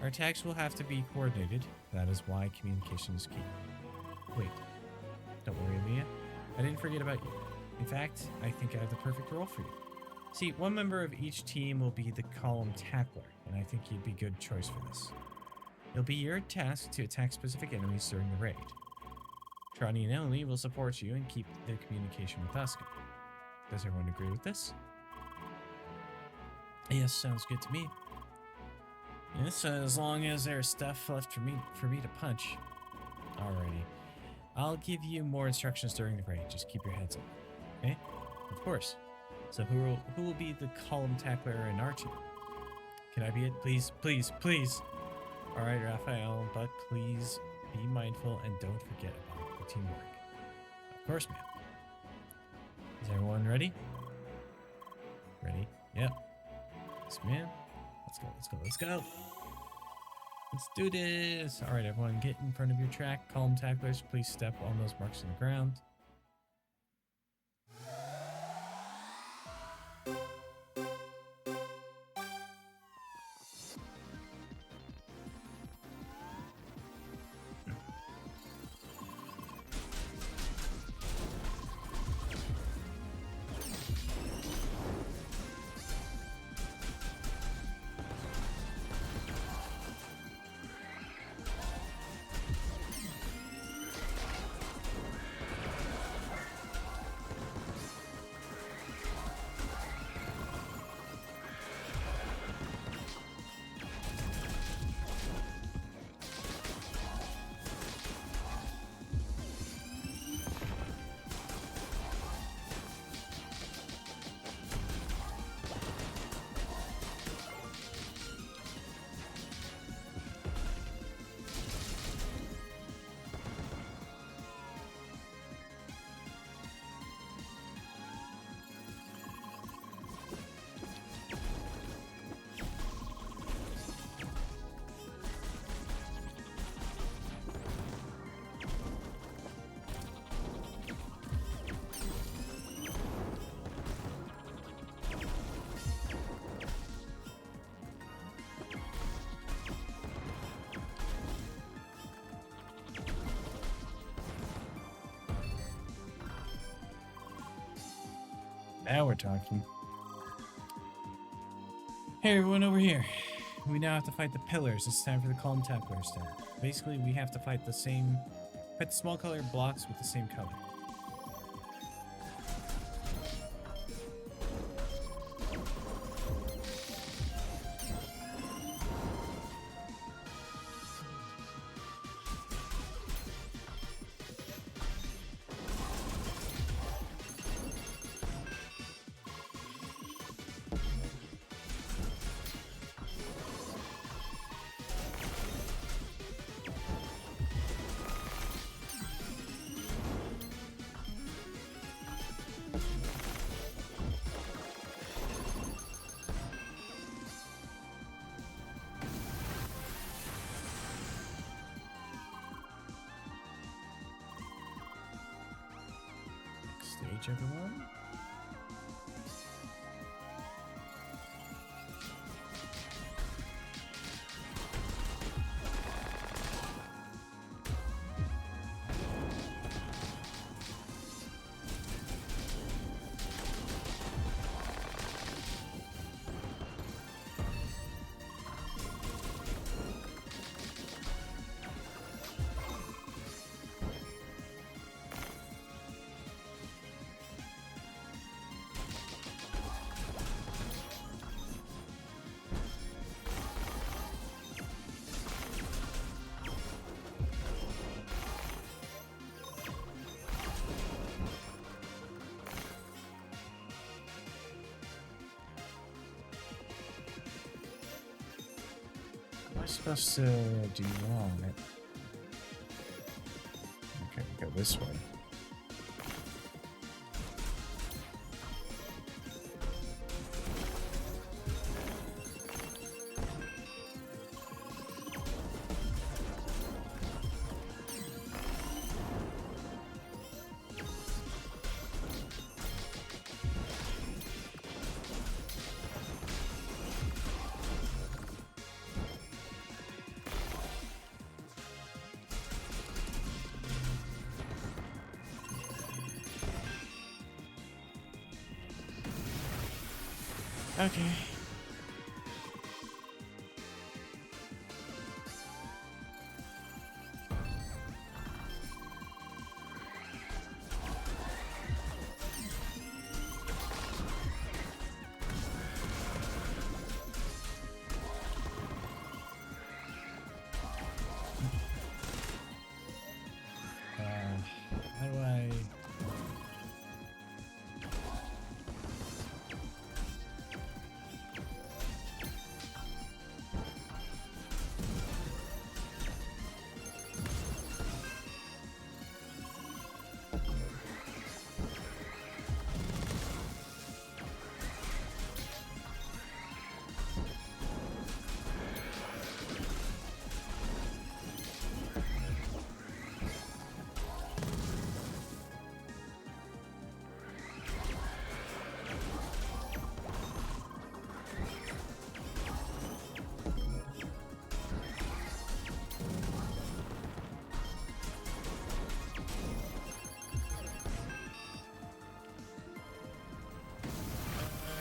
S2: Our attacks will have to be coordinated. That is why communication is key. Wait. Don't worry, Leah. I didn't forget about you. In fact, I think I have the perfect role for you. See, one member of each team will be the column tackler, and I think you'd be a good choice for this. It'll be your task to attack specific enemies during the raid. Trani and Emily will support you and keep the communication with us going. Does everyone agree with this? Yes, sounds good to me. Yes, as long as there's stuff left for me to punch. Alrighty. I'll give you more instructions during the raid. Just keep your heads up. Okay? Of course. So who will be the column tackler in our team? Can I be it? Please, please, please. Alright, Raphael, but please be mindful and don't forget about the teamwork. Of course, ma'am. Is everyone ready? Ready? Yep. Yes, ma'am. Let's go, let's go, let's go. Let's do this. Alright, everyone, get in front of your track. Column tacklers, please step on those marks in the ground. Now we're talking. Hey, everyone over here. We now have to fight the pillars. It's time for the column tacklers now. Basically, we have to fight the small colored blocks with the same color. Stage, everyone. What am I supposed to do wrong? Okay, go this way. Okay. How do I...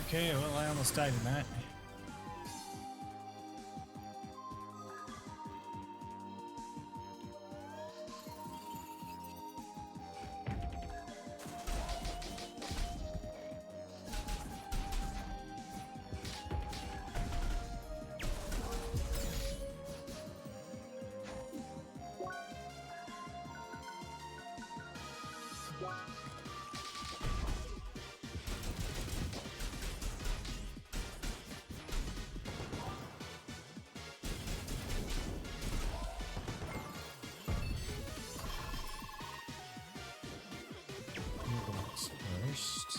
S2: Okay, well, I almost died in that. First.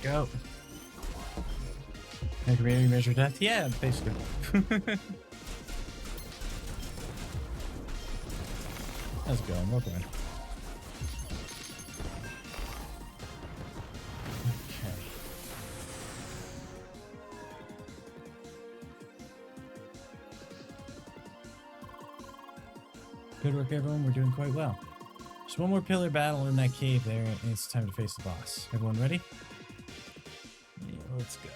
S2: Go. Necrometer measure death? Yeah, basically. How's it going? Welcome in. Okay. Good work, everyone. We're doing quite well. There's one more pillar battle in that cave there, and it's time to face the boss. Everyone ready? Yeah, let's go.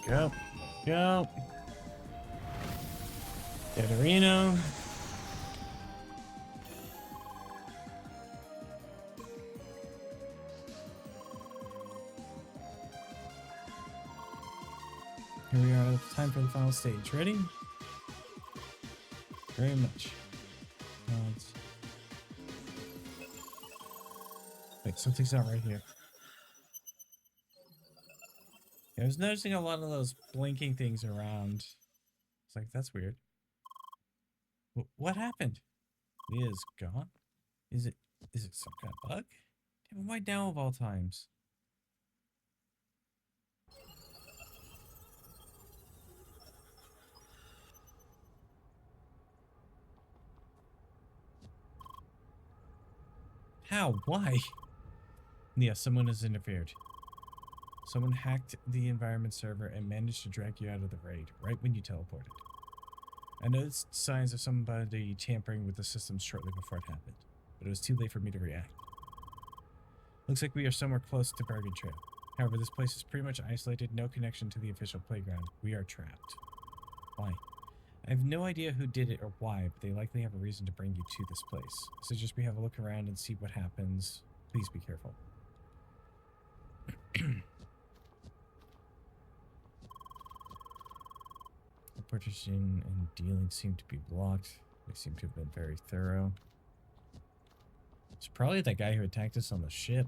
S1: Go. Go. Katarina. Here we are. Time for the final stage. Ready? Very much. Wait, something's not right here. I was noticing a lot of those blinking things around. It's like, that's weird. What happened? Leah is gone? Is it some kind of bug? Damn, why now of all times? How? Why? Yeah, someone has interfered. Someone hacked the environment server and managed to drag you out of the raid, right when you teleported. I noticed signs of somebody tampering with the system shortly before it happened, but it was too late for me to react. Looks like we are somewhere close to Bargain Trail. However, this place is pretty much isolated, no connection to the official playground. We are trapped. Why? I have no idea who did it or why, but they likely have a reason to bring you to this place. Suggest we have a look around and see what happens. Please be careful. The purchasing and dealing seem to be blocked. They seem to have been very thorough. It's probably that guy who attacked us on the ship.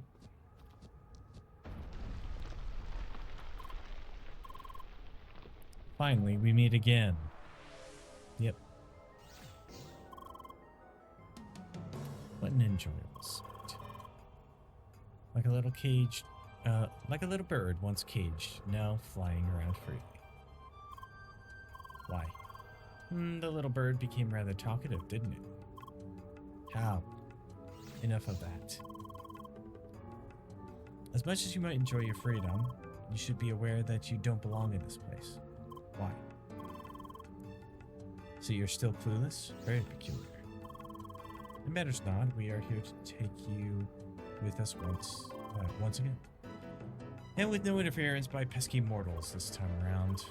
S1: Finally, we meet again. Yep. What an enjoyable sight. Like a little caged, like a little bird once caged, now flying around freely. Why? The little bird became rather talkative, didn't it? How? Enough of that. As much as you might enjoy your freedom, you should be aware that you don't belong in this place. Why? So you're still clueless? Very peculiar. It matters not. We are here to take you with us once again. And with no interference by pesky mortals this time around.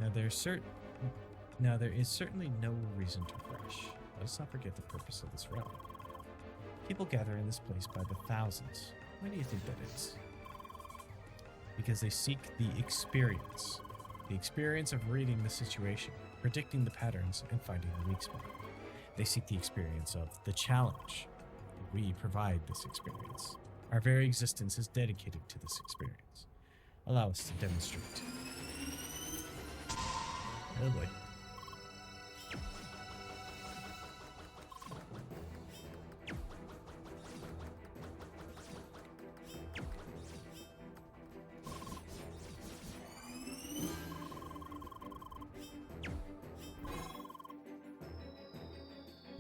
S1: Now there is certainly no reason to rush. Let us not forget the purpose of this realm. People gather in this place by the thousands. Why do you think that is? Because they seek the experience. The experience of reading the situation, predicting the patterns, and finding the weak spot. They seek the experience of the challenge. We provide this experience. Our very existence is dedicated to this experience. Allow us to demonstrate. Oh boy.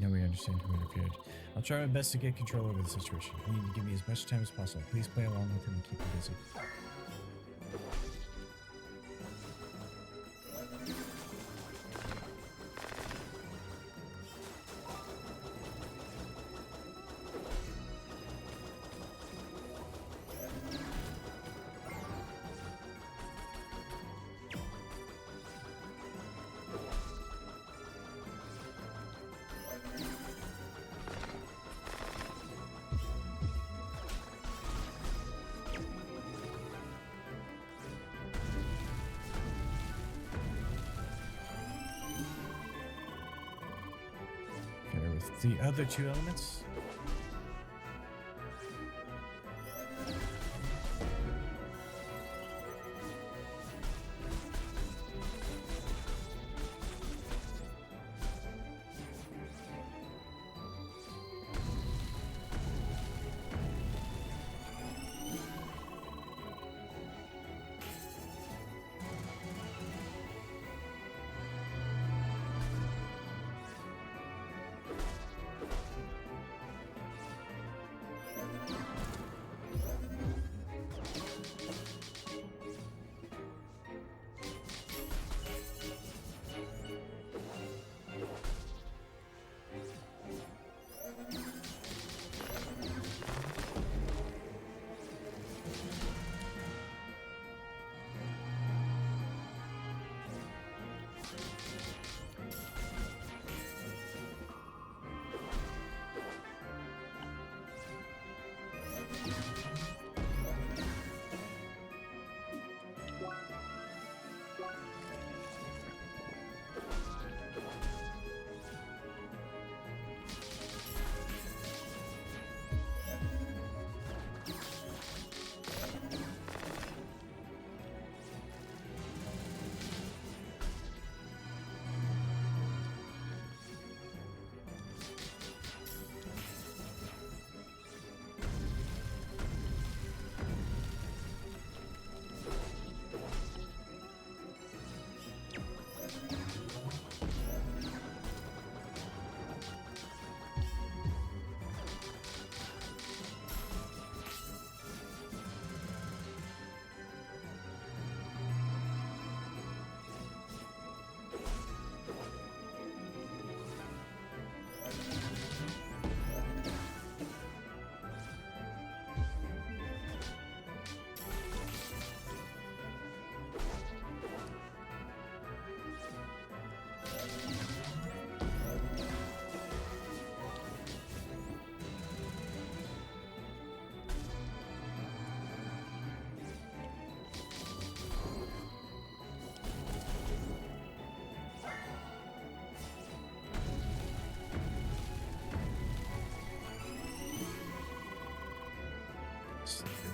S1: Now we understand who interfered. I'll try my best to get control over the situation. You need to give me as much time as possible. Please play along with him and keep him busy. The other two elements.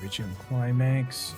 S2: Reaching the climax.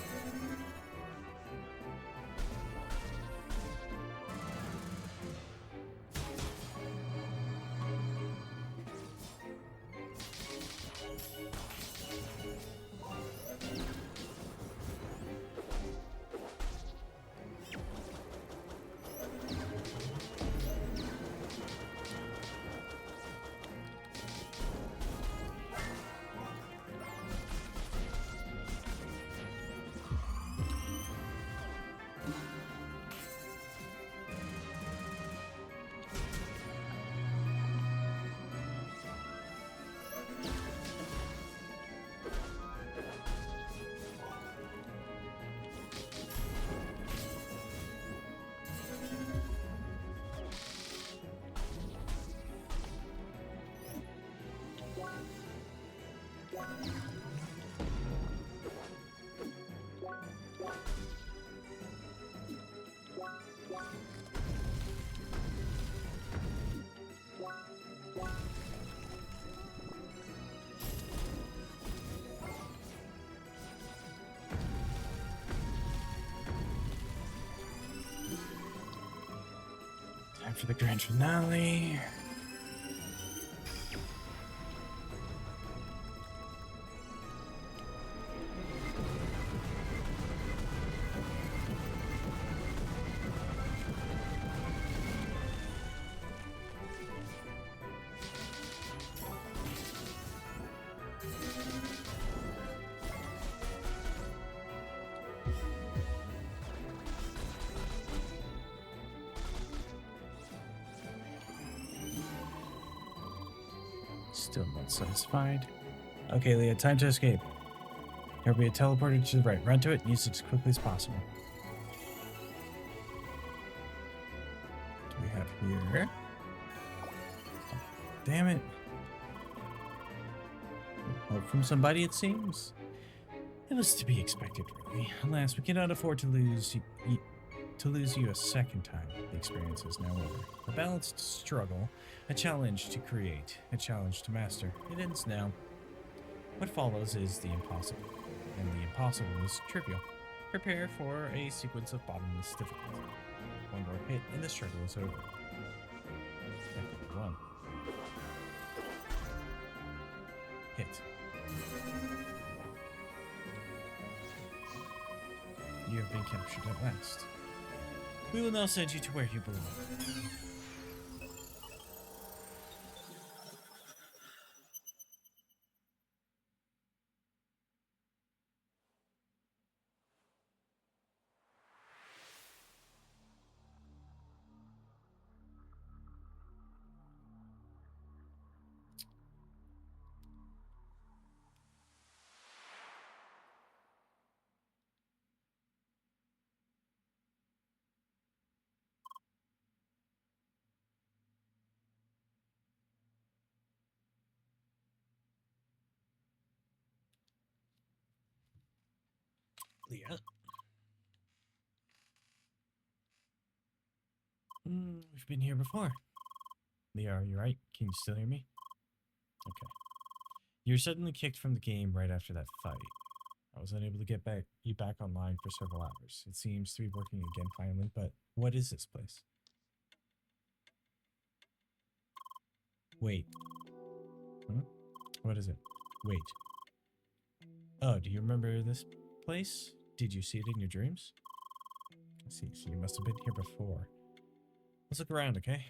S2: Time for the grand finale. Still not satisfied. Okay, Leah, time to escape. There will be a teleporter to the right. Run to it and use it as quickly as possible. What do we have here? Oh, damn it. Hope from somebody, it seems. It was to be expected, really. Alas, we cannot afford to lose you a second time. The experience is now over. A balanced struggle, a challenge to create, a challenge to master. It ends now. What follows is the impossible, and the impossible is trivial. Prepare for a sequence of bottomless difficulty. One more hit and the struggle is over. One. Hit. You have been captured at last. We will now send you to where you belong. Leah? We've been here before. Leah, are you right? Can you still hear me? Okay. You were suddenly kicked from the game right after that fight. I was unable to get you back online for several hours. It seems to be working again finally, but what is this place? Wait. Huh? What is it? Wait. Oh, do you remember this place? Did you see it in your dreams? I see, so you must have been here before. Let's look around, okay?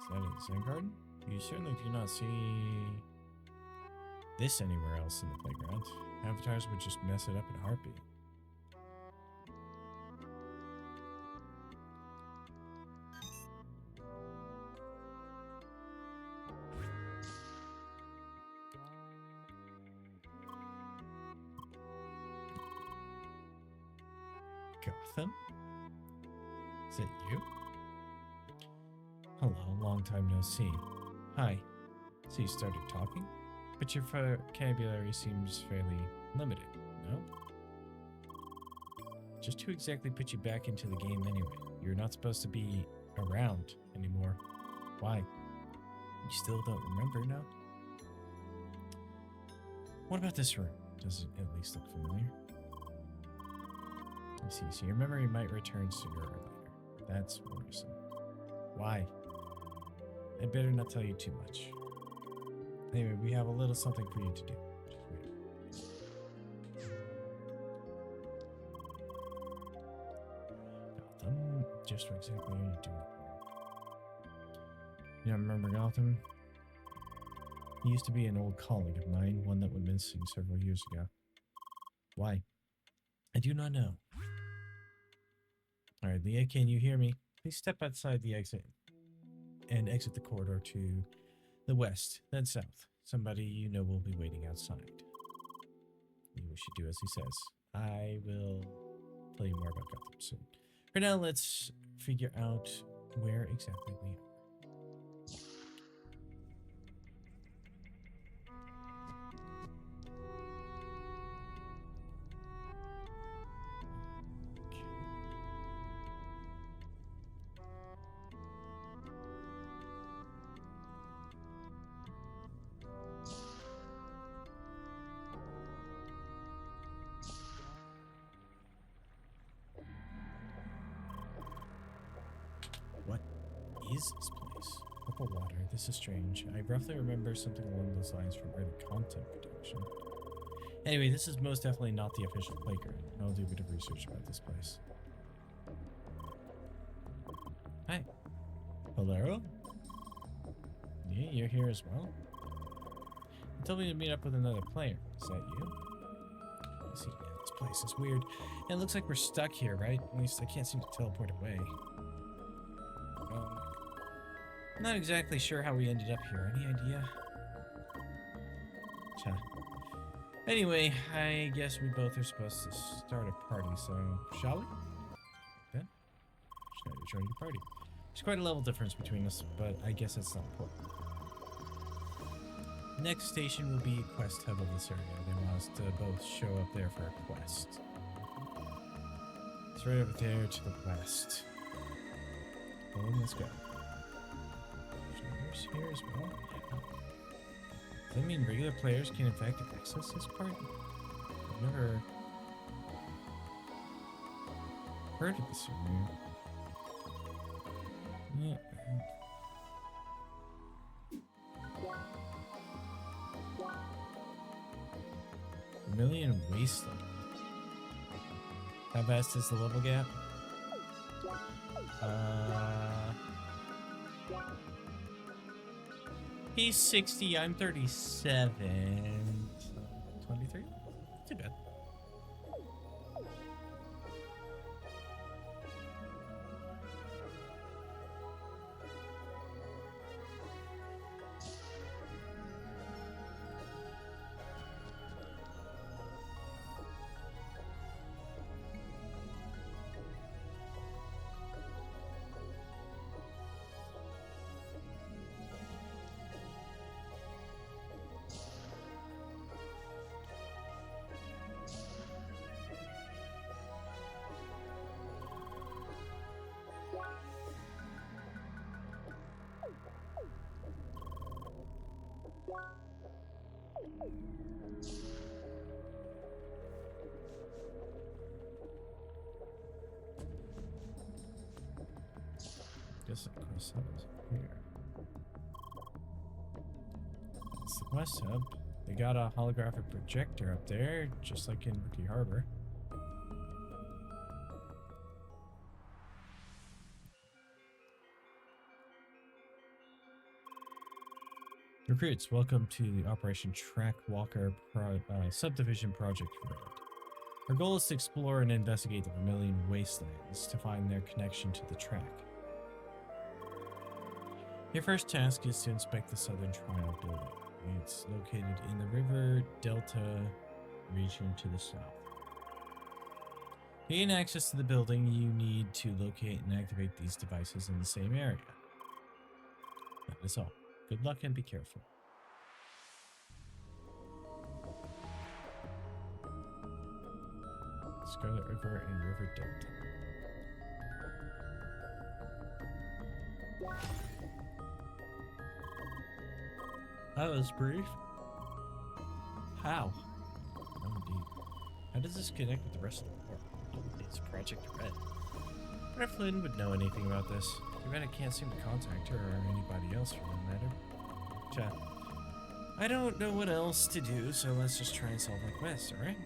S2: Is that in the sand garden? You certainly do not see this anywhere else in the playground. Avatars would just mess it up in a heartbeat. Gotham? Is it you? Hello, long time no see. Hi. So you started talking? But your vocabulary seems fairly limited, no? Just who exactly put you back into the game anyway? You're not supposed to be around anymore. Why? You still don't remember, no? What about this room? Does it at least look familiar? I see. So your memory might return sooner or later. That's worrisome. Why? I'd better not tell you too much. Anyway, we have a little something for you to do. Just wait. Gotham? Just what exactly are you doing here? You don't remember Gotham? He used to be an old colleague of mine, one that went missing several years ago. Why? I do not know. Alright, Leah, can you hear me? Please step outside the exit and exit the corridor to the west, then south. Somebody you know will be waiting outside. We should do as he says. I will tell you more about Gotham soon. For now, let's figure out where exactly we are. What is this place? Purple water. This is strange. I roughly remember something along those lines from early content production. Anyway, this is most definitely not the official playground. I'll do a bit of research about this place. Hi. Hello? Yeah, you're here as well? You told me to meet up with another player. Is that you? I see. Yeah, this place is weird. Yeah, it looks like we're stuck here, right? At least I can't seem to teleport away. I'm not exactly sure how we ended up here. Any idea? Cha. Anyway, I guess we both are supposed to start a party, so shall we? Then, shall we join the party? There's quite a level difference between us, but I guess that's not important. Next station will be a quest hub of this area. They want us to both show up there for a quest. It's right over there to the west. Well, let's go. Here as well. Does that mean regular players can in fact access this part? I've never heard of this area. Yeah. Vermilion Wasteland. How vast is the level gap? He's 60, I'm 37. So 23? Too bad. Guess the quest hub is here. It's the quest hub. They got a holographic projector up there, just like in Rookie Harbor. Recruits, welcome to the Operation Track Walker Subdivision Project Red. Our goal is to explore and investigate the Vermilion Wastelands to find their connection to the track. Your first task is to inspect the Southern Trial building. It's located in the River Delta region to the south. To gain access to the building, you need to locate and activate these devices in the same area. That is all. Good luck and be careful. Scarlet River and River Delta.
S1: That was brief.
S2: How? Oh, indeed. How does this connect with the rest of the world? It's Project Red. I wonder if Lynn would know anything about this. Too bad I can't seem to contact her or anybody else for that matter. Chat. I don't know what else to do, so let's just try and solve my quest, alright?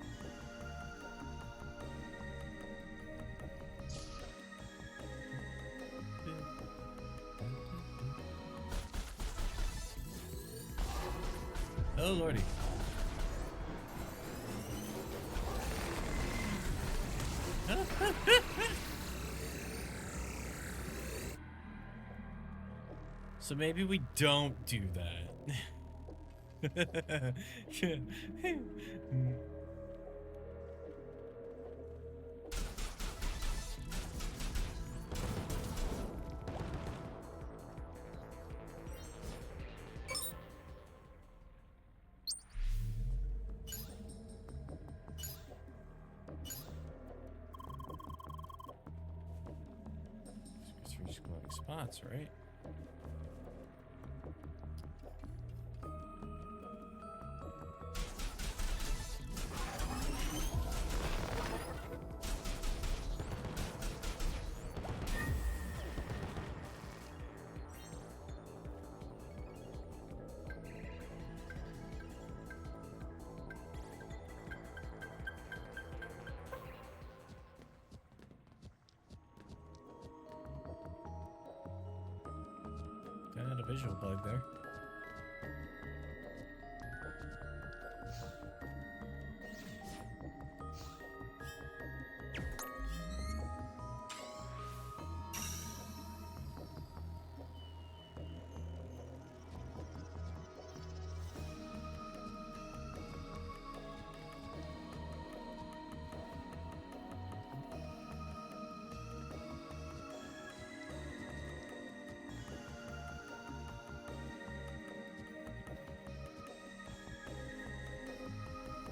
S2: Oh lordy. So maybe we don't do that. Three exploding spots, right? I had a visual bug there.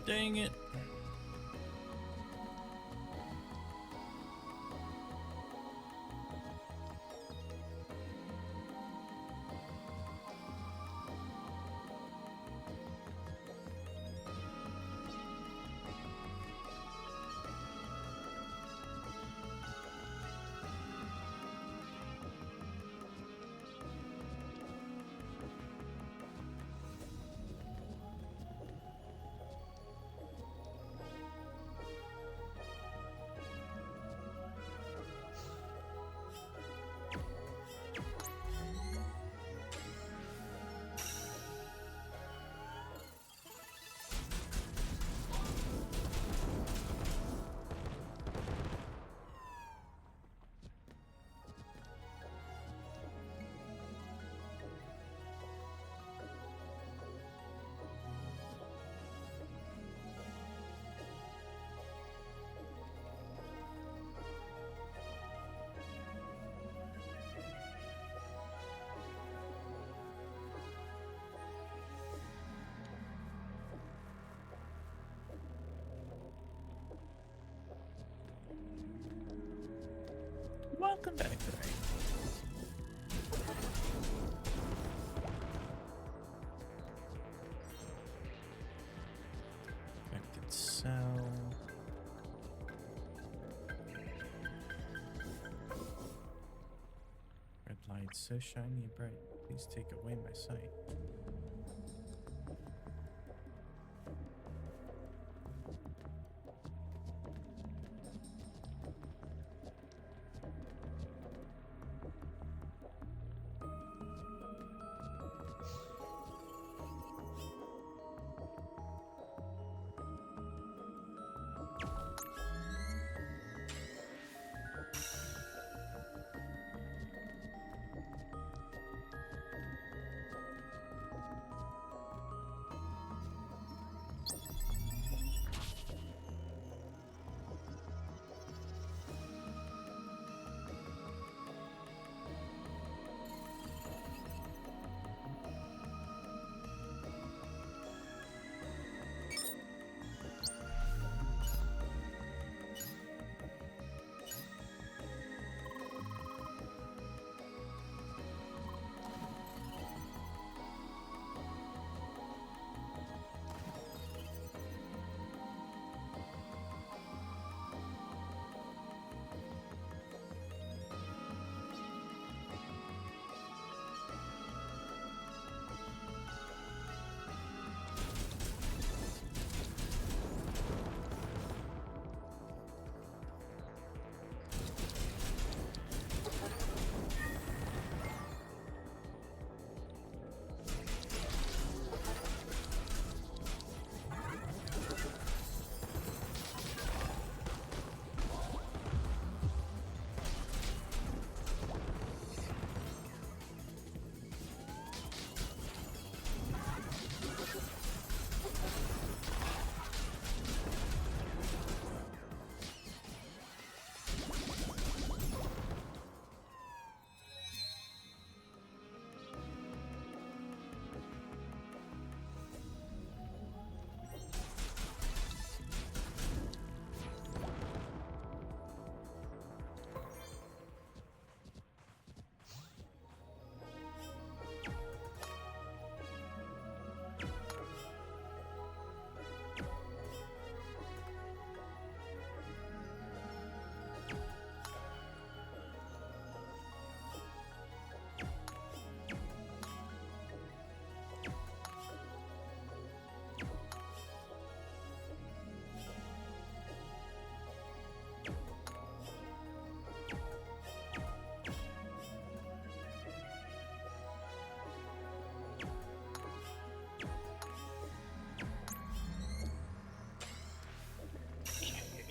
S2: Dang it. Welcome back, Ray. Affected cell. Red light so shiny and bright. Please take away my sight.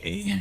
S2: Okay.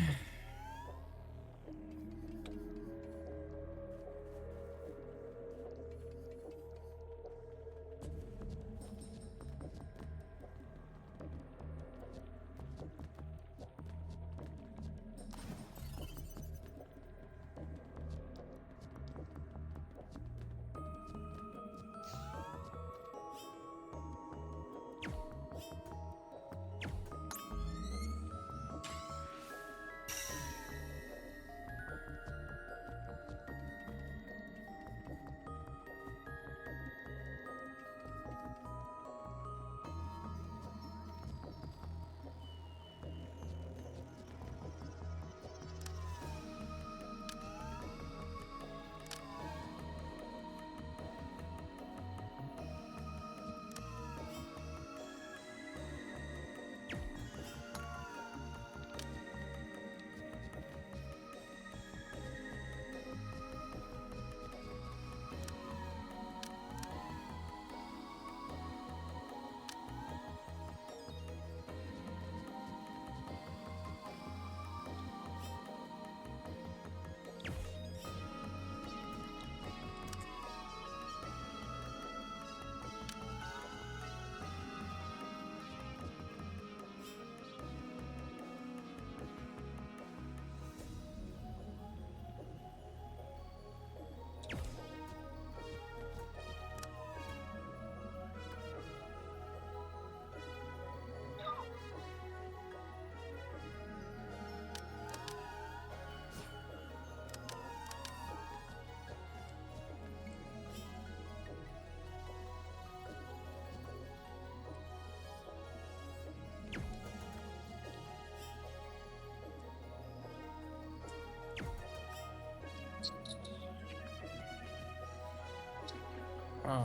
S2: Oh.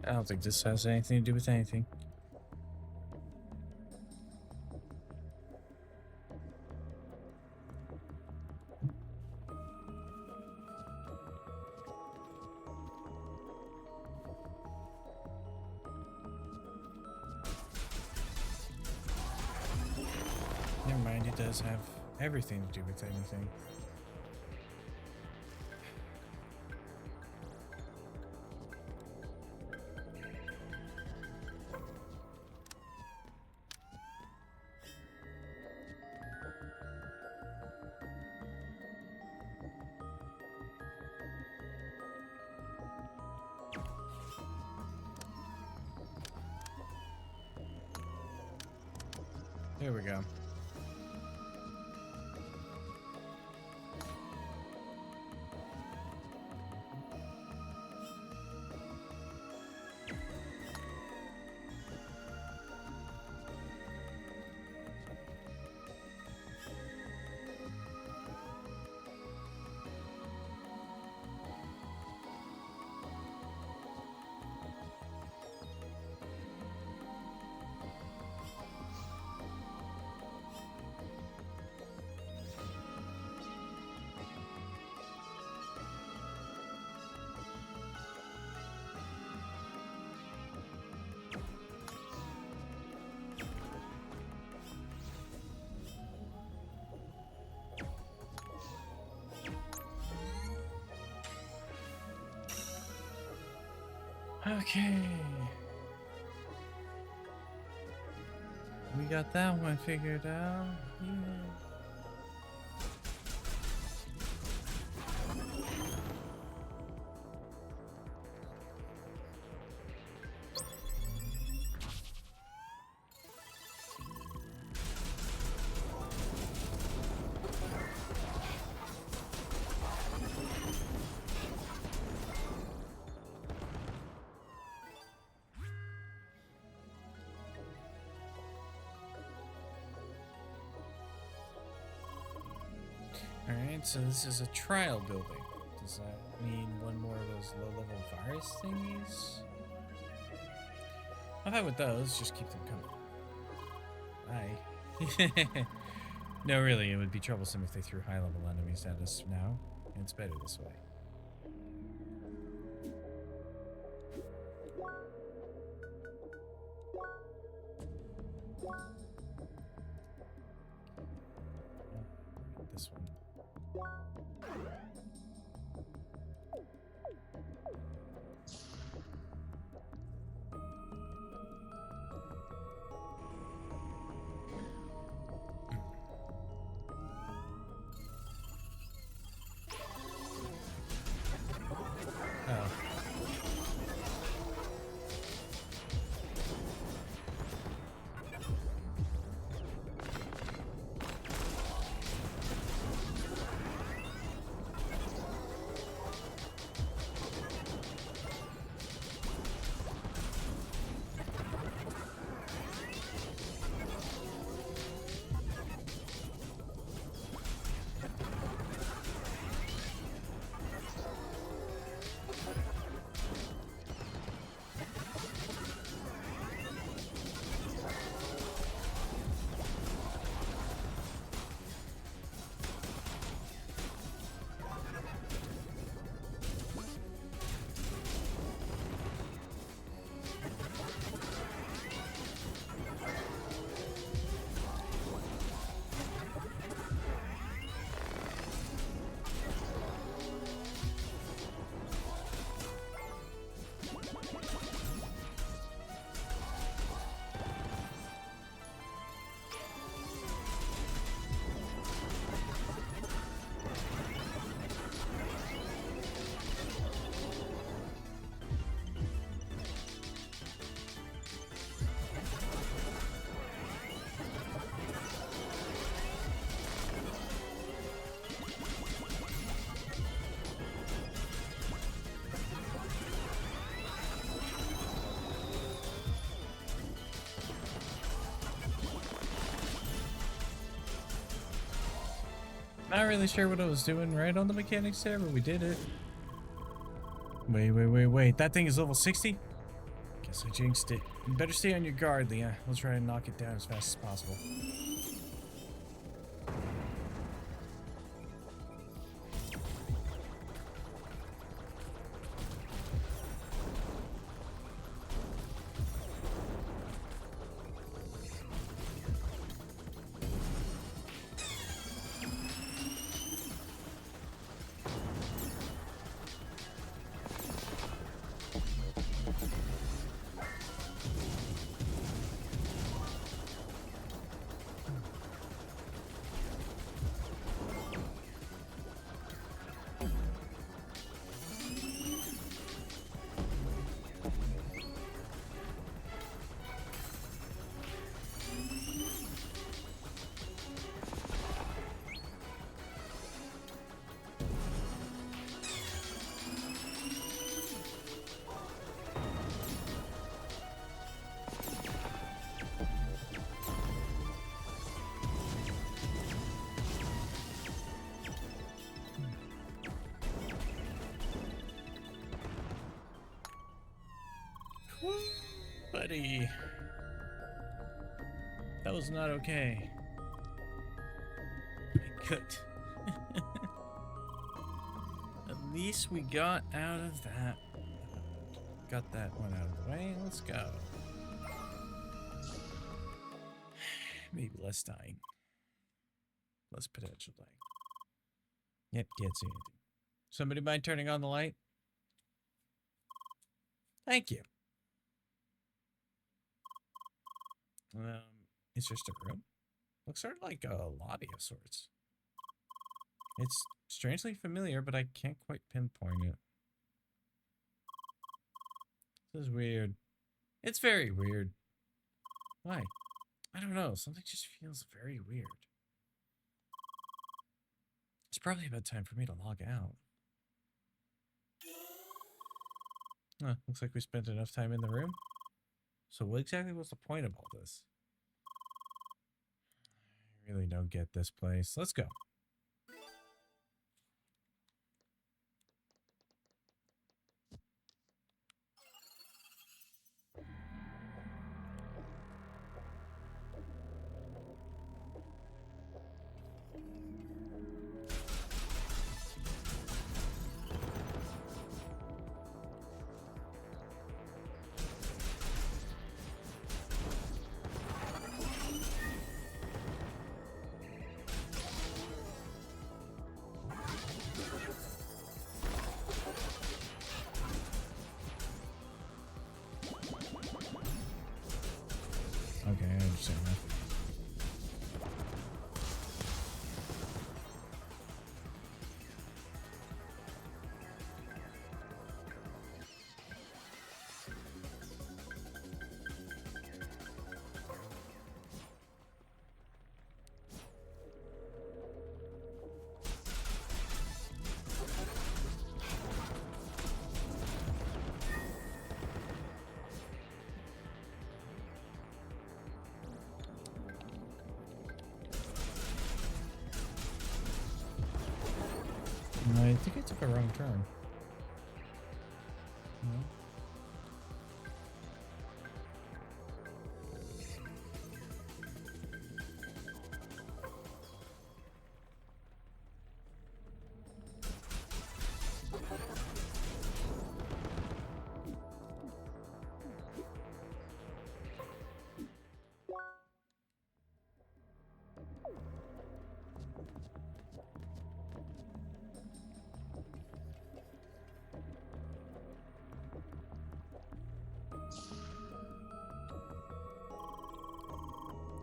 S2: I don't think this has anything to do with anything. Never mind, it does have everything to do with anything. There we go. Okay. We got that one figured out. Yeah. Alright, so this is a trial building. Does that mean one more of those low-level virus thingies? I'm fine with those, just keep them coming. Hi. No, really, it would be troublesome if they threw high-level enemies at us now. It's better this way. This one. Oh. Not really sure what I was doing right on the mechanics there, but we did it. Wait. That thing is level 60? Guess I jinxed it. You better stay on your guard, Leah. We'll try and knock it down as fast as possible. Buddy. That was not okay. Good. At least we got out of that. Got that one out of the way. Let's go. Maybe less dying. Less potential dying. Yep, can't see anything. Somebody mind turning on the light? Thank you. It's just a room. Looks sort of like a lobby of sorts. It's strangely familiar, but I can't quite pinpoint it. This is weird. It's very weird. Why? I don't know. Something just feels very weird. It's probably about time for me to log out. Looks like we spent enough time in the room. So what exactly was the point of all this? I really don't get this place. Let's go. I think I took a wrong turn. No.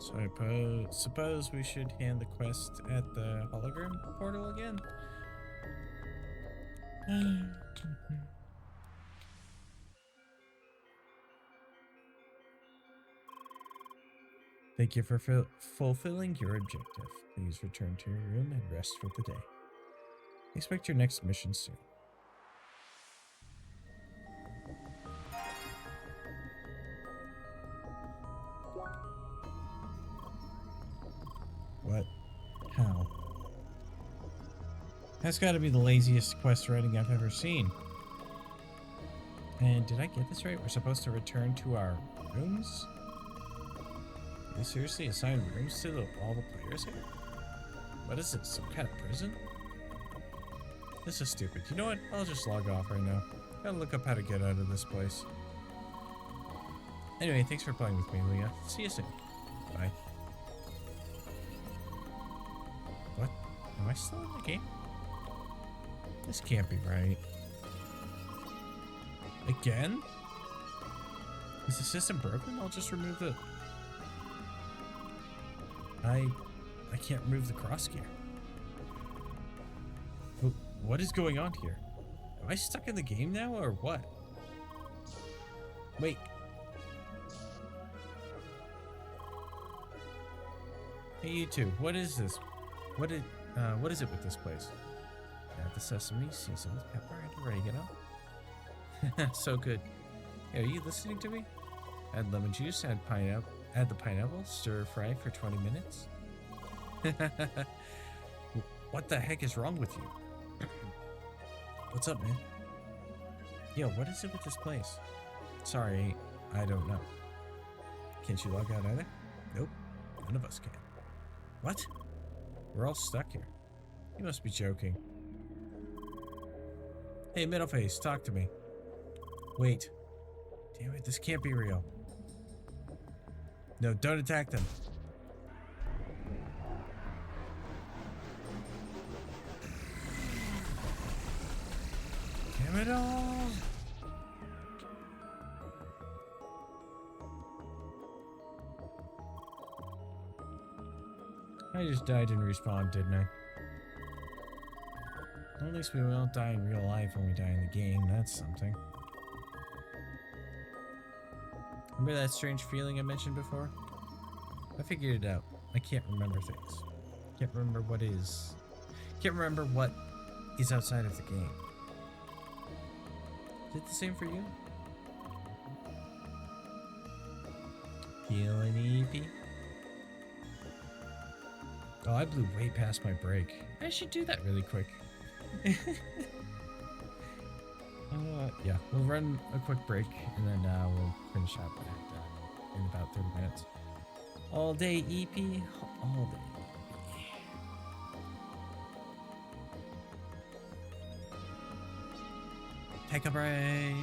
S2: So I suppose we should hand the quest at the hologram portal again? Thank you for fulfilling your objective. Please return to your room and rest for the day. Expect your next mission soon. What? How? That's got to be the laziest quest writing I've ever seen. And did I get this right? We're supposed to return to our rooms? They seriously assign rooms to all the players here? What is this, some kind of prison? This is stupid. You know what? I'll just log off right now. Gotta look up how to get out of this place. Anyway, thanks for playing with me, Leah. See you soon. Bye. What? Am I still in the game? This can't be right. Again? Is the system broken? I'll just remove the... I can't remove the cross gear. What is going on here? Am I stuck in the game now or what? Wait. Hey you two, what is this? What is it with this place? Add the sesame, seasoned pepper, and oregano. So good. Hey, are you listening to me? Add lemon juice, add the pineapple, stir fry for 20 minutes. What the heck is wrong with you? What's up, man? Yo, what is it with this place? Sorry, I don't know. Can't you log out either? Nope, none of us can. What? We're all stuck here. You must be joking. Hey, Middleface, talk to me. Wait. Damn it, this can't be real. No, don't attack them. Damn it all! I just died and respawned, didn't I? Well, at least we won't die in real life when we die in the game. That's something. Remember that strange feeling I mentioned before? I figured it out. I can't remember things. Can't remember what is. Can't remember what is outside of the game. Is it the same for you? Feeling EP? Oh, I blew way past my break. I should do that really quick. Yeah, we'll run a quick break and then we'll finish up in about 30 minutes. All day EP, all day EP. Take a break.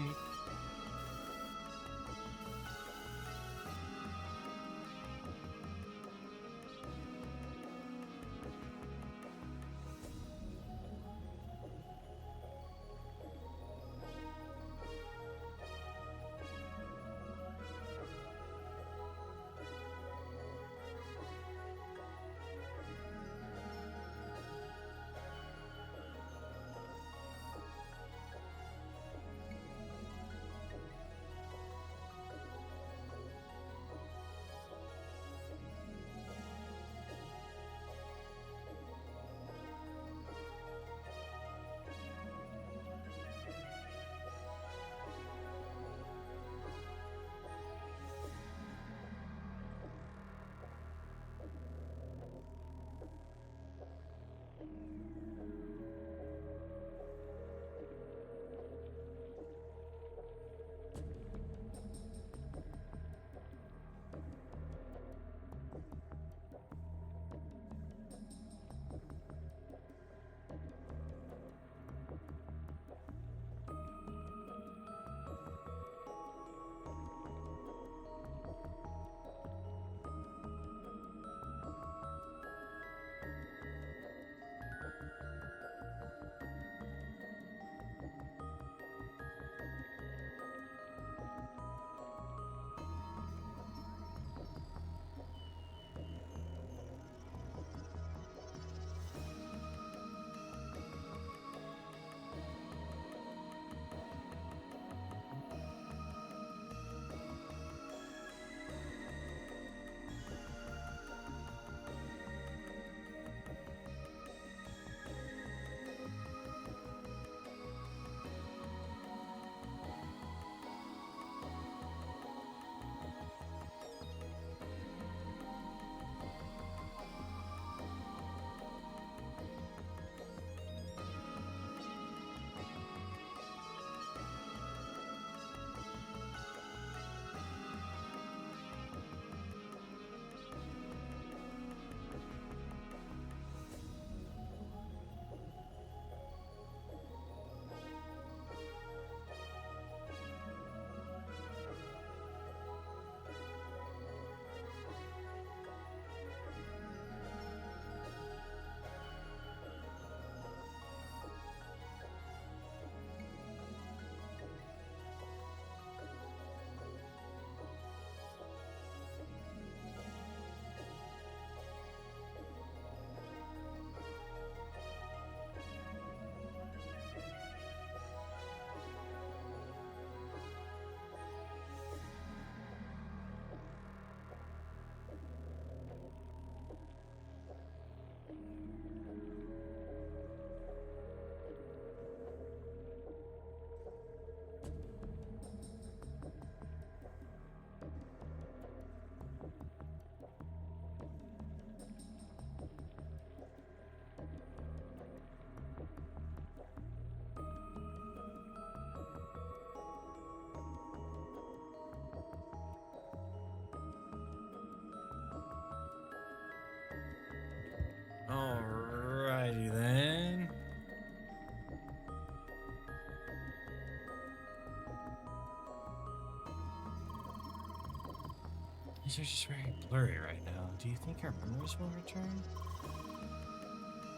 S1: These are just very blurry right now. Do you think our memories will return?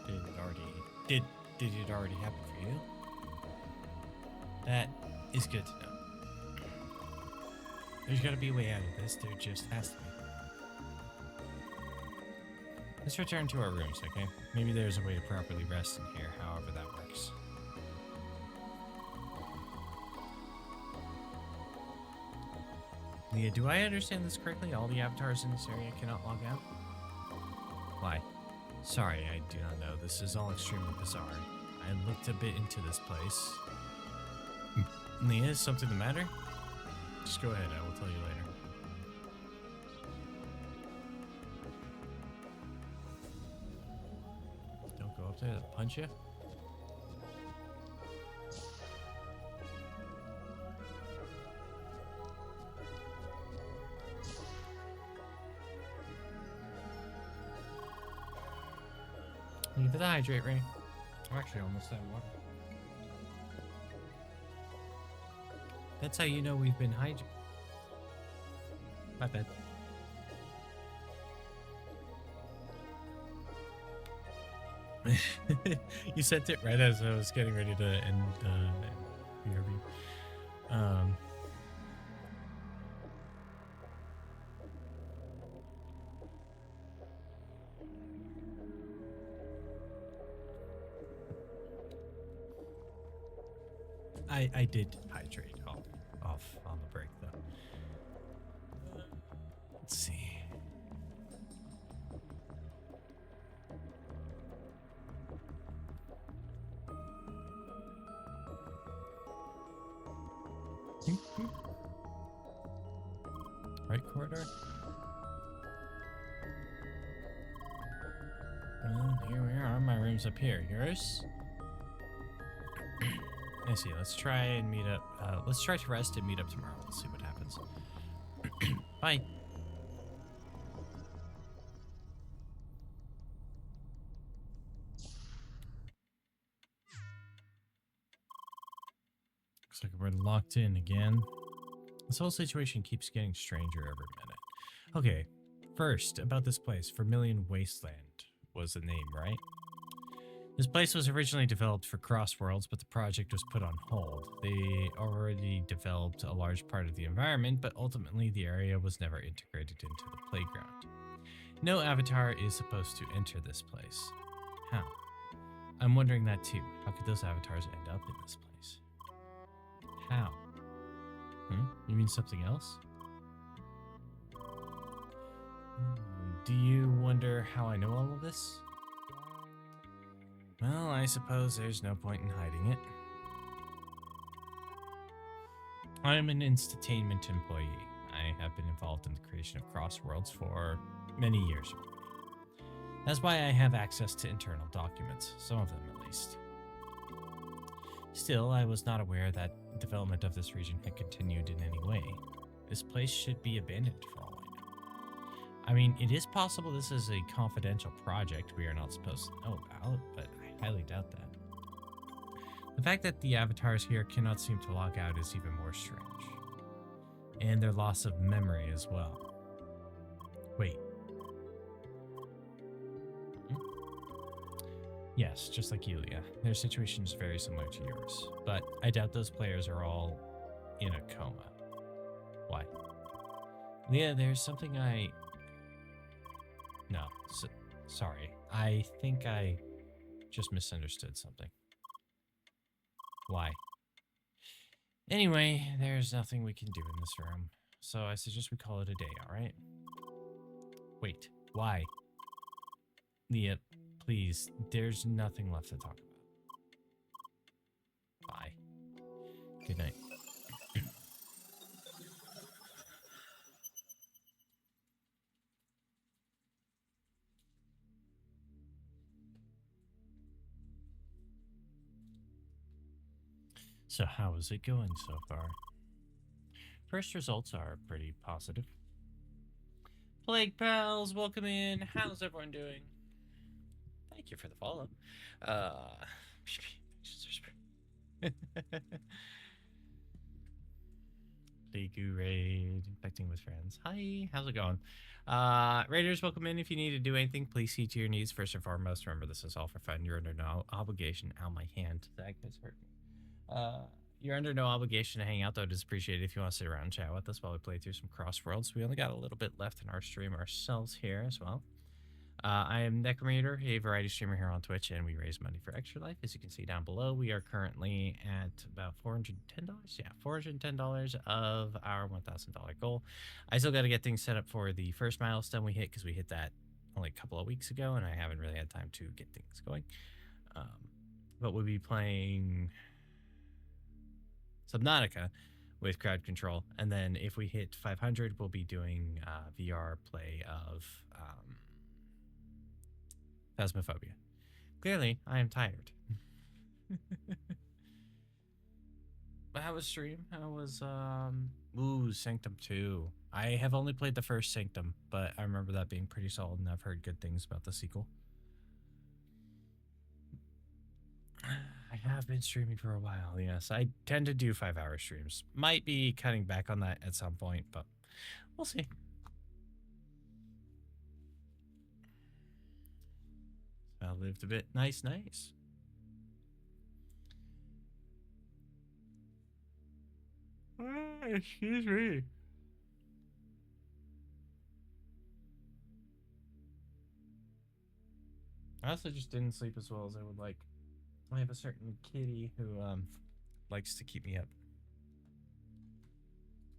S1: Did it already happen for you? That is good to know. There's gotta be a way out of this. There just has to be. Let's return to our rooms, okay? Maybe there's a way to properly rest in here, however that works. Leah, do I understand this correctly? All the avatars in this area cannot log out? Why? Sorry, I do not know. This is all extremely bizarre. I looked a bit into this place. Leah, is something the matter? Just go ahead, I will tell you later. Don't go up there, they'll punch you. Leave it to hydrate ring. I'm actually almost out of water. That's how you know we've been hydrated. My bad. You sent it right as I was getting ready to end BRB. I did hydrate off on the break though. Let's see. Right corridor? Well, here we are. My room's up here. Yours? I see. Let's try and meet up. Let's try to rest and meet up tomorrow. We'll see what happens. Bye. Looks like we're locked in again. This whole situation keeps getting stranger every minute. Okay, first, about this place. Vermilion Wasteland was the name, right? This place was originally developed for Crossworlds, but the project was put on hold. They already developed a large part of the environment, but ultimately the area was never integrated into the playground. No avatar is supposed to enter this place. How? I'm wondering that too. How could those avatars end up in this place? How? You mean something else? Do you wonder how I know all of this? Well, I suppose there's no point in hiding it. I'm an Instatainment employee. I have been involved in the creation of Crossworlds for many years already. That's why I have access to internal documents, some of them at least. Still, I was not aware that development of this region had continued in any way. This place should be abandoned for all I know. I mean, it is possible this is a confidential project we are not supposed to know about, but I highly doubt that. The fact that the avatars here cannot seem to log out is even more strange. And their loss of memory as well. Wait. Yes, just like Yulia. Their situation is very similar to yours. But I doubt those players are all in a coma. Why? Leah, there's something No, sorry. I think I just misunderstood something. Why? Anyway, there's nothing we can do in this room. So I suggest we call it a day, alright? Wait, why? Leah, please, there's nothing left to talk about. Bye. Good night. So how is it going so far? First results are pretty positive. Plague Pals, welcome in. How's everyone doing? Thank you for the follow. Legu Raid, infecting with friends. Hi, how's it going? Raiders, welcome in. If you need to do anything, please see to your needs. First and foremost, remember this is all for fun. You're under no obligation. Ow, my hand. That has hurt me. You're under no obligation to hang out, though. Just appreciate it if you want to sit around and chat with us while we play through some Crossworlds. We only got a little bit left in our stream ourselves here as well. I am Necrometer, a variety streamer here on Twitch, and we raise money for Extra Life. As you can see down below, we are currently at about $410. Yeah, $410 of our $1,000 goal. I still got to get things set up for the first milestone we hit because we hit that only a couple of weeks ago, and I haven't really had time to get things going. But we'll be playing Subnautica with crowd control, and then if we hit 500, we'll be doing VR play of Phasmophobia. Clearly, I am tired. But how was stream? How was Sanctum 2? I have only played the first Sanctum, but I remember that being pretty solid, and I've heard good things about the sequel. I have been streaming for a while, yes. I tend to do 5-hour streams. Might be cutting back on that at some point, but we'll see. I lived a bit. Nice. Excuse me. I also just didn't sleep as well as I would like. I have a certain kitty who likes to keep me up.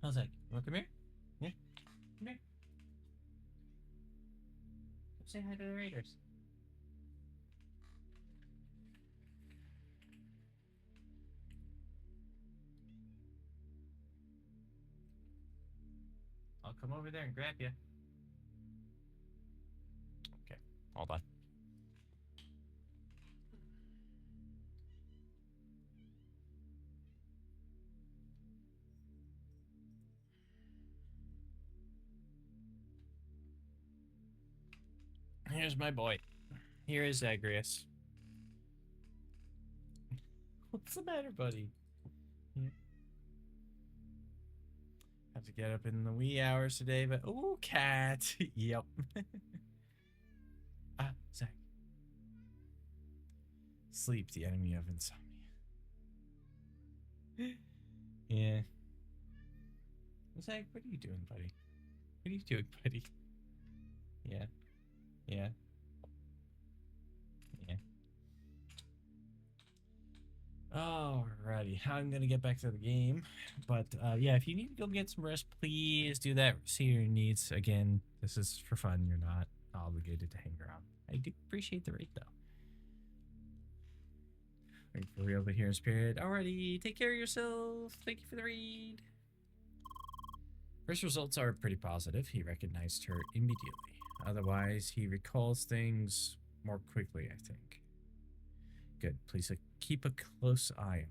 S1: How's that? You want to come here? Yeah? Come here. Come say hi to the Raiders. I'll come over there and grab you. Okay, hold on. Here's my boy. Here is Zagreus. What's the matter, buddy? Yeah. Have to get up in the wee hours today, but ooh, cat. Yep. Zach. Sleep, the enemy of insomnia. Yeah. Zach, what are you doing, buddy? What are you doing, buddy? Yeah. Yeah. Alrighty, I'm gonna get back to the game, but yeah, if you need to go get some rest, please do that. See your needs. Again, this is for fun. You're not obligated to hang around. I do appreciate the rate, though. Wait for real, but here in spirit. Alrighty, take care of yourself. Thank you for the read. First results are pretty positive. He recognized her immediately. Otherwise, he recalls things more quickly, I think. Good. Please keep a close eye on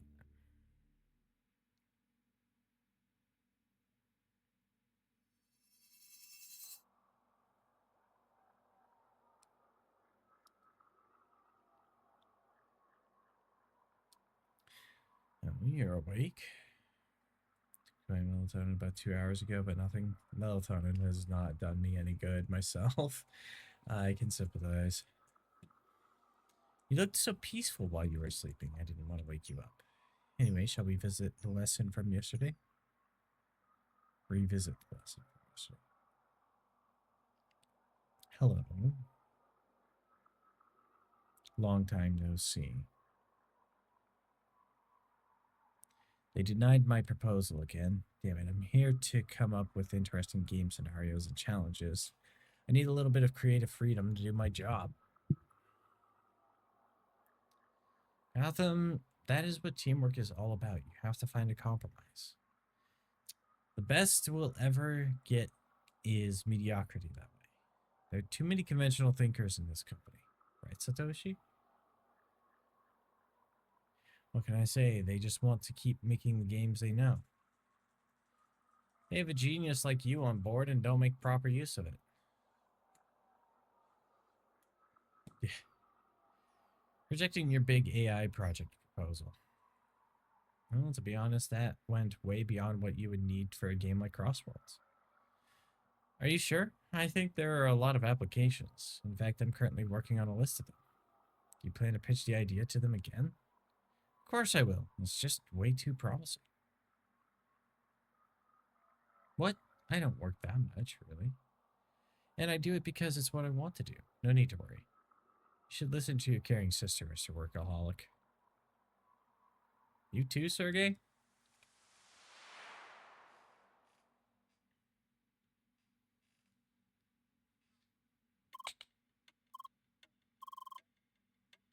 S1: them. You're awake. Took my melatonin about 2 hours ago, but nothing. Melatonin has not done me any good myself. I can sympathize. You looked so peaceful while you were sleeping. I didn't want to wake you up. Anyway, shall we visit the lesson from yesterday? Revisit the lesson from yesterday. Hello. Long time no see. They denied my proposal again. Damn it, I'm here to come up with interesting game scenarios and challenges. I need a little bit of creative freedom to do my job. Gotham, that is what teamwork is all about. You have to find a compromise. The best we'll ever get is mediocrity that way. There are too many conventional thinkers in this company. Right, Satoshi? What can I say? They just want to keep making the games they know. They have a genius like you on board and don't make proper use of it. Yeah. Rejecting your big AI project proposal. Well, to be honest, that went way beyond what you would need for a game like Crossworlds. Are you sure? I think there are a lot of applications. In fact, I'm currently working on a list of them. Do you plan to pitch the idea to them again? Of course I will. It's just way too promising. What? I don't work that much, really. And I do it because it's what I want to do. No need to worry. You should listen to your caring sister, Mr. Workaholic. You too, Sergey?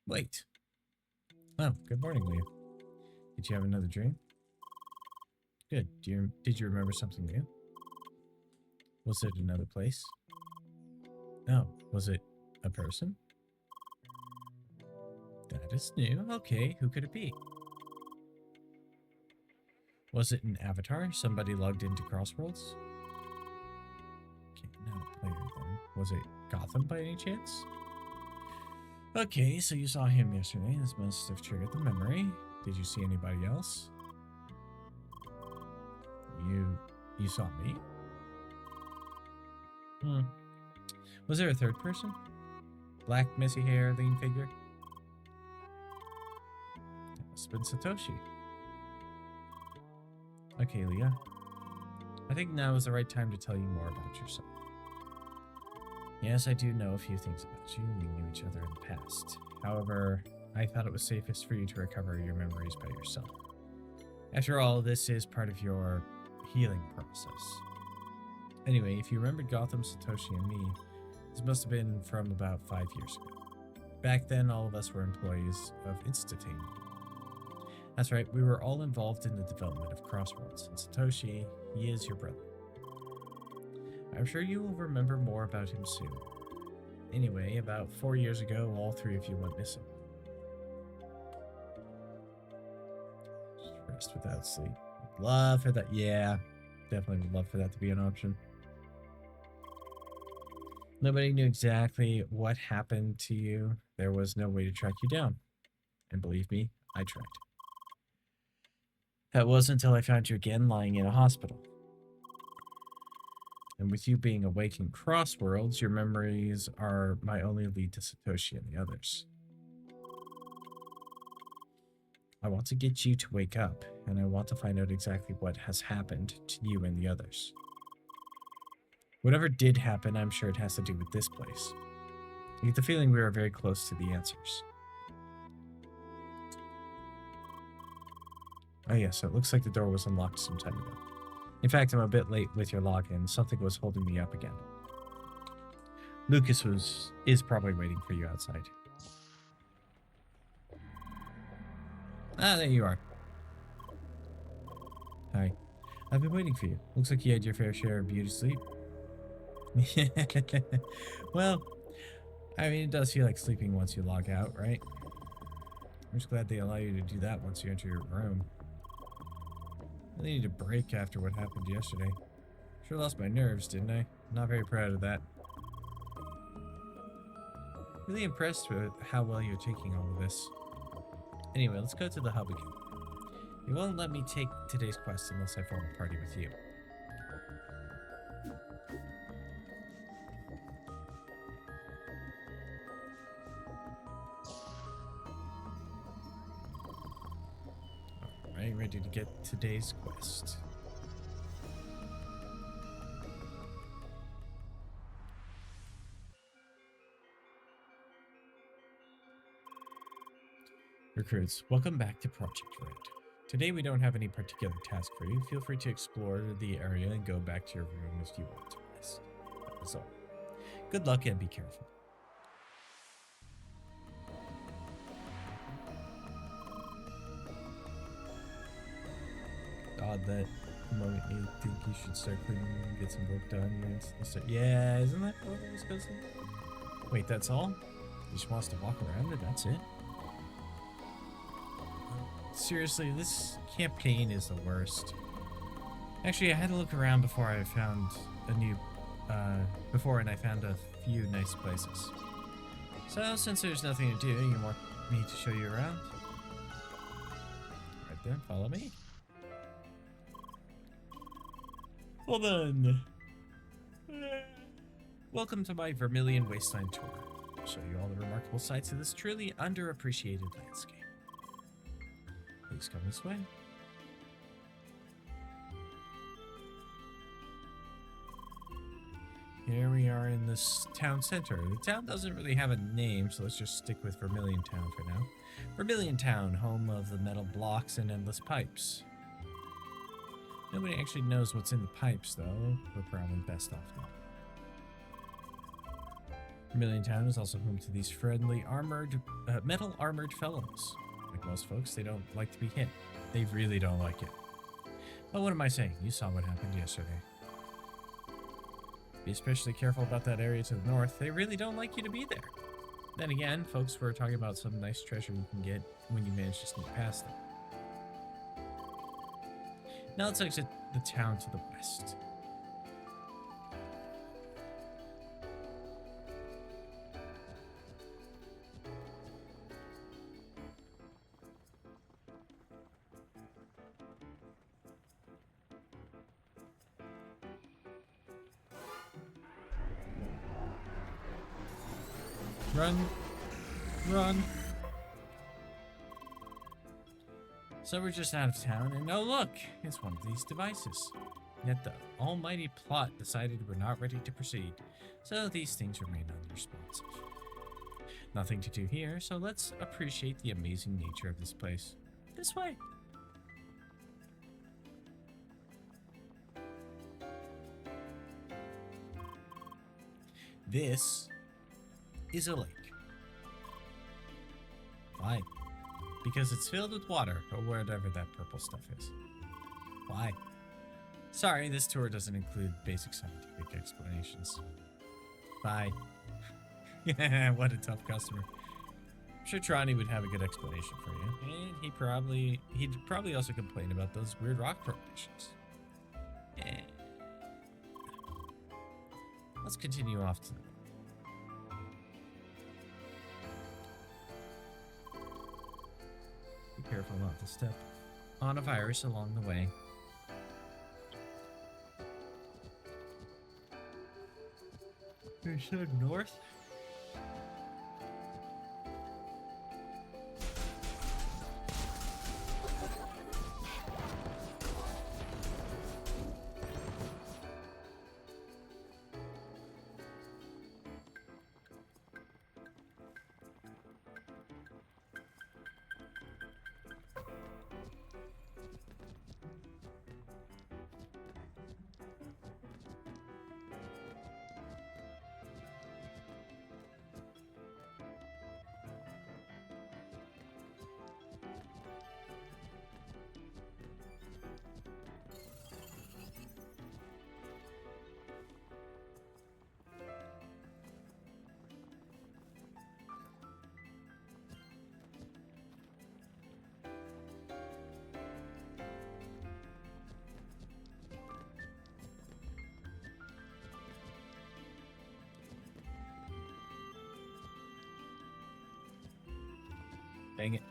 S1: Wait. Oh, good morning, Leah. Did you have another dream? Good. Did you remember something new? Was it another place? Oh, was it a person? That is new. Okay, who could it be? Was it an avatar? Somebody logged into Crossworlds? Okay, not a player then. Was it Gotham by any chance? Okay, so you saw him yesterday. This must have triggered the memory. Did you see anybody else? You saw me? Was there a third person? Black, messy hair, lean figure? That must have been Satoshi. Okay, Leah. I think now is the right time to tell you more about yourself. Yes, I do know a few things about you. We knew each other in the past. However, I thought it was safest for you to recover your memories by yourself. After all, this is part of your healing process. Anyway, if you remembered Gotham, Satoshi, and me, this must have been from about 5 years ago. Back then, all of us were employees of Instatainment. That's right, we were all involved in the development of Crossworlds, and Satoshi, he is your brother. I'm sure you will remember more about him soon. Anyway, about 4 years ago, all three of you went missing. Just rest without sleep. Love for that. Yeah, definitely would love for that to be an option. Nobody knew exactly what happened to you. There was no way to track you down. And believe me, I tried. That wasn't until I found you again lying in a hospital. And with you being awake in Crossworlds, your memories are my only lead to Satoshi and the others. I want to get you to wake up, and I want to find out exactly what has happened to you and the others. Whatever did happen, I'm sure it has to do with this place. I get the feeling we are very close to the answers. Oh yeah, so it looks like the door was unlocked some time ago. In fact, I'm a bit late with your login. Something was holding me up again. Lucas is probably waiting for you outside. Ah, there you are. Hi. I've been waiting for you. Looks like you had your fair share of beauty sleep. Well, I mean, it does feel like sleeping once you log out, right? I'm just glad they allow you to do that once you enter your room. I really need a break after what happened yesterday. Sure lost my nerves, didn't I? Not very proud of that. Really impressed with how well you're taking all of this. Anyway, let's go to the hub again. They won't let me take today's quest unless I form a party with you. Alright, ready to get today's quest. Recruits, welcome back to Project Red. Today we don't have any particular task for you. Feel free to explore the area and go back to your room if you want to rest. That is all. Good luck and be careful. Odd that the moment you think you should start cleaning and get some work done, you instantly start. Yeah, isn't that what it was supposed to? Wait, that's all? He just wants to walk around and that's it? Seriously, this campaign is the worst. Actually, I had to look around before I found a new, and I found a few nice places. So, since there's nothing to do, you want me to show you around? Alright,
S2: then follow me. Hold on. Welcome to my Vermilion Wasteland tour. I'll show you all the remarkable sights of this truly underappreciated landscape. Please come this way. Here we are in this town center. The town doesn't really have a name, so let's just stick with Vermilion Town for now. Vermilion Town, home of the metal blocks and endless pipes. Nobody actually knows what's in the pipes, though. We're probably best off now. Vermilion Town is also home to these friendly metal armored fellows. Like most folks, they don't like to be hit. They really don't like it. But what am I saying? You saw what happened yesterday. Be especially careful about that area to the north. They really don't like you to be there. Then again, folks were talking about some nice treasure you can get when you manage to sneak past them. Now let's exit the town to the west. Run. Run. So we're just out of town, and oh look, it's one of these devices. Yet the almighty plot decided we're not ready to proceed, so these things remain unresponsive. Nothing to do here, so let's appreciate the amazing nature of this place. This way. This is a lake. Why? Because it's filled with water, or whatever that purple stuff is. Why? Sorry, this tour doesn't include basic scientific explanations. Bye. What a tough customer. I'm sure Trani would have a good explanation for you, and he'd probably also complain about those weird rock formations. Let's continue off to the north. Be careful not to step on a virus along the way. You said north? Dang it.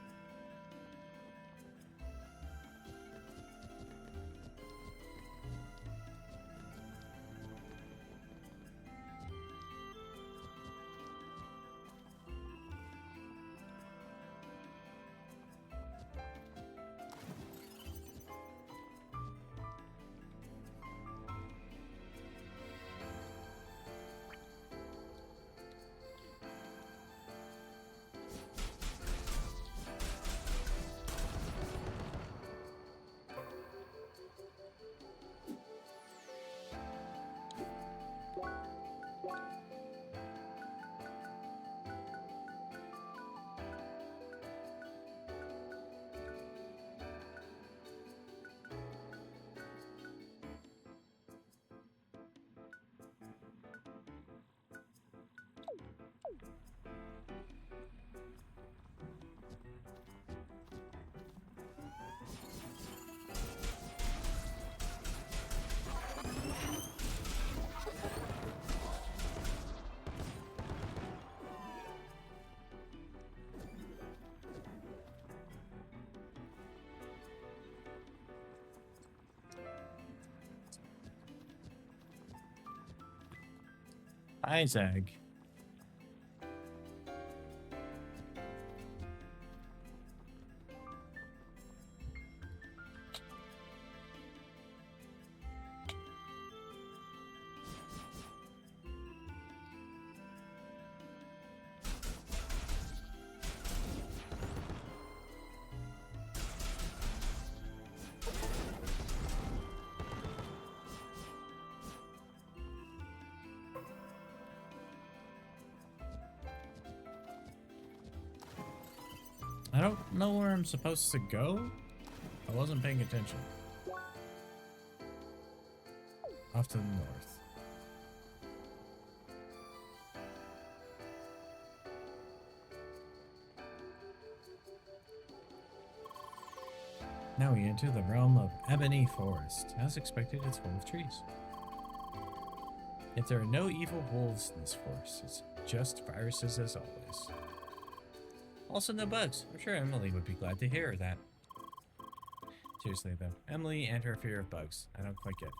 S1: Hi, Zag. I don't know where I'm supposed to go. I wasn't paying attention. Off to the north. Now we enter the realm of Ebony Forest. As expected, it's full of trees. Yet there are no evil wolves in this forest. It's just viruses as always. Also no bugs. I'm sure Emily would be glad to hear that. Seriously though, Emily and her fear of bugs. I don't quite get it.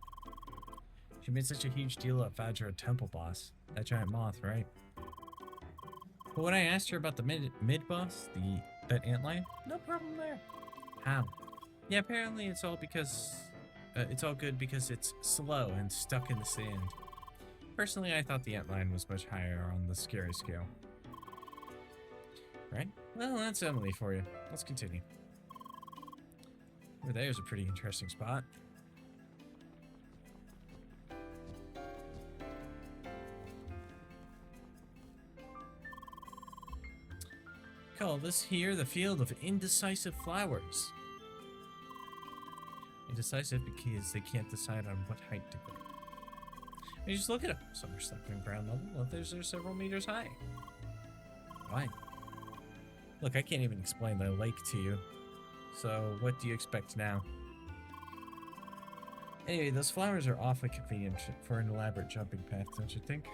S1: She made such a huge deal of Fadra Temple boss. That giant moth, right? But when I asked her about the mid-boss, that antlion, no problem there. How? Yeah, apparently it's all because... it's all good because it's slow and stuck in the sand. Personally, I thought the antlion was much higher on the scary scale. Right? Well, that's Emily for you. Let's continue. Over there's a pretty interesting spot. Call this here the field of indecisive flowers. Indecisive because they can't decide on what height to grow. I mean, just look at them. Some are stuck on ground level, others are several meters high. Why? Look, I can't even explain the lake to you. So, what do you expect now? Anyway, those flowers are awfully convenient for an elaborate jumping path, don't you think?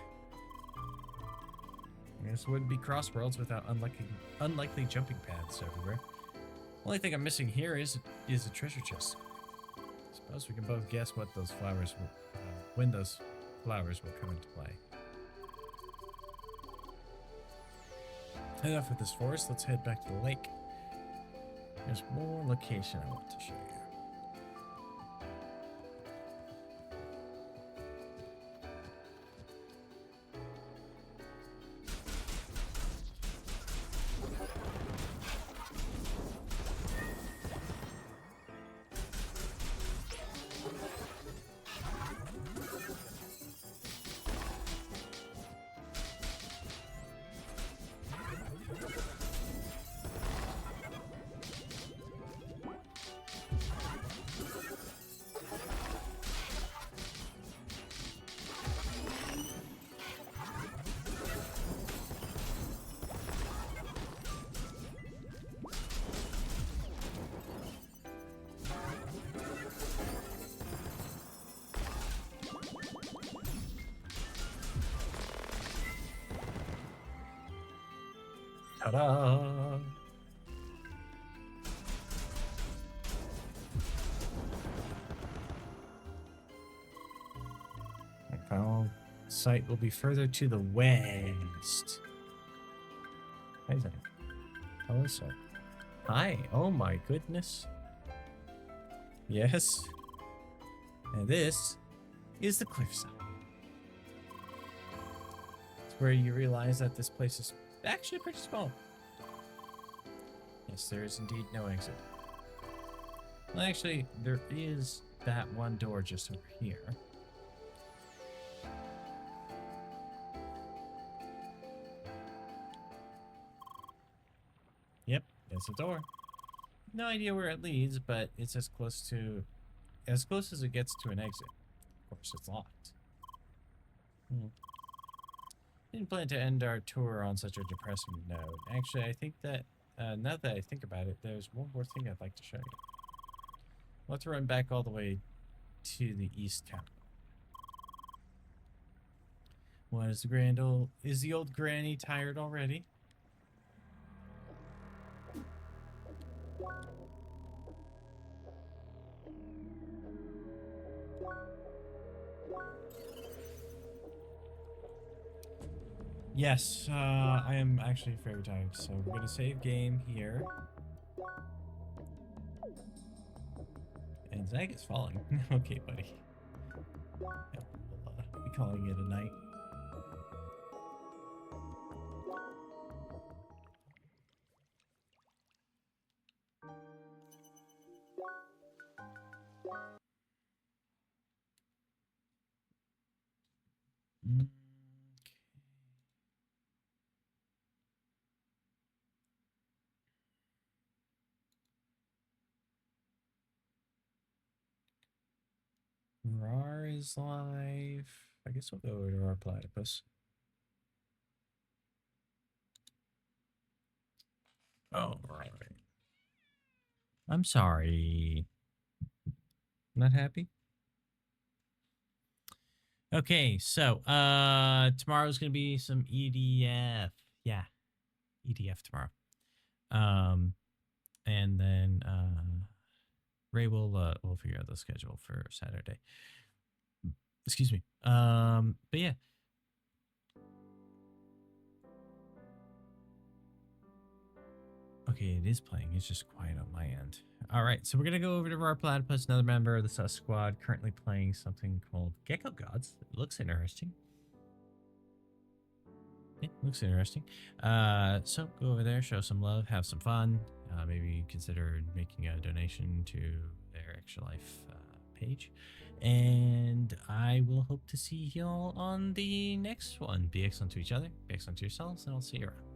S1: I guess it wouldn't be Crossworlds without unlikely jumping paths everywhere. Only thing I'm missing here is a treasure chest. Suppose we can both guess what those flowers will, when those flowers will come into play. Enough with this forest, let's head back to the lake. There's more location I want to show you. Ta-da! My final site will be further to the west. Hi, Zach. Hello, sir. Hi. Oh my goodness. Yes. And this is the cliffside. It's where you realize that this place is actually pretty small. Yes, there is indeed no exit. Well, actually, there is that one door just over here. Yep, there's a door. No idea where it leads, but it's as close as it gets to an exit. Of course, it's locked. Didn't plan to end our tour on such a depressing note. Actually, I think that, now that I think about it, there's one more thing I'd like to show you. Let's run back all the way to the east town. What is is the old granny tired already?
S2: Yes, I am actually very tired, so we're gonna save game here. And Zag is falling. Okay, buddy. Yeah, we'll be calling it a night. Mm. RAR is live. I guess we'll go over to our platypus. Oh, right. I'm sorry. Not happy? Okay, so tomorrow's gonna be some EDF. Yeah, EDF tomorrow. And then Ray will figure out the schedule for Saturday. Excuse me. But yeah. Okay, it is playing. It's just quiet on my end. All right, so we're gonna go over to our platypus, another member of the Sus Squad, currently playing something called Gecko Gods. It looks interesting. Yeah, looks interesting. So go over there, show some love, have some fun. Maybe consider making a donation to their Extra Life page. And I will hope to see y'all on the next one. Be excellent to each other, be excellent to yourselves, and I'll see you around.